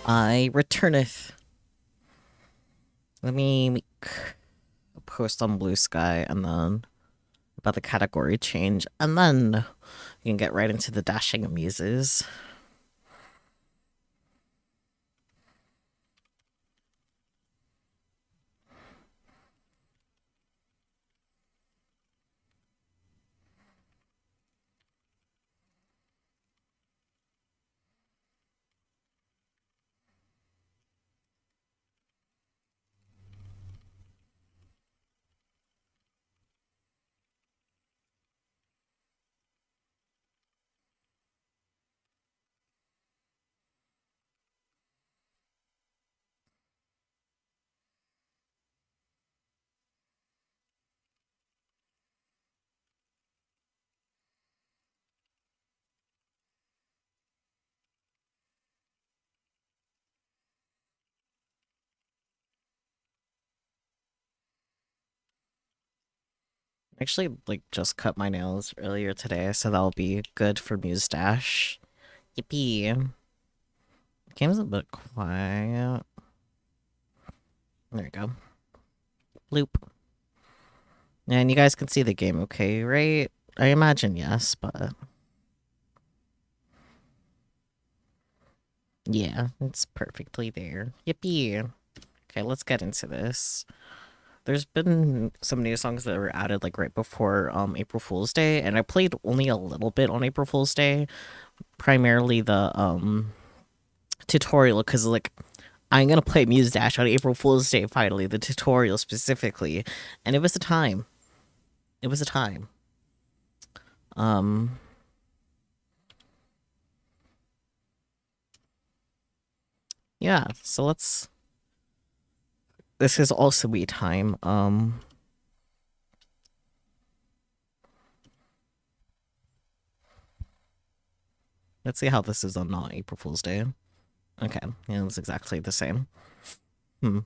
I returneth. Let me make a post on Blue Sky and then about the category change, and then you can get right into the dashing muses. Actually, like, just cut my nails earlier today, so that'll be good for Mustache. Yippee. Game's a bit quiet. There we go. Loop. And you guys can see the game okay, right? I imagine yes, but... yeah, it's perfectly there. Yippee. Okay, let's get into this. There's been some new songs that were added like right before April Fool's Day, and I played only a little bit on April Fool's Day, primarily the tutorial, because like I'm gonna play Muse Dash on April Fool's Day finally, the tutorial specifically, and it was a time. It was a time. Um yeah, so this is also we time. Let's see how this is on not April Fool's Day. Okay, yeah, it's exactly the same. Hmm.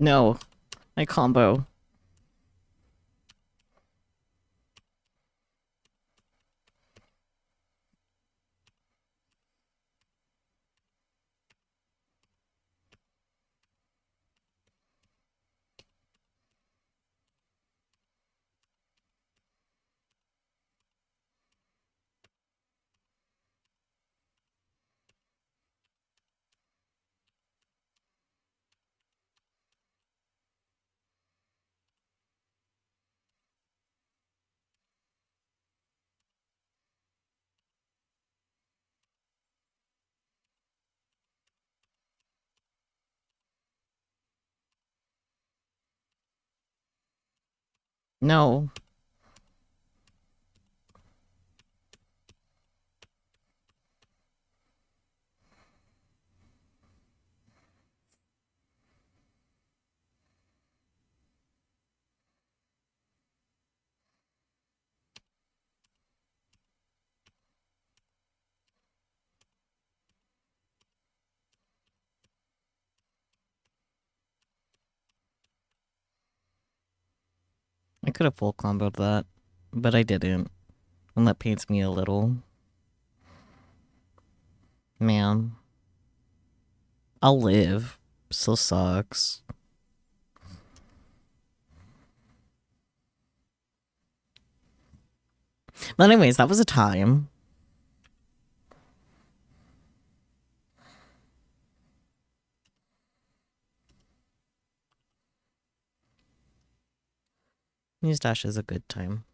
No, my combo. No. I could have full comboed that, but I didn't. And that pains me a little. Man. I'll live. Still sucks. But anyways, that was a time. Muse Dash is a good time.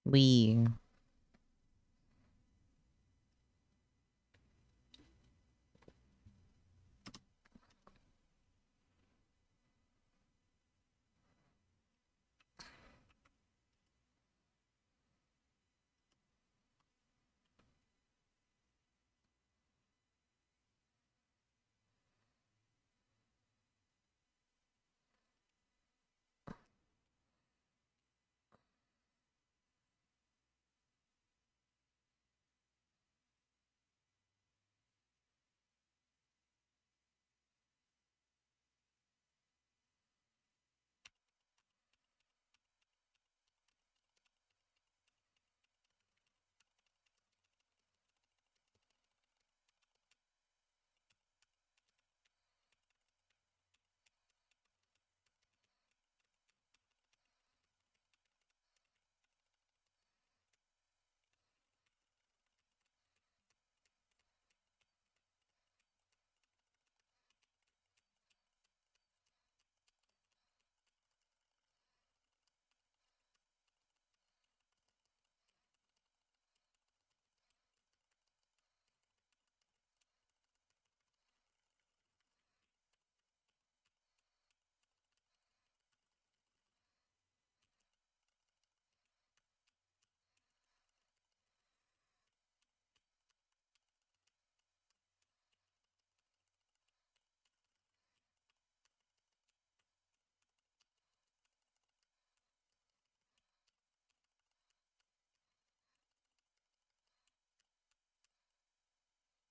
We.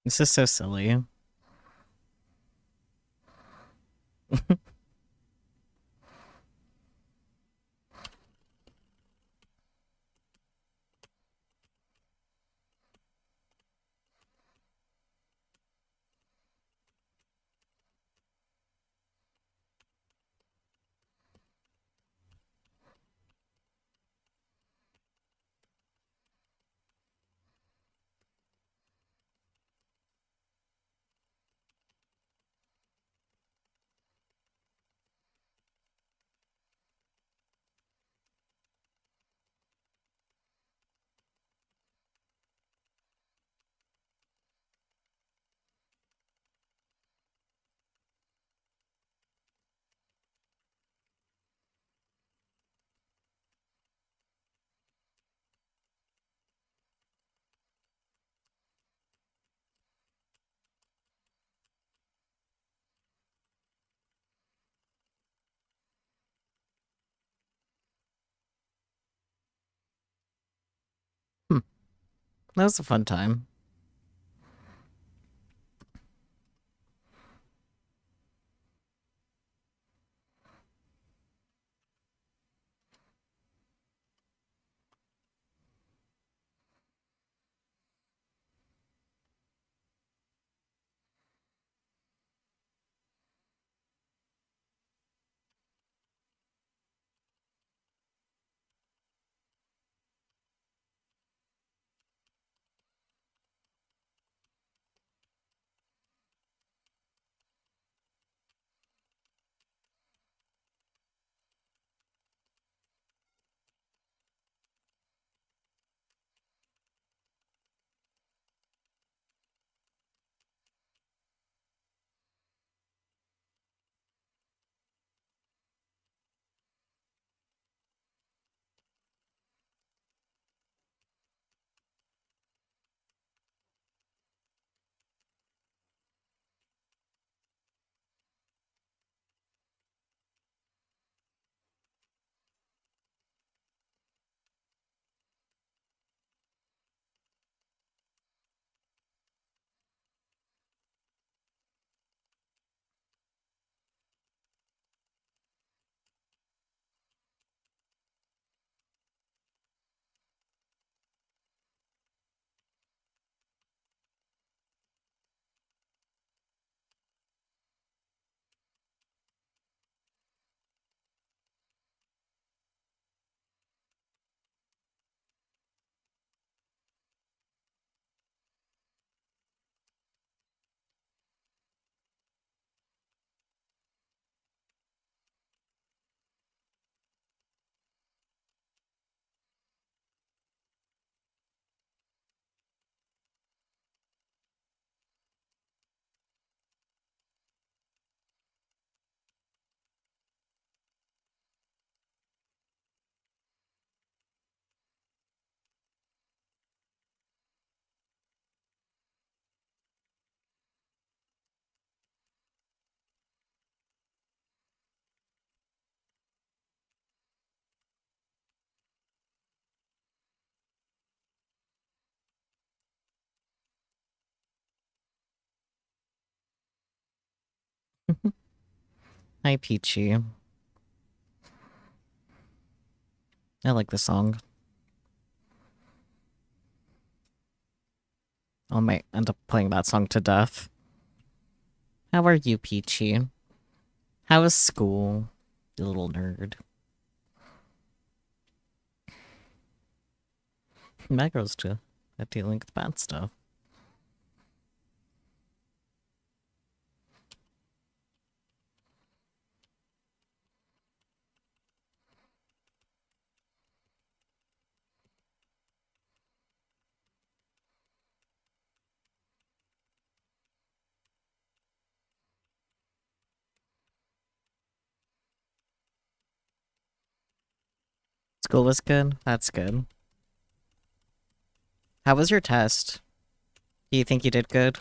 This is so silly. Hmm. That was a fun time. Hi, Peachy. I like the song. I might end up playing that song to death. How are you, Peachy? How was school, you little nerd? My girl's too. At dealing with bad stuff. School was good? That's good. How was your test? Do you think you did good?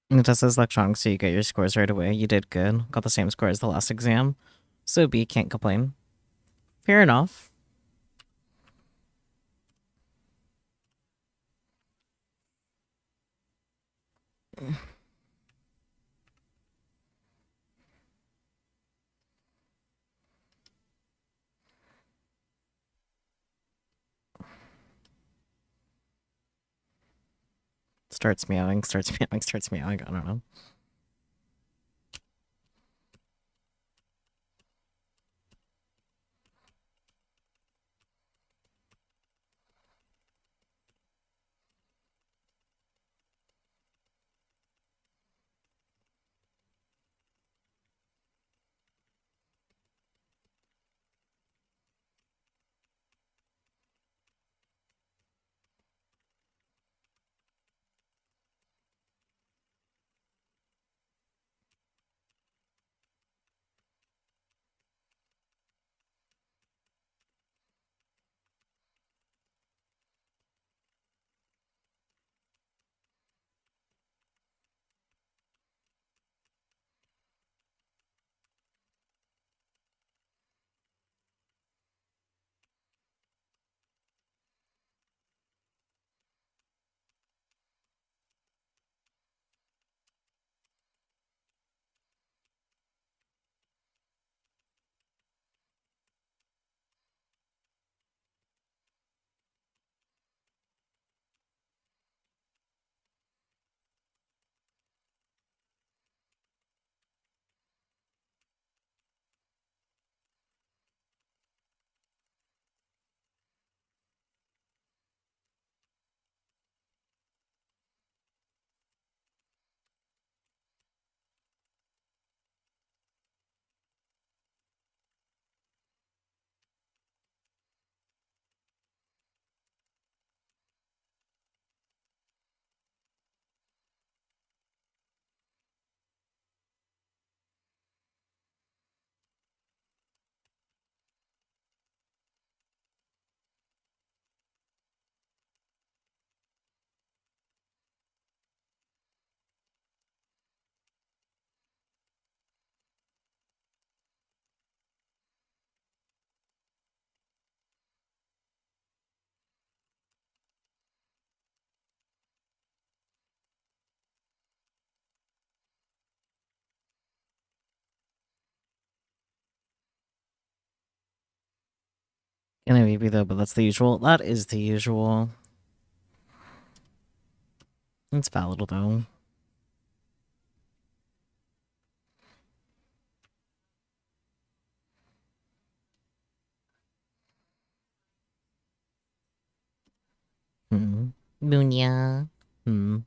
It just says electronics, so you get your scores right away. You did good. Got the same score as the last exam. So B, can't complain. Fair enough. Starts meowing, starts meowing, starts meowing. I don't know. And I maybe though, but that's the usual. That is the usual. It's valid though. Hmm. Munya. Hmm.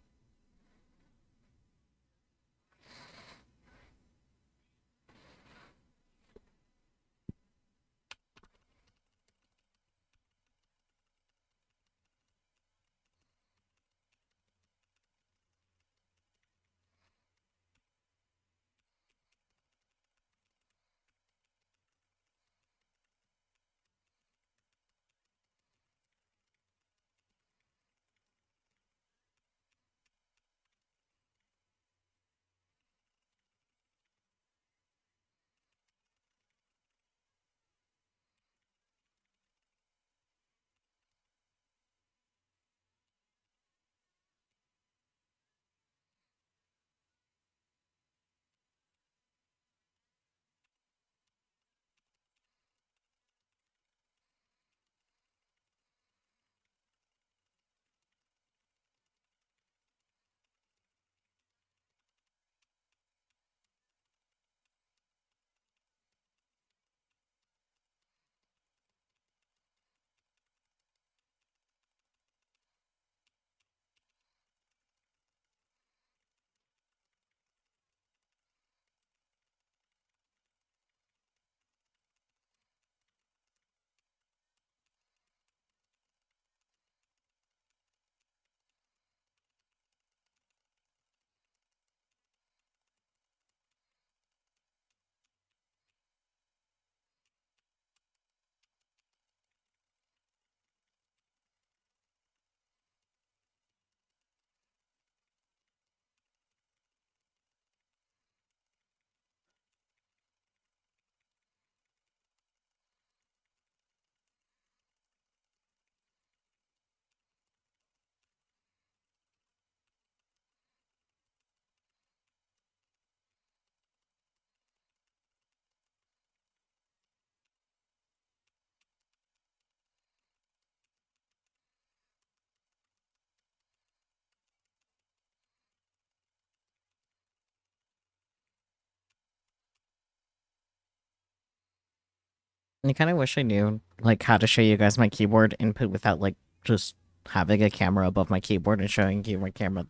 I kind of wish I knew like how to show you guys my keyboard input without like just having a camera above my keyboard and showing you my camera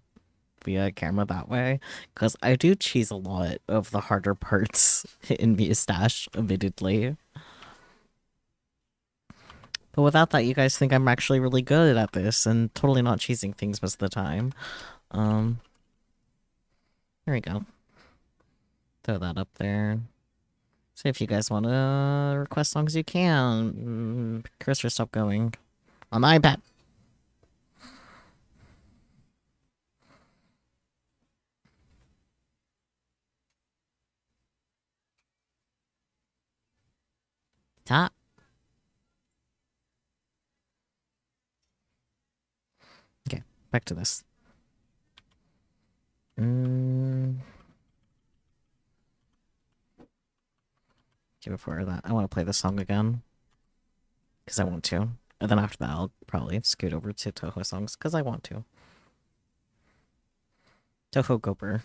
via camera that way, because I do cheese a lot of the harder parts in Mustache, admittedly. But without that, you guys think I'm actually really good at this and totally not cheesing things most of the time. Um, there we go. Throw that up there. See if you guys want to request songs, you can. Cursor, stop going. On the iPad. Top. Okay, back to this. Okay, before that, I want to play this song again. Because I want to. And then after that, I'll probably scoot over to Toho songs, because I want to. Toho Goper.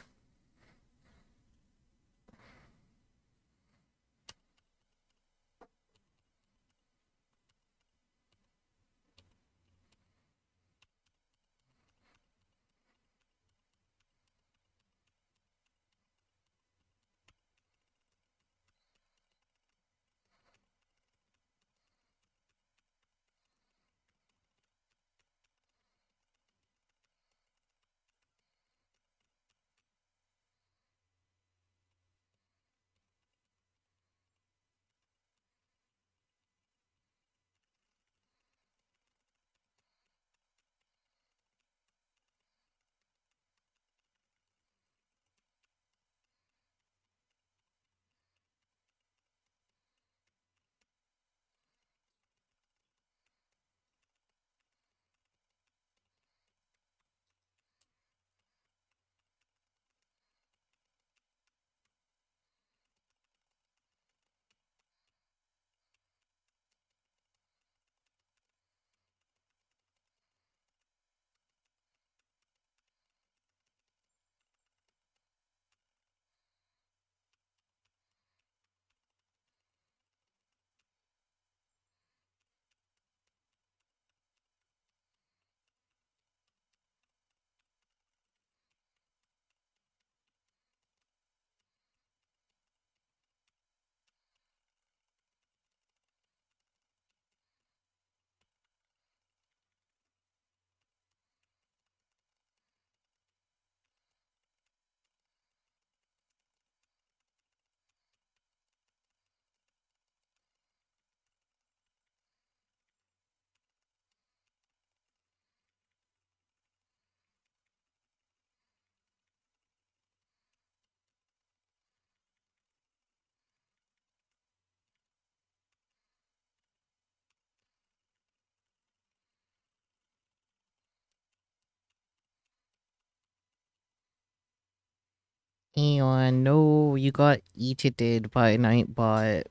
Eon, no, you got eated by Nightbot.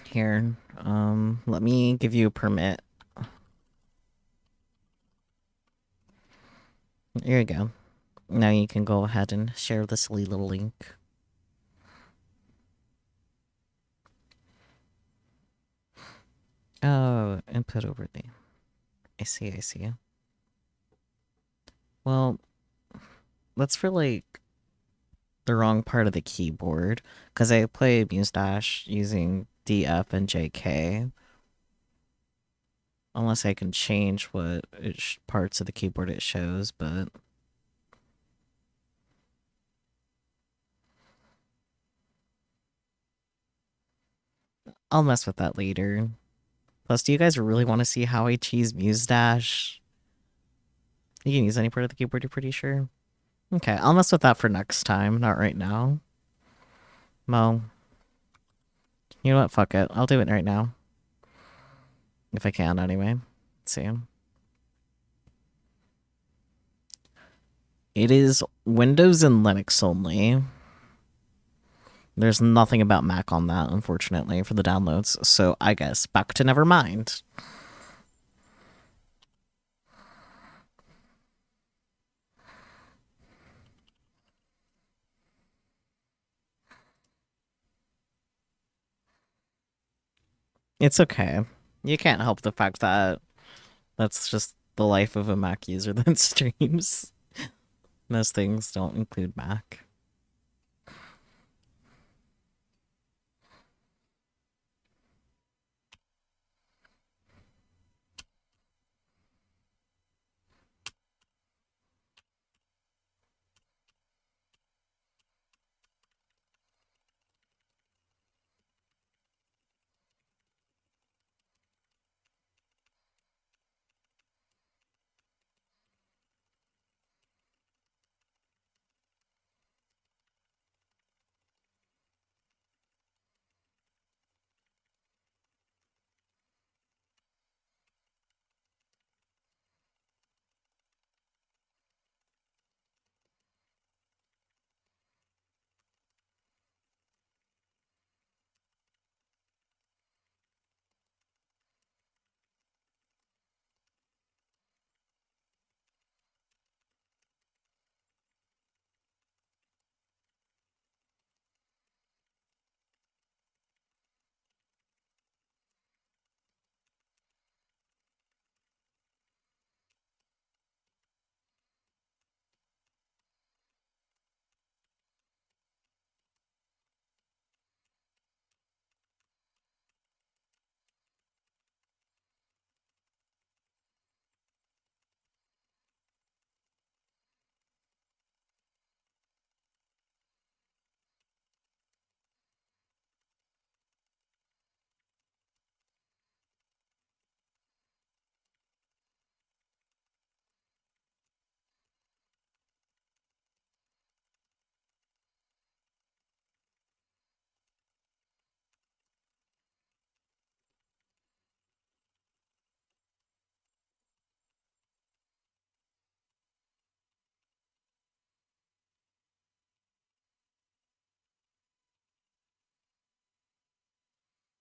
Here, let me give you a permit. Here you go. Now you can go ahead and share the silly little link. Oh, input overlay. I see, I see. Well, that's for, like, the wrong part of the keyboard, because I play Muse using DF and JK. Unless I can change what parts of the keyboard it shows, but... I'll mess with that later. Plus, do you guys really want to see how I cheese Muse Dash? You can use any part of the keyboard, you're pretty sure? Okay, I'll mess with that for next time, not right now. Mo. You know what? Fuck it. I'll do it right now. If I can, anyway. Let's see. It is Windows and Linux only. There's nothing about Mac on that, unfortunately, for the downloads. So I guess back to Nevermind. It's okay. You can't help the fact that that's just the life of a Mac user that streams. Most things don't include Mac.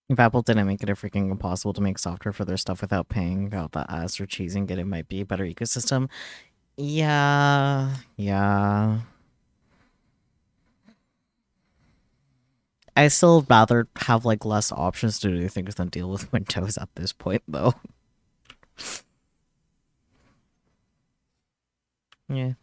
If Apple didn't make it a freaking impossible to make software for their stuff without paying out the ass or cheesing it, it might be a better ecosystem. Yeah. I still rather have, like, less options to do things than deal with Windows at this point, though. Yeah.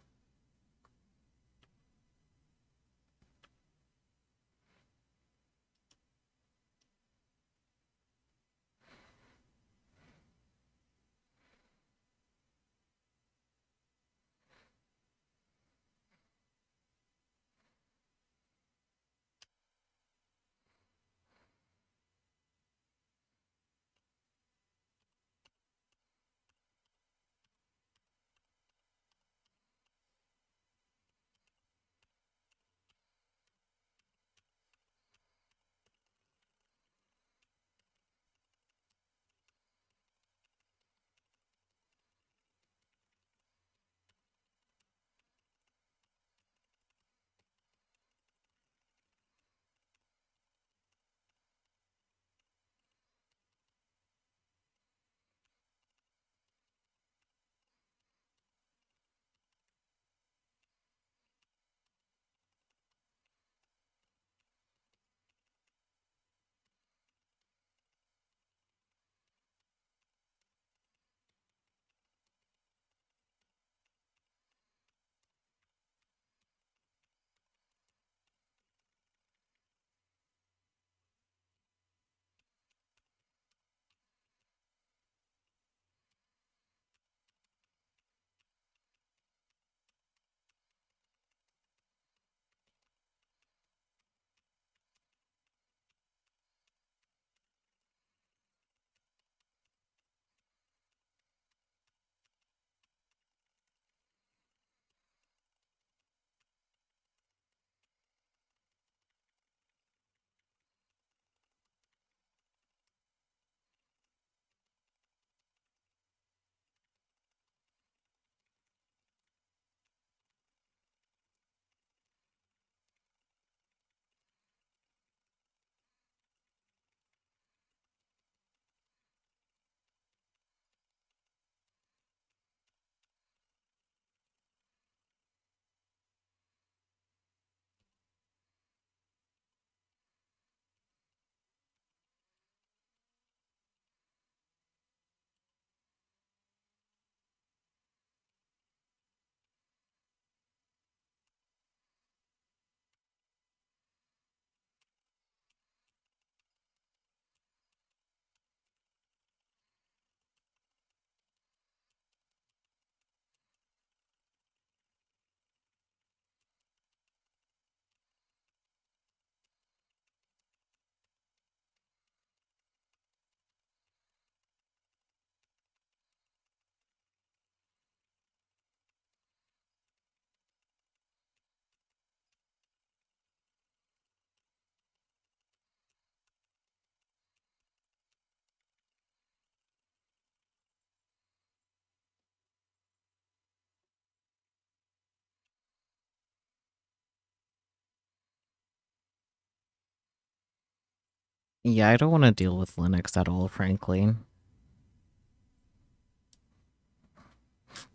Yeah, I don't want to deal with Linux at all, frankly.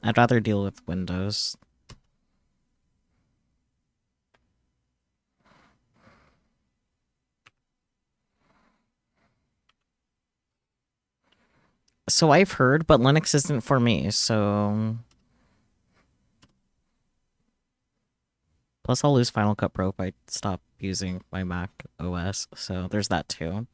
I'd rather deal with Windows. So I've heard, but Linux isn't for me, so... Plus, I'll lose Final Cut Pro if I stop using my Mac OS, so there's that too.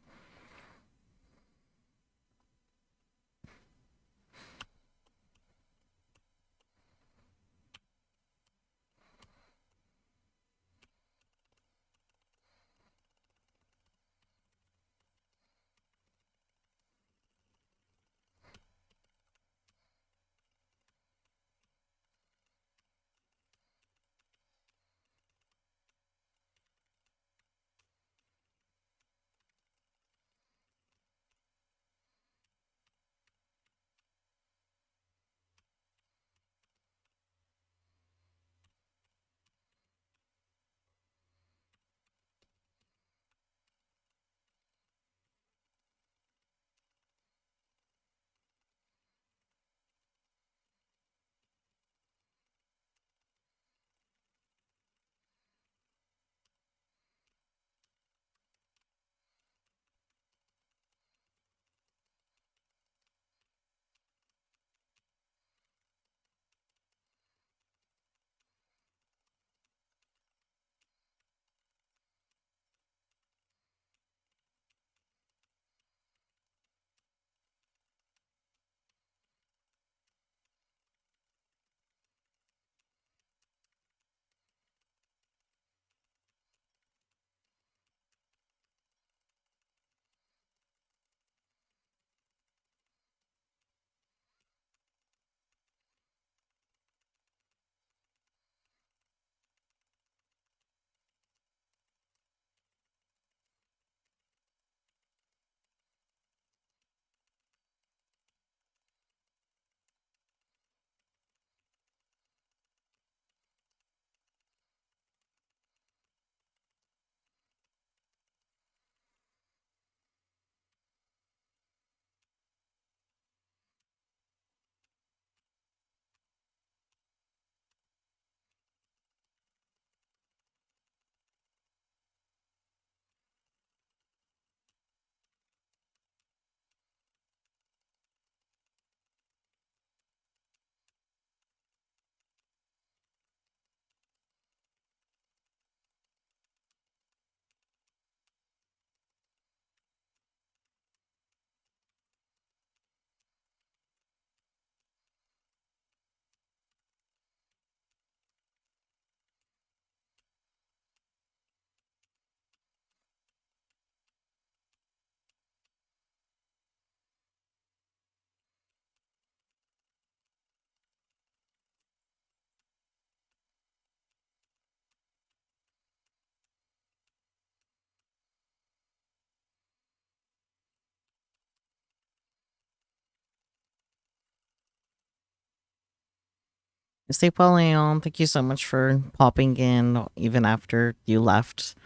Stay well, Leon. Thank you so much for popping in even after you left.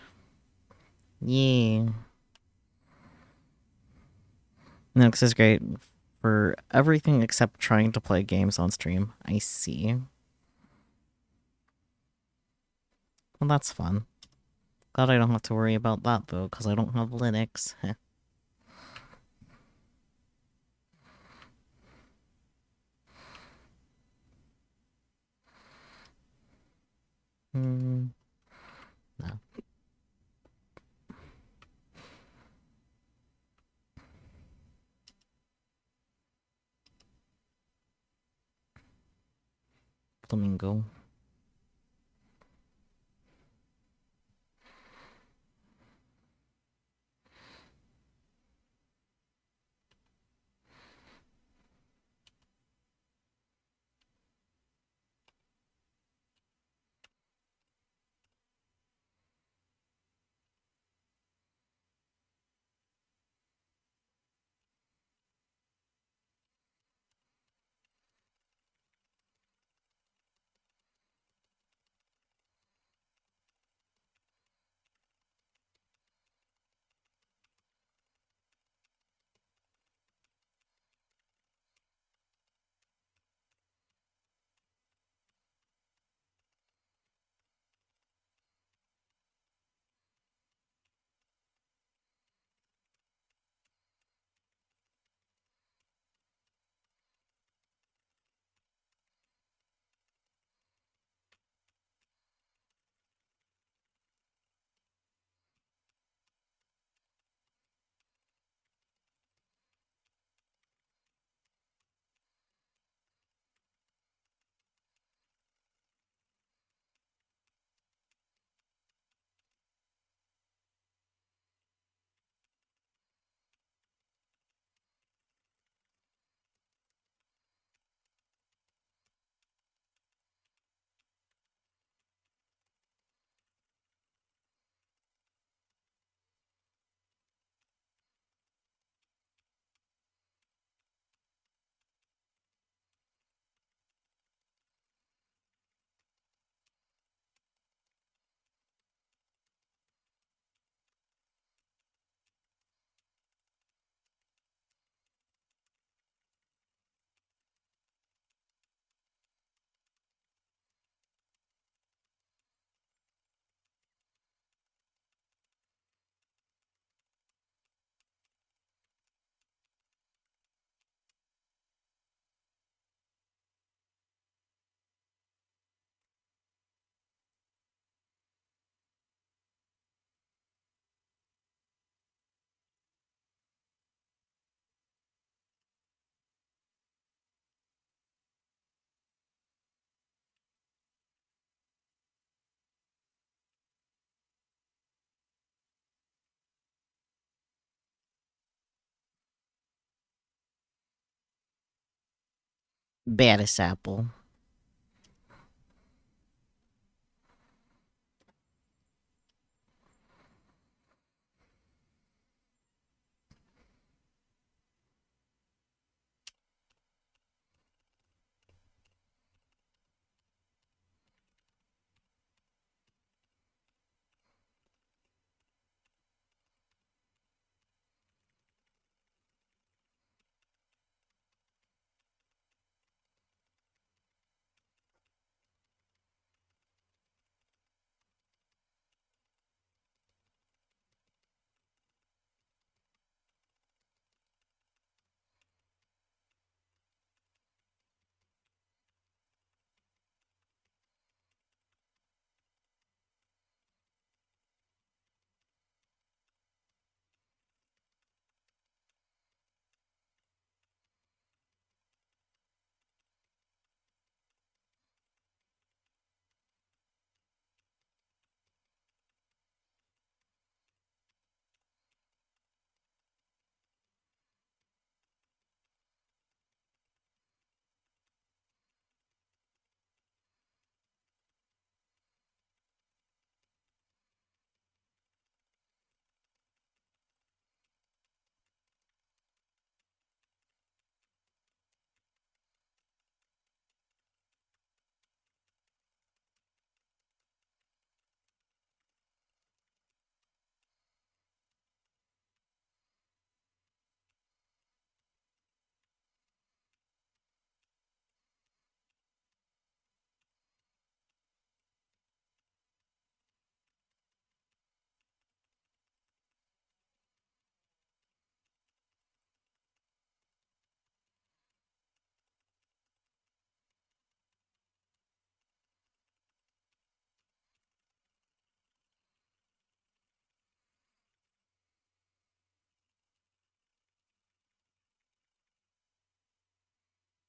Yeah. Linux is great for everything except trying to play games on stream. I see. Well, that's fun. Glad I don't have to worry about that, though, because I don't have Linux. Hmm. No. Flamingo. Baddest apple.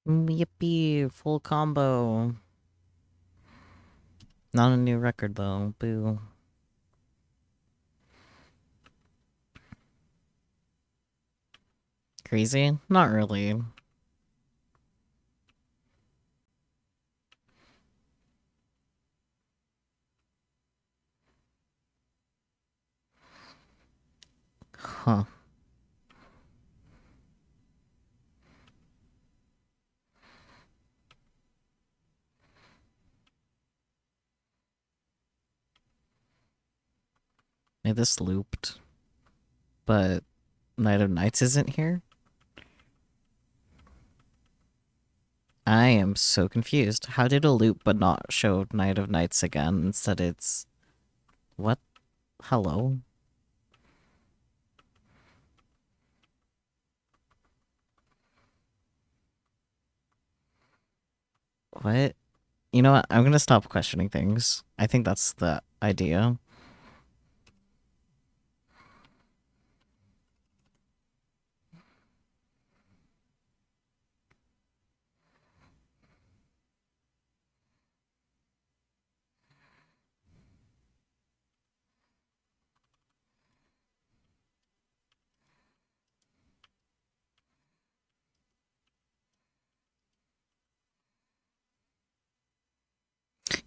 Yippee, full combo. Not a new record though. Boo. Crazy? Not really. Huh. Maybe this looped. But Night of Nights isn't here? I am so confused. How did a loop but not show Night of Nights again? Instead it's... What? Hello? What? You know what? I'm gonna stop questioning things. I think that's the idea.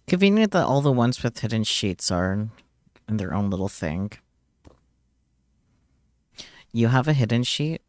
Convenient that all the ones with hidden sheets are in their own little thing. You have a hidden sheet?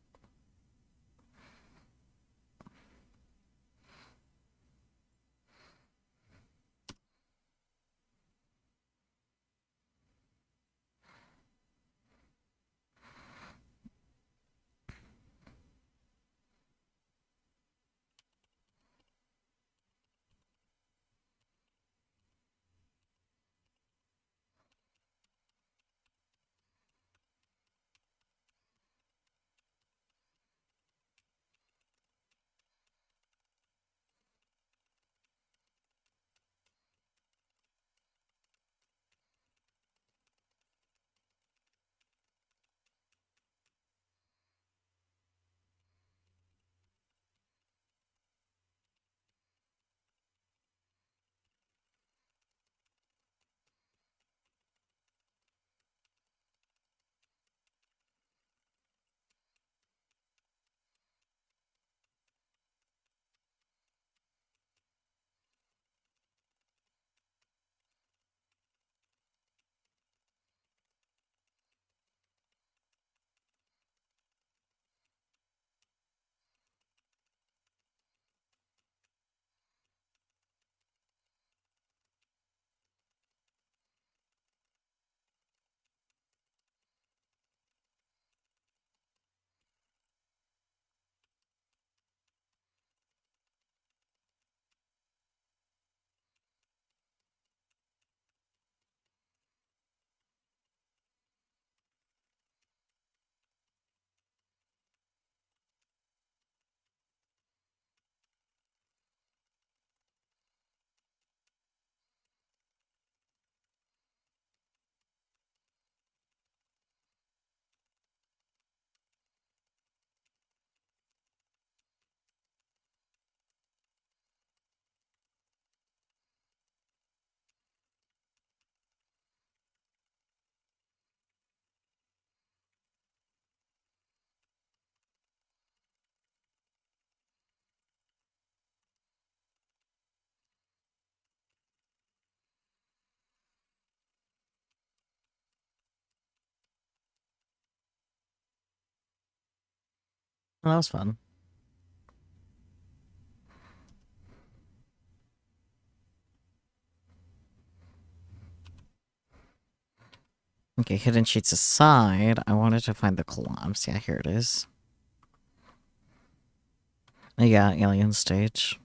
Well, that was fun. Okay, hidden sheets aside, I wanted to find the collapse. Yeah, here it is. Yeah, alien stage.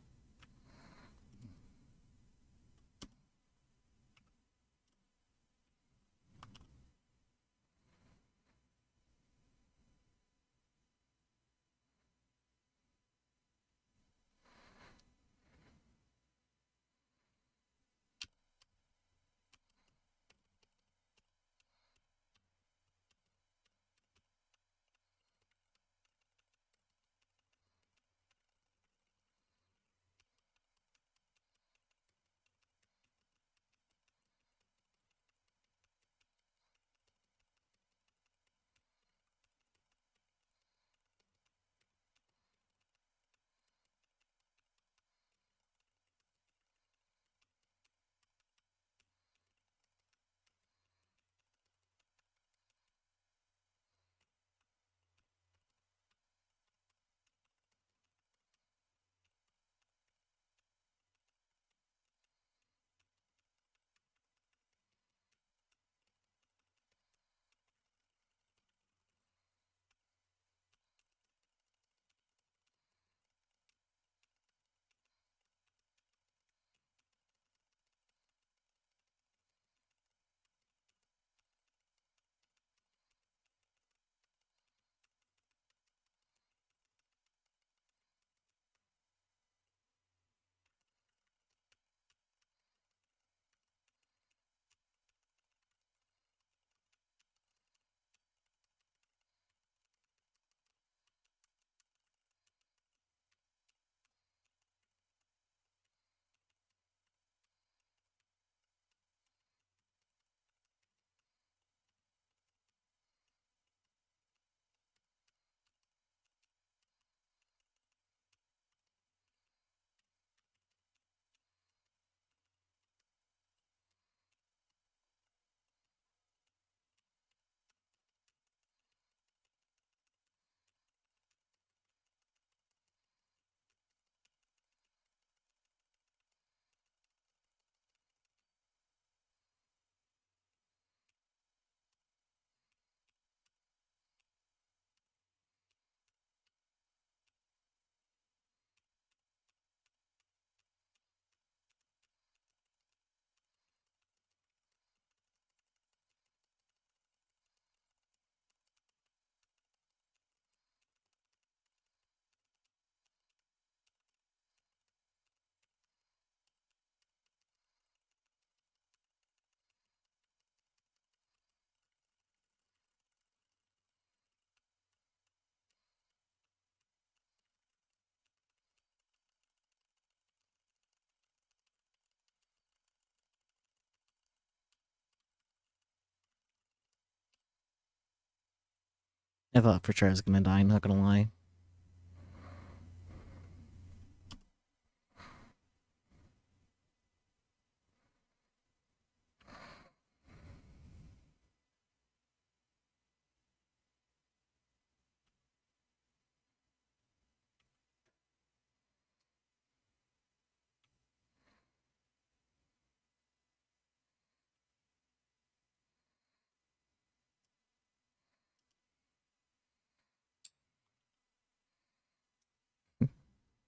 I thought for sure I was gonna die, not gonna lie.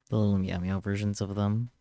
The little meow meow versions of them.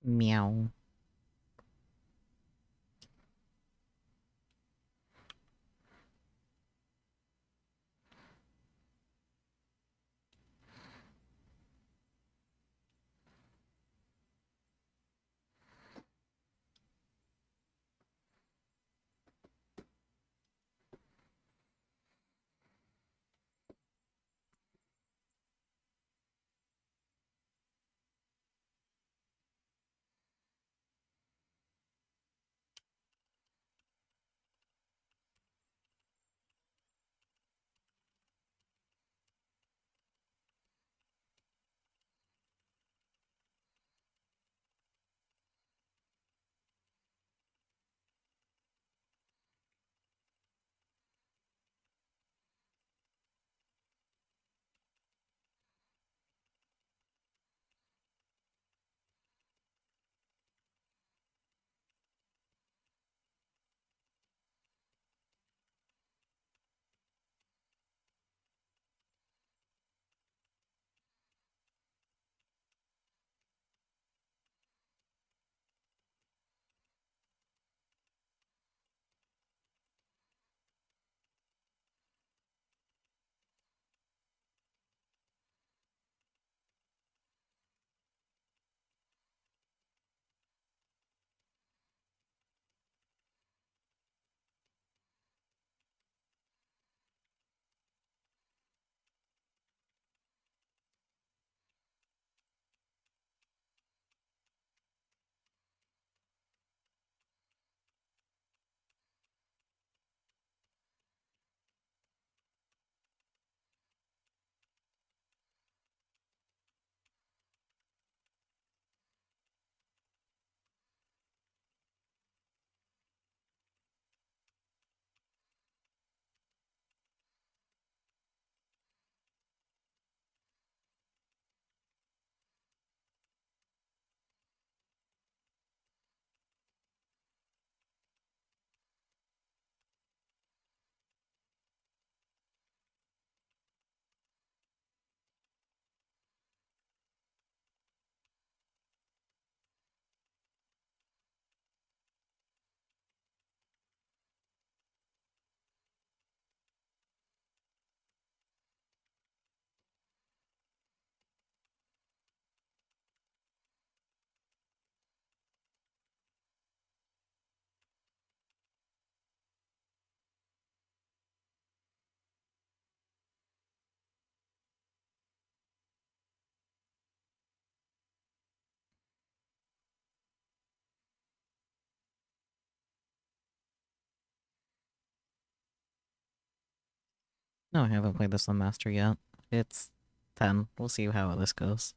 Meow. No, I haven't played this on Master yet. It's 10. We'll see how this goes.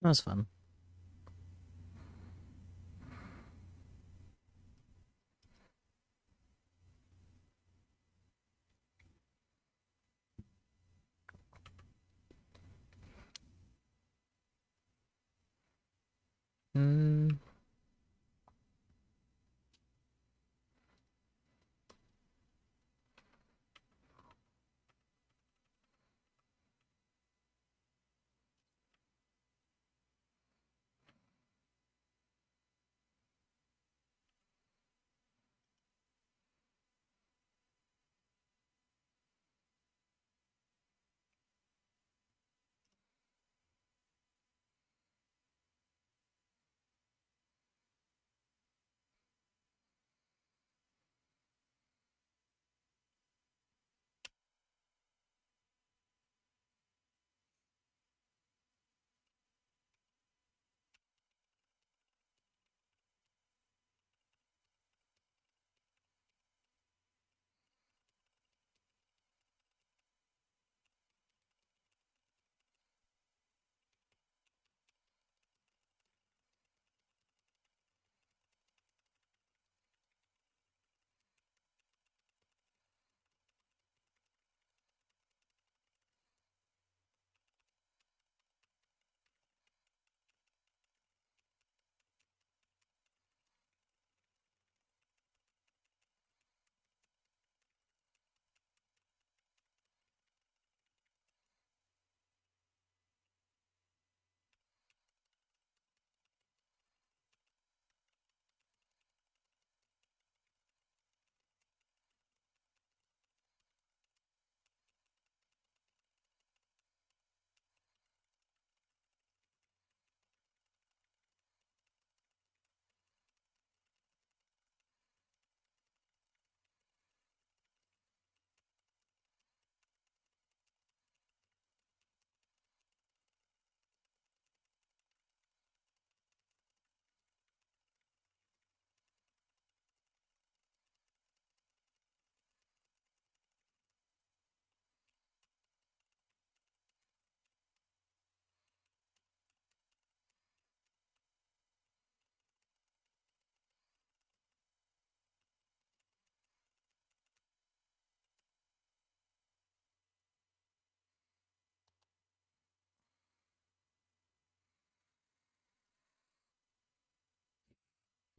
That was fun. Mm,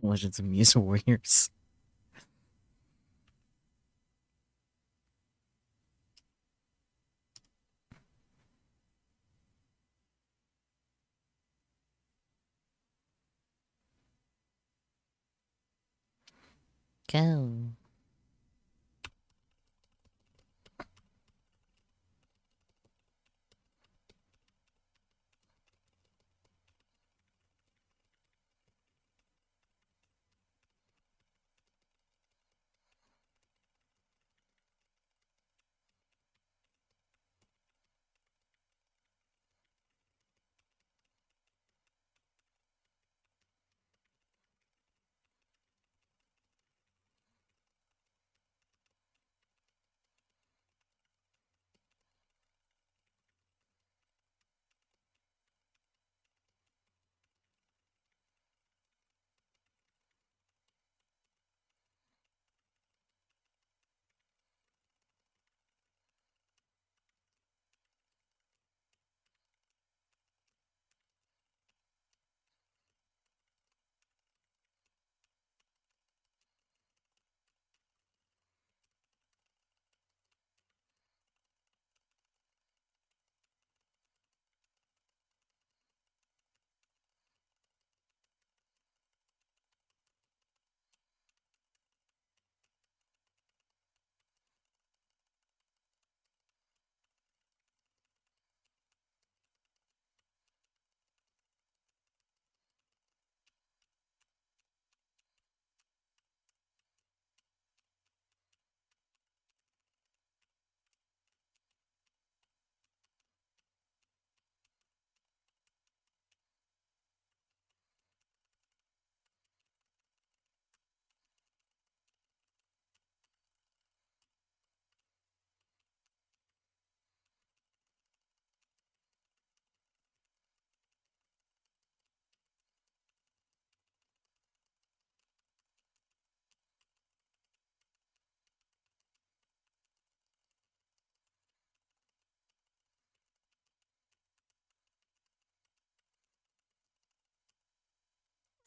Legends of Muse Warriors. Go.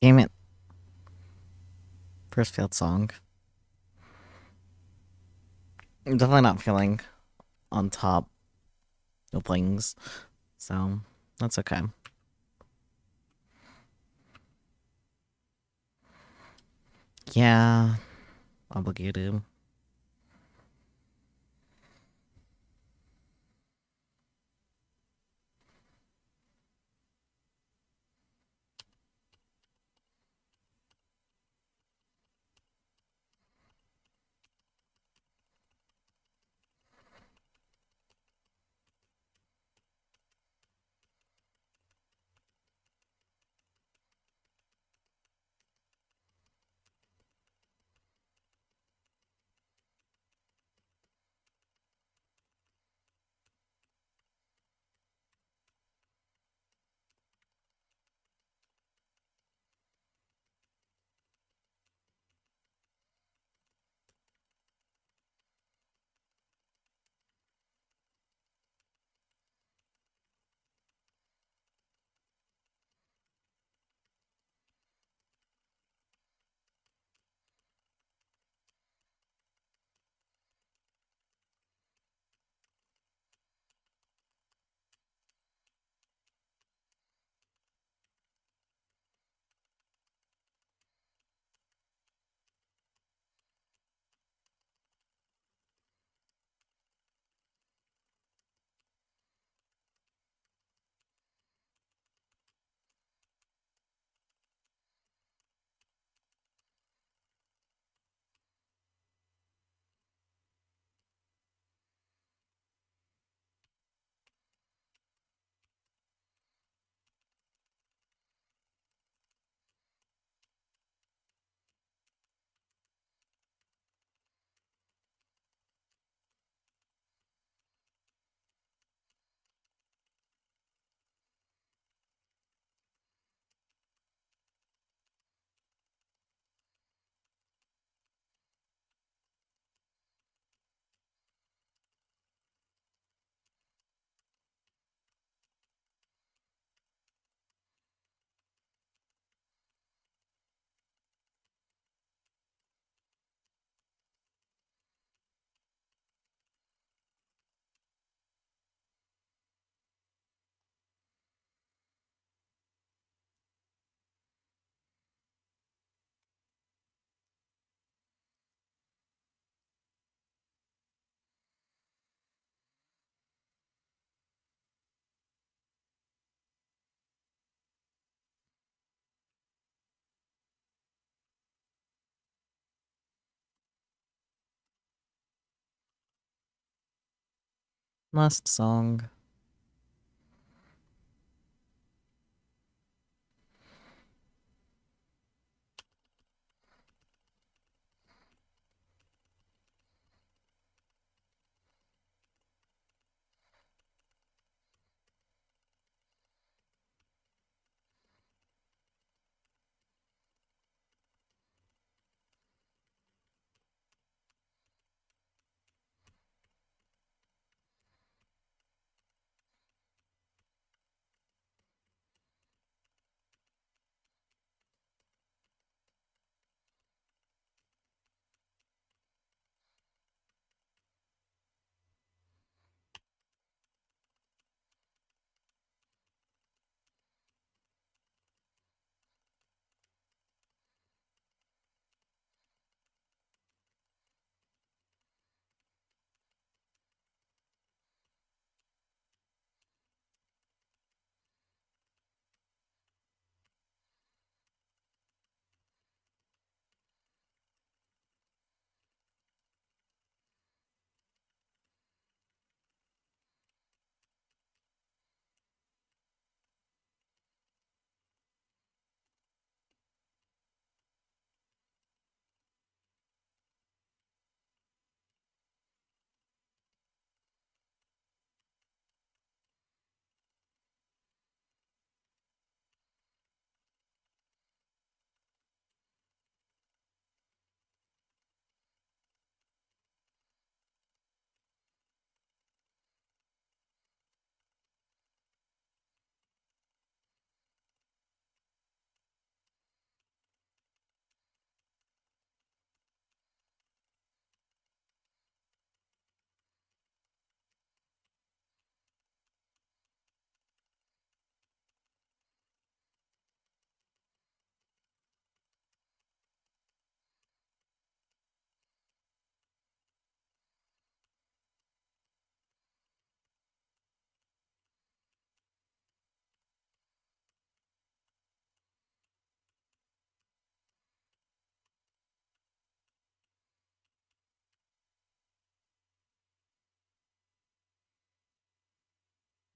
Damn it. First failed song. I'm definitely not feeling on top of things, so that's okay. Yeah, obligated. Last song.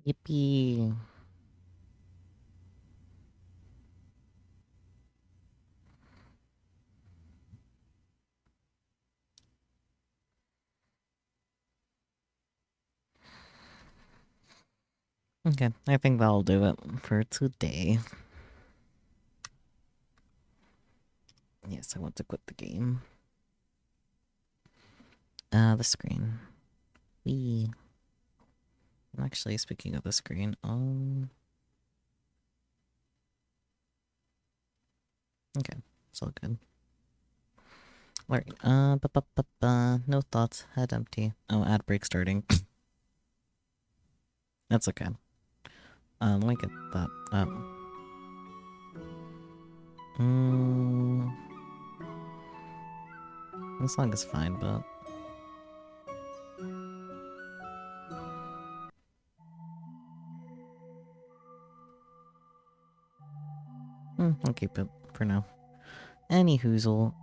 Yippee. Okay, I think that'll do it for today. Yes, I want to quit the game. The screen. Wee. Actually, speaking of the screen, okay, it's all good. Alright, no thoughts, head empty. Oh, ad break starting. That's okay. Let me get that up. This song is fine, but... I'll keep it for now. Any hoozle,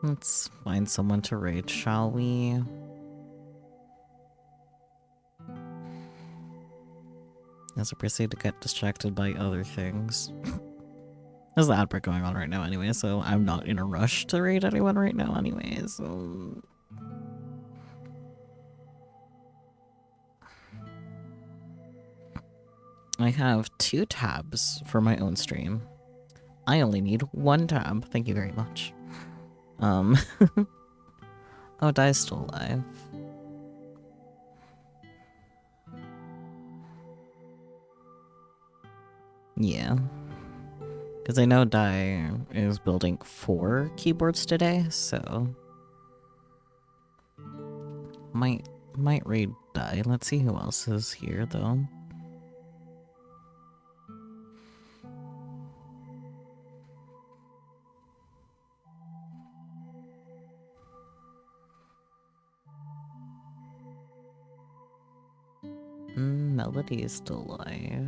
let's find someone to raid, shall we? As I proceed to get distracted by other things. There's the outbreak going on right now anyway, so I'm not in a rush to raid anyone right now anyway, so... I have 2 tabs for my own stream. I only need 1 tab, thank you very much. Oh, Dai's still alive. Yeah. Because I know Dai is building 4 keyboards today, so... Might raid Dai. Let's see who else is here, though. Melody is still alive.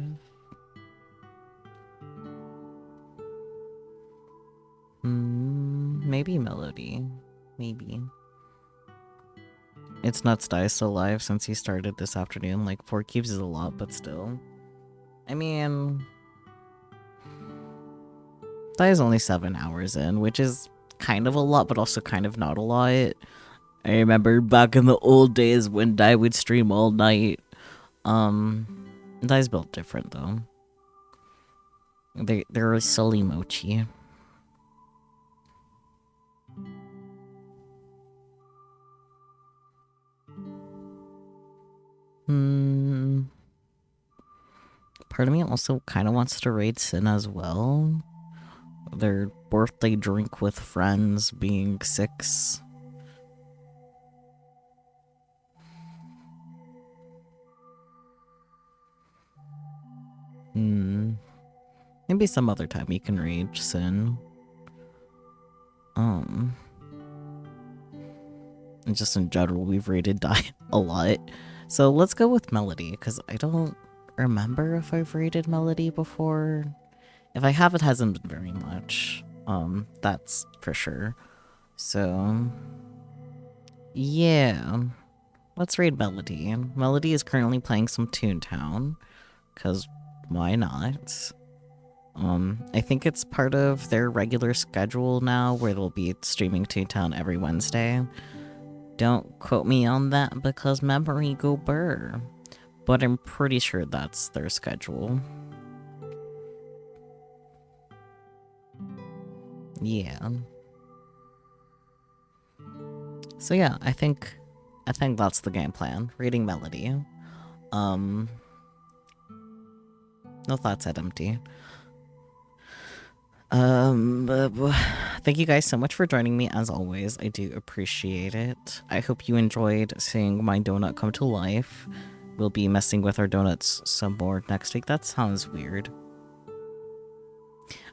Maybe Melody. Maybe. It's nuts Dai is still alive since he started this afternoon. Like, 4 keeps is a lot, but still. I mean... Dai is only 7 hours in, which is kind of a lot, but also kind of not a lot. I remember back in the old days when Dai would stream all night. Dai's built different, though. They're a silly mochi. Part of me also kind of wants to raid Sin as well. Their birthday drink with friends being 6. Maybe some other time you can raid Sin. And just in general, we've raided Dai a lot. So let's go with Melody, because I don't remember if I've raided Melody before. If I have, it hasn't been very much. That's for sure. So, yeah. Let's raid Melody. Melody is currently playing some Toontown, because why not? I think it's part of their regular schedule now, where they'll be streaming Toontown every Wednesday. Don't quote me on that because memory go burr. But I'm pretty sure that's their schedule. Yeah. So yeah, I think that's the game plan. Reading Melody. No thoughts at empty. Thank you guys so much for joining me as always. I do appreciate it. I hope you enjoyed seeing my donut come to life. We'll be messing with our donuts some more next week. That sounds weird.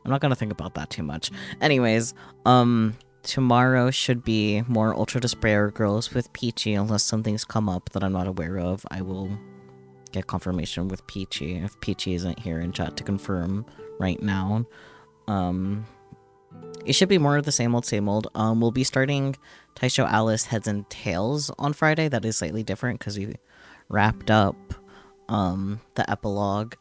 I'm not gonna think about that too much. Anyways, tomorrow should be more Ultra Despair Girls with Peachy, unless something's come up that I'm not aware of. I will get confirmation with Peachy if Peachy isn't here in chat to confirm right now. it should be more of the same old, same old. We'll be starting Taisho Alice Heads and Tails on Friday. That is slightly different because we wrapped up the epilogue.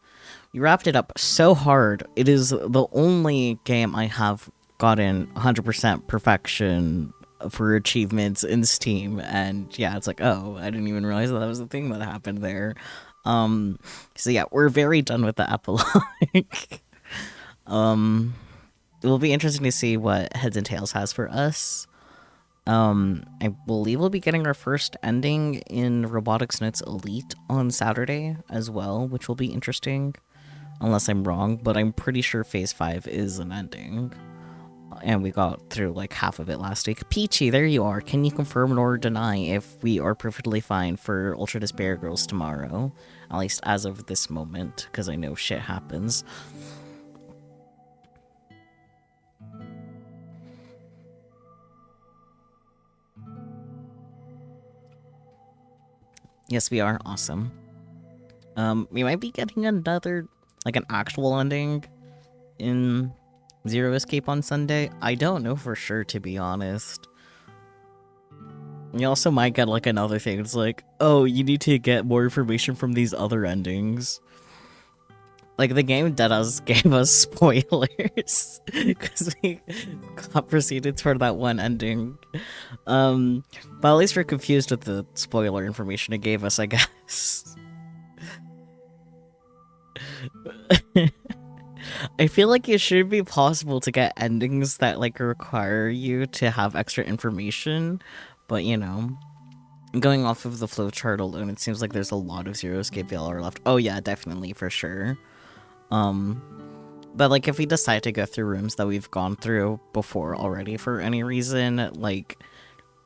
We wrapped it up so hard. It is the only game I have gotten 100% perfection for achievements in Steam, and yeah, it's like, oh, I didn't even realize that was the thing that happened there. So yeah, we're very done with the epilogue. It will be interesting to see what Heads and Tails has for us. I believe we'll be getting our first ending in Robotics Notes Elite on Saturday as well, which will be interesting. Unless I'm wrong, but I'm pretty sure Phase 5 is an ending. And we got through like half of it last week. Peachy, there you are. Can you confirm or deny if we are perfectly fine for Ultra Despair Girls tomorrow? At least as of this moment, because I know shit happens. Yes, we are. Awesome. We might be getting another, like an actual ending in Zero Escape on Sunday. I don't know for sure, to be honest. You also might get like another thing. It's like, oh, you need to get more information from these other endings. Like the game Deadass gave us spoilers because we got proceeded toward that one ending. But at least we're confused with the spoiler information it gave us, I guess. I feel like it should be possible to get endings that like require you to have extra information, but you know, going off of the flowchart alone, it seems like there's a lot of Zero Escape VLR left. Oh yeah, definitely, for sure. But like if we decide to go through rooms that we've gone through before already for any reason, like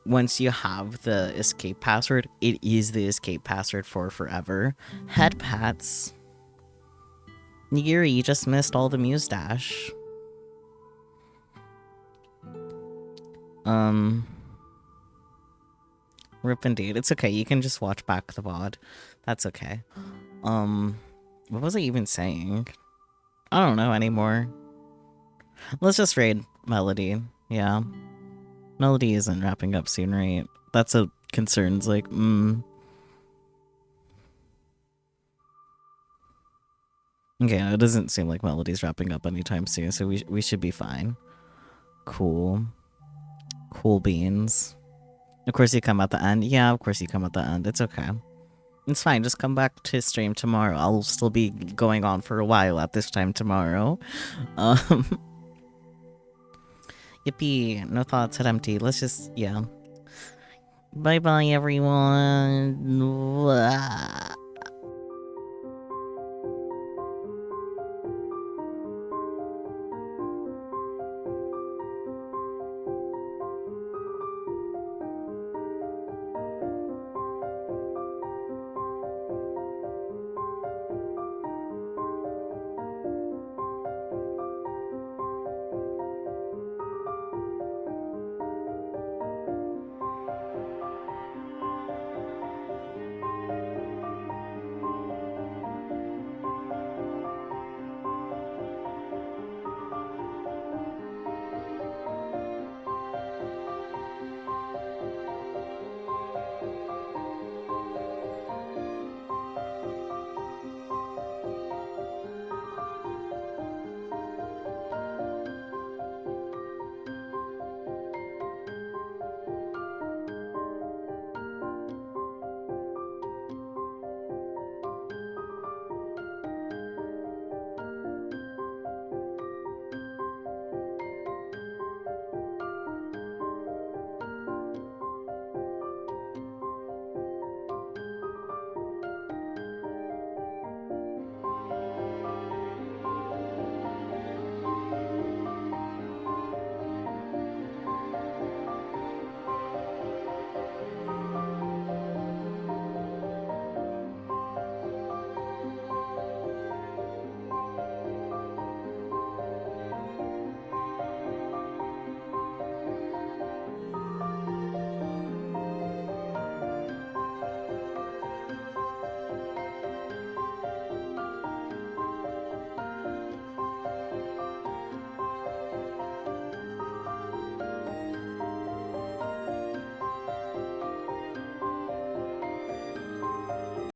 once you have the escape password, it is the escape password for forever. Head pats. Nigiri, you just missed all the Muse Dash. Rip indeed. It's okay, you can just watch back the VOD. That's okay. What was I even saying? I don't know anymore. Let's just raid Melody. Yeah. Melody isn't wrapping up soon, right? That's a concern. It's like, Okay, it doesn't seem like Melody's wrapping up anytime soon, so we should be fine. Cool. Cool beans. Of course you come at the end. Yeah, of course you come at the end. It's okay. It's fine, just come back to stream tomorrow. I'll still be going on for a while at this time tomorrow. Yippee, no thoughts, head empty. Let's just, yeah. Bye-bye, everyone.